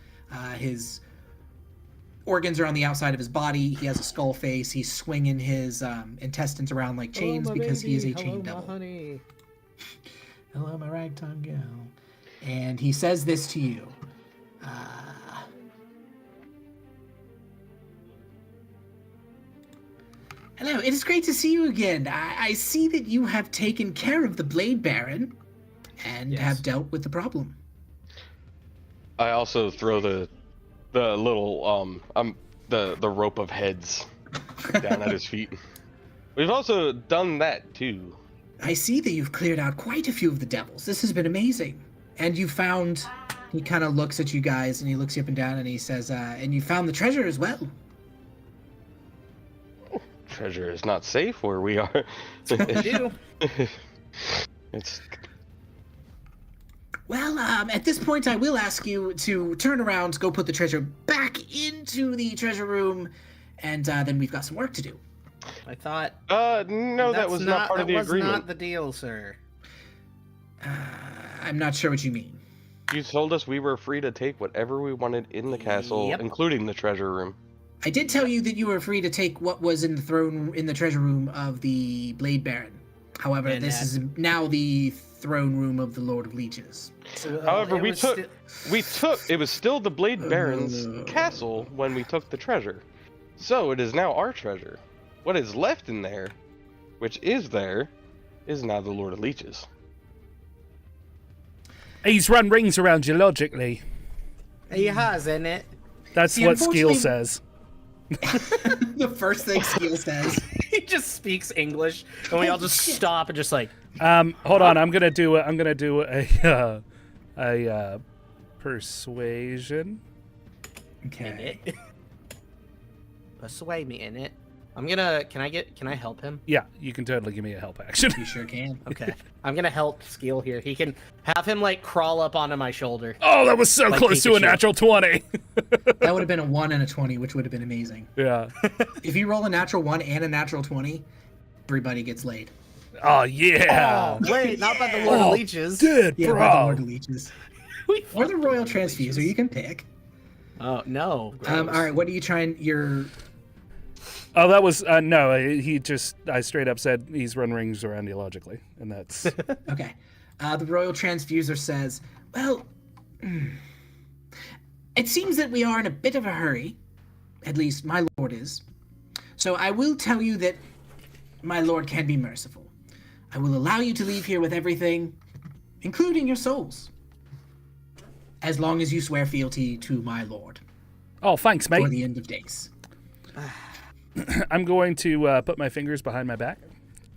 His organs are on the outside of his body. He has a skull face. He's swinging his intestines around like chains because he is a chain devil. Honey. Hello, my ragtime gal. And he says this to you. Hello, it is great to see you again. I see that you have taken care of the Blade Baron and have dealt with the problem. I also throw the little the rope of heads down at his feet. We've also done that too. I see that you've cleared out quite a few of the devils. This has been amazing. And you found, he kind of looks at you guys and he looks you up and down and he says, and you found the treasure as well. Treasure is not safe where we are. It's Well, at this point, I will ask you to turn around, go put the treasure back into the treasure room, and then we've got some work to do. I thought. No, that was not part of the agreement. That was not the deal, sir. I'm not sure what you mean. You told us we were free to take whatever we wanted in the castle, including the treasure room. I did tell you that you were free to take what was in the treasure room of the Blade Baron. However, this is now the throne room of the Lord of Leeches. However, it was still the Blade Baron's castle when we took the treasure. So it is now our treasure. What is left in there, which is there, is now the Lord of Leeches. He's run rings around you logically. He has, isn't it? That's what Skiel says. The first thing Skiel says. He just speaks English, and we all just stop and just like. Hold on. I'm gonna do a persuasion. Okay. Persuade me in it. Can I help him? Yeah, you can totally give me a help action. You sure can. Okay. I'm gonna help Skiel here. He can have him like crawl up onto my shoulder. Oh, that was so like close Pikachu. to a natural 20. That would have been a 1 and a 20, which would have been amazing. Yeah. If you roll a natural 1 and a natural 20, everybody gets laid. Oh yeah. Oh, wait, not by the Lord of Leeches. Dude, Yeah, bro. by the Lord of Leeches. Or the Royal Transfuser, you can pick. Oh no. All right, what are you trying? Oh, that was no. I straight up said he's run rings around you logically, and that's Okay. The Royal Transfuser says, well, it seems that we are in a bit of a hurry. At least my lord is. So I will tell you that my lord can be merciful. I will allow you to leave here with everything, including your souls, as long as you swear fealty to my lord. Oh, thanks, mate. For the end of days. I'm going to put my fingers behind my back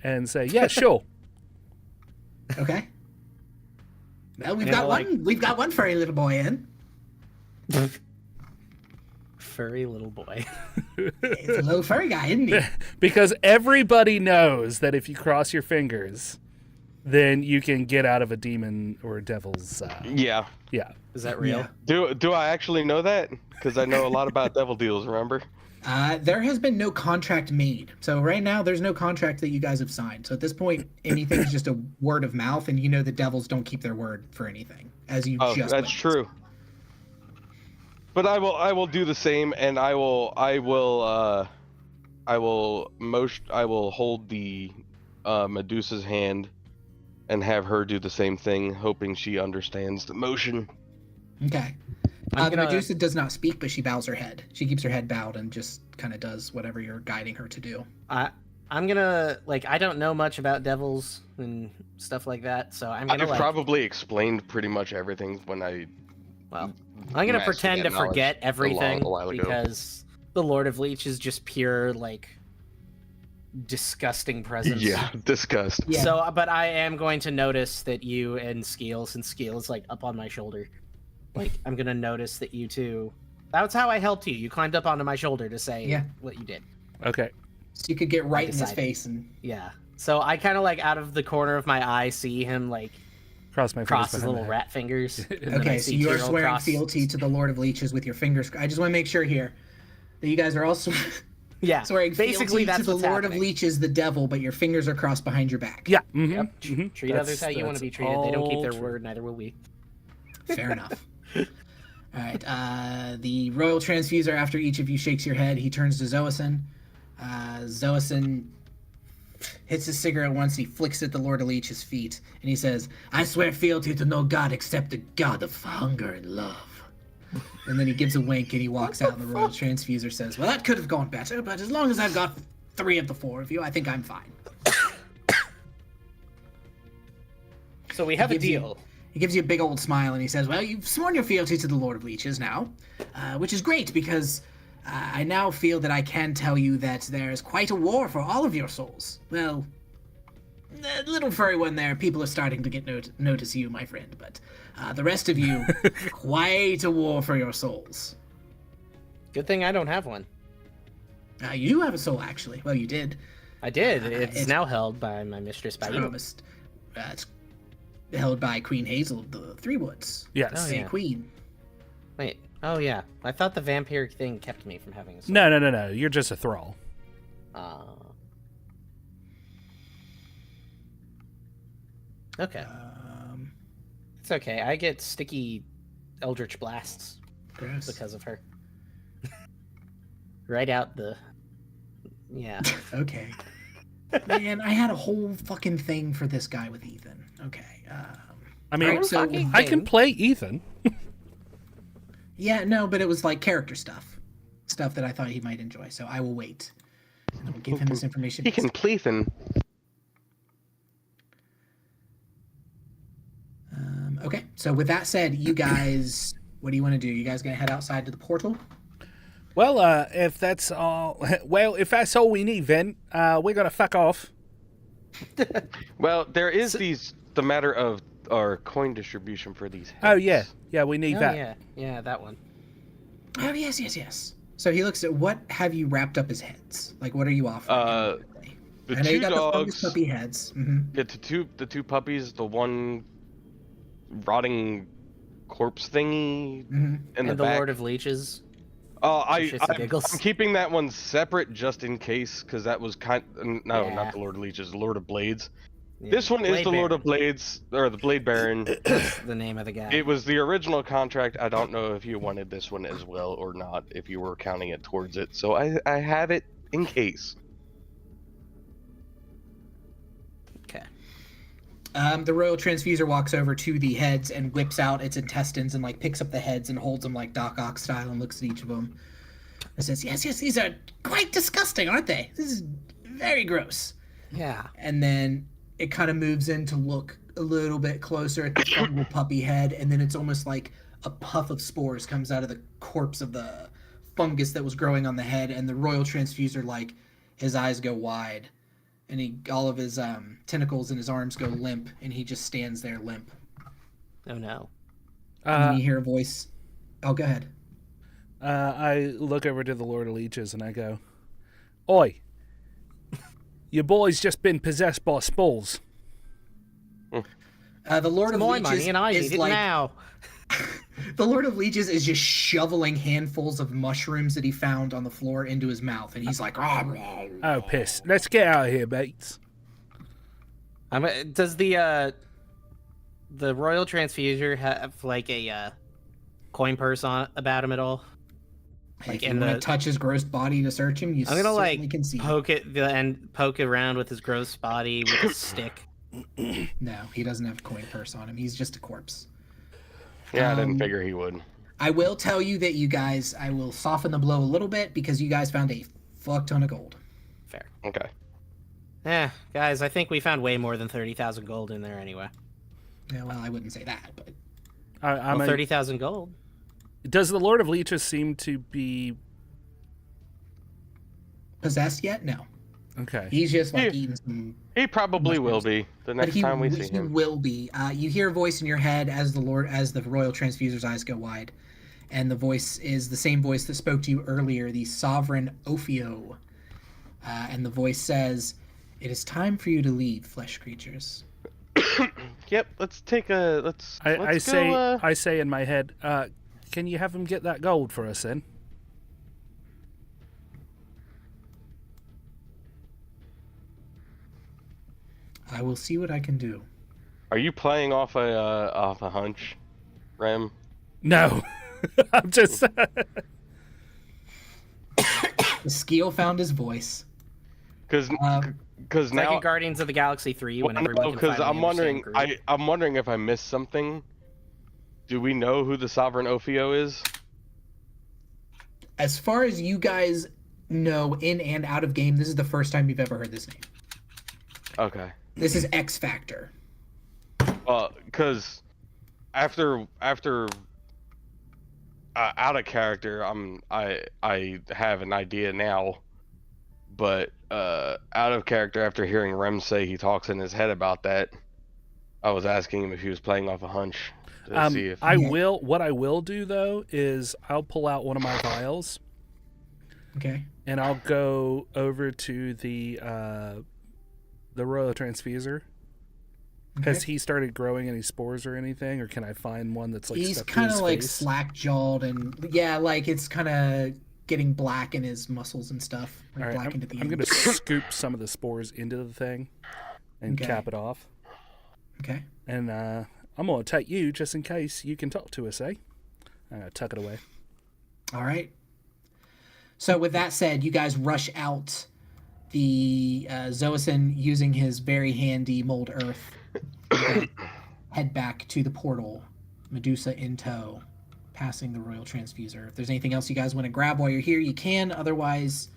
and say, yeah, sure. Okay. Well, we've got one furry little boy in. furry little boy. He's a little furry guy, isn't he? Because everybody knows that if you cross your fingers, then you can get out of a demon or a devil's. Yeah. Yeah. Is that real? Yeah. Do I actually know that? Because I know a lot about devil deals. Remember? There has been no contract made. So right now, there's no contract that you guys have signed. So at this point, anything's just a word of mouth, and you know the devils don't keep their word for anything, as you just. That's witnessed. true. But I will do the same, and I will hold the Medusa's hand, and have her do the same thing, hoping she understands the motion. Okay. The Medusa does not speak, but she bows her head. She keeps her head bowed and just kind of does whatever you're guiding her to do. I'm gonna, I don't know much about devils and stuff like that, so I'm gonna, I've probably explained pretty much everything when I... Well, I'm gonna pretend to forget everything, a while ago. because the Lord of Leech is just pure, disgusting presence. Yeah, disgust. Yeah. So, but I am going to notice that you and Skiel, since Skiel is, up on my shoulder, I'm gonna notice that you two... That's how I helped you. You climbed up onto my shoulder to say what you did. Okay. So you could get right in his face and... Yeah. So I kind of, out of the corner of my eye, see him, cross his little rat fingers. Okay, so you are swearing fealty to the Lord of Leeches with your fingers. I just want to make sure here that you guys are also swearing basically fealty to the Lord of Leeches, the devil, but your fingers are crossed behind your back. Yeah. Yep. Treat others how you want to be treated. They don't keep their word, neither will we. Fair enough. All right. The royal transfuser, after each of you shakes your head, he turns to Xoasin. Xoasin hits his cigarette once, he flicks at the Lord of Leech's feet, and he says, "I swear fealty to no god except the god of hunger and love." And then he gives a wink and he walks out, and the royal transfuser says, "Well, that could have gone better, but as long as I've got 3 of the 4 of you, I think I'm fine." So we have a deal. He gives you a big old smile and he says, "Well, you've sworn your fealty to the Lord of Leeches now, which is great because I now feel that I can tell you that there's quite a war for all of your souls. Well, the little furry one there, people are starting to get notice you, my friend, but the rest of you, quite a war for your souls." Good thing I don't have one. You do have a soul, actually. Well, you did. I did. It's now held by my mistress, It's held by Queen Hazel of the Three Woods. Yes. Queen. Wait. Oh, yeah. I thought the vampiric thing kept me from having a soul. No. You're just a thrall. Okay. It's okay. I get sticky eldritch blasts because of her. Right out the... Yeah. Okay. Man, I had a whole fucking thing for this guy with Ethan. Okay. I mean, right, so I can play Ethan. Yeah, no, but it was character stuff that I thought he might enjoy. So I will wait. And I will give him this information. He can play Ethan. Okay. So with that said, you guys, what do you want to do? You guys gonna head outside to the portal? Well, if that's all we need, then we're gonna fuck off. Well, there is the matter of our coin distribution for these heads. Oh yeah, we need that. Yeah, that one. Oh yes. So he looks at, what have you wrapped up as heads? What are you offering? The I know 2 you got dogs, the fungus puppy heads. Mm-hmm. Yeah, the two puppies, the one rotting corpse thingy, Mm-hmm. And the Lord of Leeches. I'm keeping that one separate just in case, because that was not the Lord of Leeches, the Lord of Blades. Yeah. This one is the Lord of Blades, or the Blade Baron. That's the name of the guy. It was the original contract. I don't know if you wanted this one as well or not, if you were counting it towards it. So I have it in case. Okay. The royal transfuser walks over to the heads and whips out its intestines and picks up the heads and holds them Doc Ock style and looks at each of them and says, yes, these are quite disgusting, aren't they? This is very gross. Yeah. And then it kind of moves in to look a little bit closer at the fungal puppy head, and then it's almost like a puff of spores comes out of the corpse of the fungus that was growing on the head, and the royal transfuser, his eyes go wide, and all of his tentacles and his arms go limp, and he just stands there limp. Oh no. And then you hear a voice. Oh, go ahead. I look over to the Lord of Leeches and I go, "Oi, your boy's just been possessed by spores." The Lord of Leeches money, and I is need it like now. the Lord of Leeches is just shoveling handfuls of mushrooms that he found on the floor into his mouth, and he's like, "Oh, piss! Let's get out of here, mates." Does the Royal Transfuser have like a coin purse about him at all? Like, if you want to touch his gross body to search him, you I'm gonna certainly like can see poke around with his gross body with a stick. No, he doesn't have a coin purse on him. He's just a corpse. Yeah, I didn't figure he would. I will tell you that I will soften the blow a little bit because you guys found a fuck ton of gold. Fair. Okay. Yeah, guys, I think we found way more than 30,000 gold in there anyway. Yeah, well, I wouldn't say that, but... 30,000 gold. Does the Lord of Leeches seem to be... possessed yet? No. Okay. He's just like eating some... He probably will be the next time we see him. He will be. You hear a voice in your head as the Royal Transfuser's eyes go wide. And the voice is the same voice that spoke to you earlier, the Sovereign Ophio. And the voice says, "It is time for you to leave, flesh creatures." Yep, let's take a... Let's I go, say in my head, can you have him get that gold for us then? I will see what I can do. Are you playing off a hunch, Rem? No. I'm just... Skiel found his voice. Because now... Like Guardians of the Galaxy 3, when everyone can because finally I'm wondering if I missed something. Do we know who the Sovereign Ophio is? As far as you guys know, in and out of game, this is the first time you've ever heard this name. Okay. This is X Factor. Because after out of character, I have an idea now, but out of character, after hearing Rem say he talks in his head about that, I was asking him if he was playing off a hunch. See if... What I will do though is I'll pull out one of my vials. Okay. And I'll go over to the Royal Transfuser. Has he started growing any spores or anything, or can I find one that's like... He's kind of like slack-jawed and like it's kind of getting black in his muscles and stuff. Like all right, I'm going to scoop some of the spores into the thing and cap it off. Okay. And I'm going to take you just in case you can talk to us, eh? I'm going to tuck it away. All right. So with that said, you guys rush out. The Xoasin, using his very handy mold earth, head back to the portal, Medusa in tow, passing the Royal Transfuser. If there's anything else you guys want to grab while you're here, you can. Otherwise,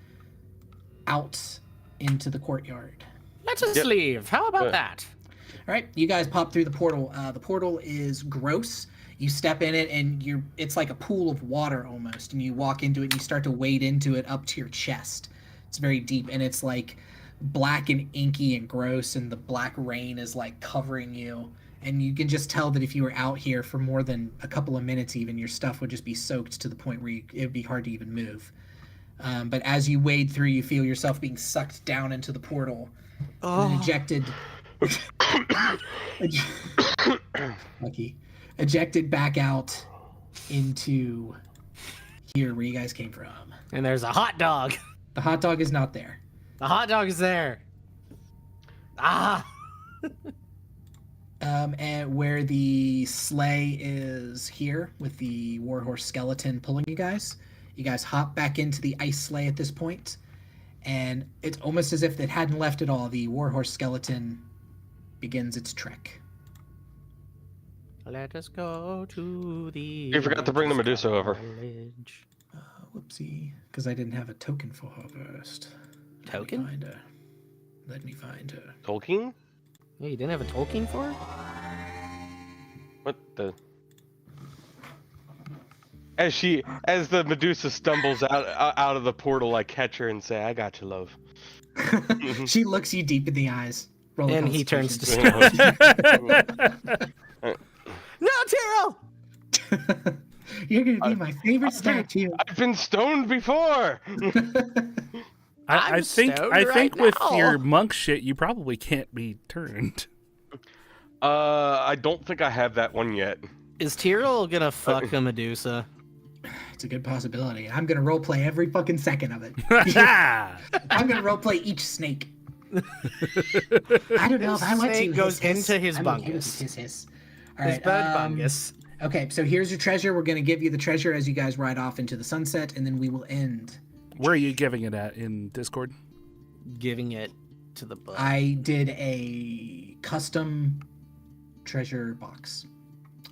out into the courtyard. Let us leave. How about that? All right, you guys pop through the portal. The portal is gross. You step in it, and it's like a pool of water almost, and you walk into it, and you start to wade into it up to your chest. It's very deep, and it's like black and inky and gross, and the black rain is like covering you. And you can just tell that if you were out here for more than a couple of minutes even, your stuff would just be soaked to the point where it would be hard to even move. But as you wade through, you feel yourself being sucked down into the portal and ejected... ejected back out into here where you guys came from. And there's a hot dog. The hot dog is not there. The hot dog is there. And where the sleigh is here with the warhorse skeleton pulling you guys hop back into the ice sleigh at this point, and it's almost as if it hadn't left at all. The warhorse skeleton begins its trek. Let us go to the... You forgot to bring the Medusa over. Whoopsie, because I didn't have a token for her first. Token? Let me find her. Tolkien? Yeah, you didn't have a Tolkien for her? What the... As the Medusa stumbles out of the portal, I catch her and say, "I got you, love." She looks you deep in the eyes. And he turns to stone. No, Tyrl! You're gonna be my favorite statue. I've been stoned before. I think with your monk shit, you probably can't be turned. I don't think I have that one yet. Is Ptyrl gonna fuck a Medusa? It's a good possibility. I'm gonna roleplay every fucking second of it. I'm gonna roleplay each snake. I don't know if I want to. Snake goes into his bungus. His. All right, bungus. Okay, so here's your treasure. We're gonna give you the treasure as you guys ride off into the sunset, and then we will end. Where are you giving it at in Discord? Giving it to the bug. I did a custom treasure box.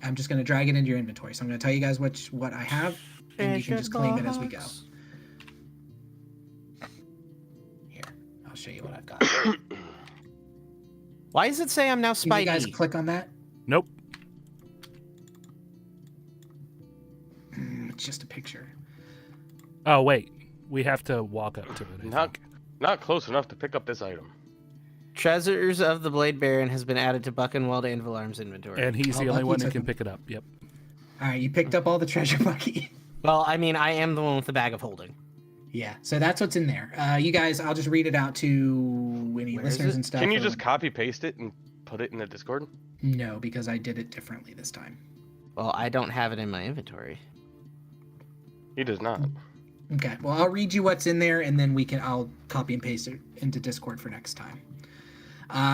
I'm just gonna drag it into your inventory. So I'm gonna tell you guys what I have, and you can just claim it as we go. Here, I'll show you what I've got. Why does it say I'm now Spidey? Can you guys click on that? Nope. It's just a picture. Oh wait, we have to walk up to it. Not close enough to pick up this item. Treasures of the Blade Baron has been added to Buckenwald Anvil-arm's inventory. And he's the only one who can pick it up. Yep. All right, you picked up all the treasure, Bucky. Well, I mean, I am the one with the bag of holding. Yeah, so that's what's in there. You guys, I'll just read it out to any listeners and stuff. Can you just copy paste it and put it in the Discord? No, because I did it differently this time. Well, I don't have it in my inventory. He does not. Okay, well, I'll read you what's in there, and then I'll copy and paste it into Discord for next time.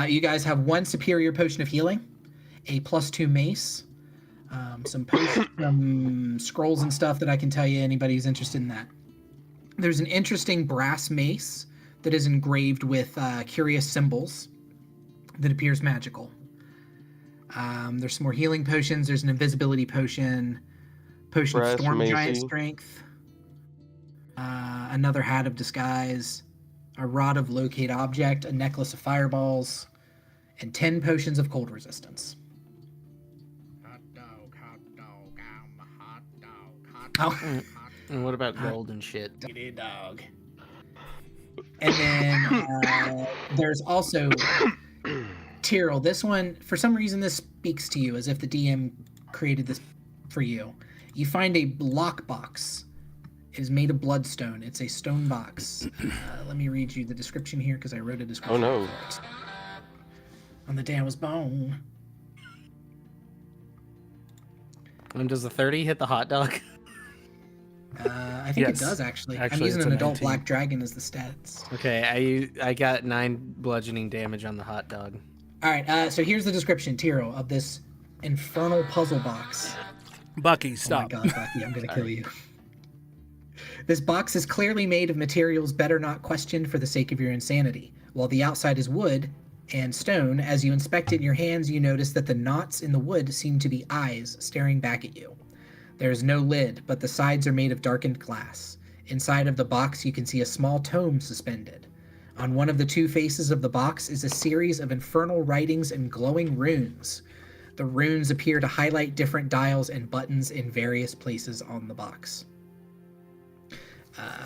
You guys have 1 superior potion of healing, a +2 mace, some scrolls and stuff that I can tell you anybody who's interested in that. There's an interesting brass mace that is engraved with curious symbols that appears magical. There's some more healing potions. There's an invisibility potion of storm giant strength, another hat of disguise, a rod of locate object, a necklace of fireballs, and 10 potions of cold resistance. Hot dog, I'm a hot dog, Oh. And what about gold and shit? Dog. And then there's also Ptyrl. This one, for some reason, this speaks to you as if the DM created this for you. You find a lockbox. It is made of bloodstone. It's a stone box. Let me read you the description here because I wrote a description. Oh no. For it. On the day I was born. And does the 30 hit the hot dog? I think it does actually. I'm using an adult 19. black dragon as the stats. Okay, I got 9 bludgeoning damage on the hot dog. All right, so here's the description, Ptyrl, of this infernal puzzle box. Bucky, stop. Oh my God, Bucky, I'm gonna kill you. This box is clearly made of materials better not questioned for the sake of your insanity. While the outside is wood and stone, as you inspect it in your hands, you notice that the knots in the wood seem to be eyes staring back at you. There is no lid, but the sides are made of darkened glass. Inside of the box, you can see a small tome suspended. On one of the 2 faces of the box is a series of infernal writings and glowing runes. The runes appear to highlight different dials and buttons in various places on the box.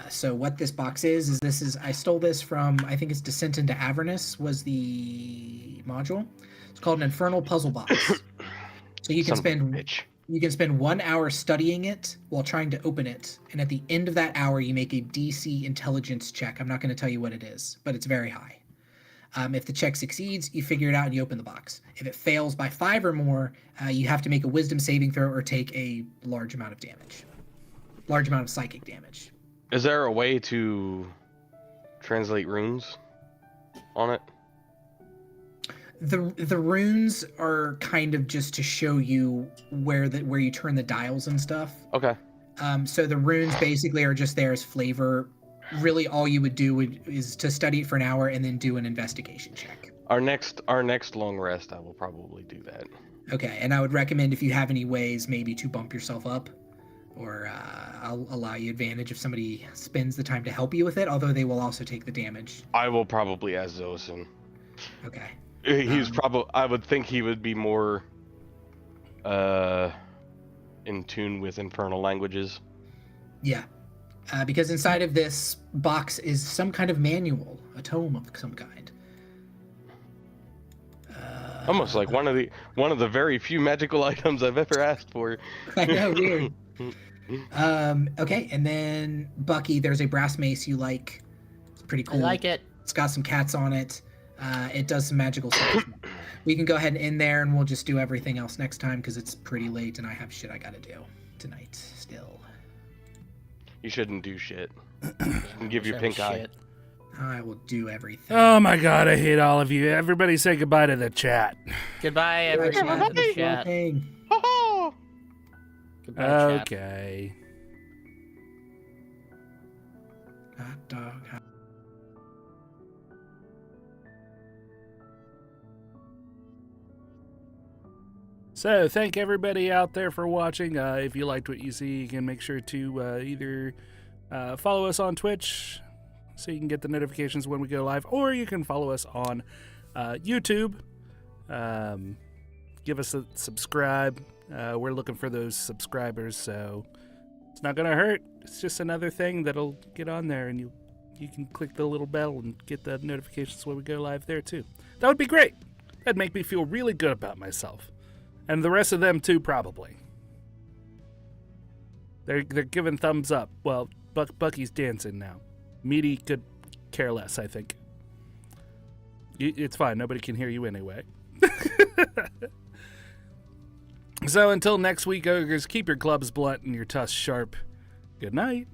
So what this box is I stole this from, I think it's Descent into Avernus was the module. It's called an Infernal Puzzle Box. So you can spend 1 hour studying it while trying to open it, and at the end of that hour, you make a DC intelligence check. I'm not going to tell you what it is, but it's very high. If the check succeeds, you figure it out and you open the box. If it fails by 5 or more, you have to make a wisdom saving throw or take a large amount of damage. Large amount of psychic damage. Is there a way to translate runes on it? The runes are kind of just to show you where you turn the dials and stuff. Okay. So the runes basically are just there as flavor. Really, all you would do is to study it for an hour and then do an investigation check. Our next long rest, I will probably do that. Okay, and I would recommend if you have any ways maybe to bump yourself up, or I'll allow you advantage if somebody spends the time to help you with it, although they will also take the damage. I will probably ask Xoasin. Okay. He's I would think he would be more in tune with infernal languages. Yeah. Because inside of this box is some kind of manual, a tome of some kind. Almost like one of the very few magical items I've ever asked for. I know, weird. Okay, and then Bucky, there's a brass mace you like. It's pretty cool. I like it. It's got some cats on it. It does some magical stuff. We can go ahead and end there, and we'll just do everything else next time because it's pretty late and I have shit I gotta do tonight still. You shouldn't do shit. Give your pink eye. I will do everything. Oh my god, I hate all of you. Everybody say goodbye to the chat. Goodbye, everyone in the chat. Goodbye, chat. Okay. Hot dog. So, thank everybody out there for watching. If you liked what you see, you can make sure to either follow us on Twitch so you can get the notifications when we go live, or you can follow us on YouTube. Give us a subscribe. We're looking for those subscribers, so it's not going to hurt. It's just another thing that'll get on there, and you can click the little bell and get the notifications when we go live there, too. That would be great. That'd make me feel really good about myself. And the rest of them, too, probably. They're giving thumbs up. Well, Bucky's dancing now. Meaty could care less, I think. It's fine. Nobody can hear you anyway. So until next week, ogres, keep your clubs blunt and your tusks sharp. Good night.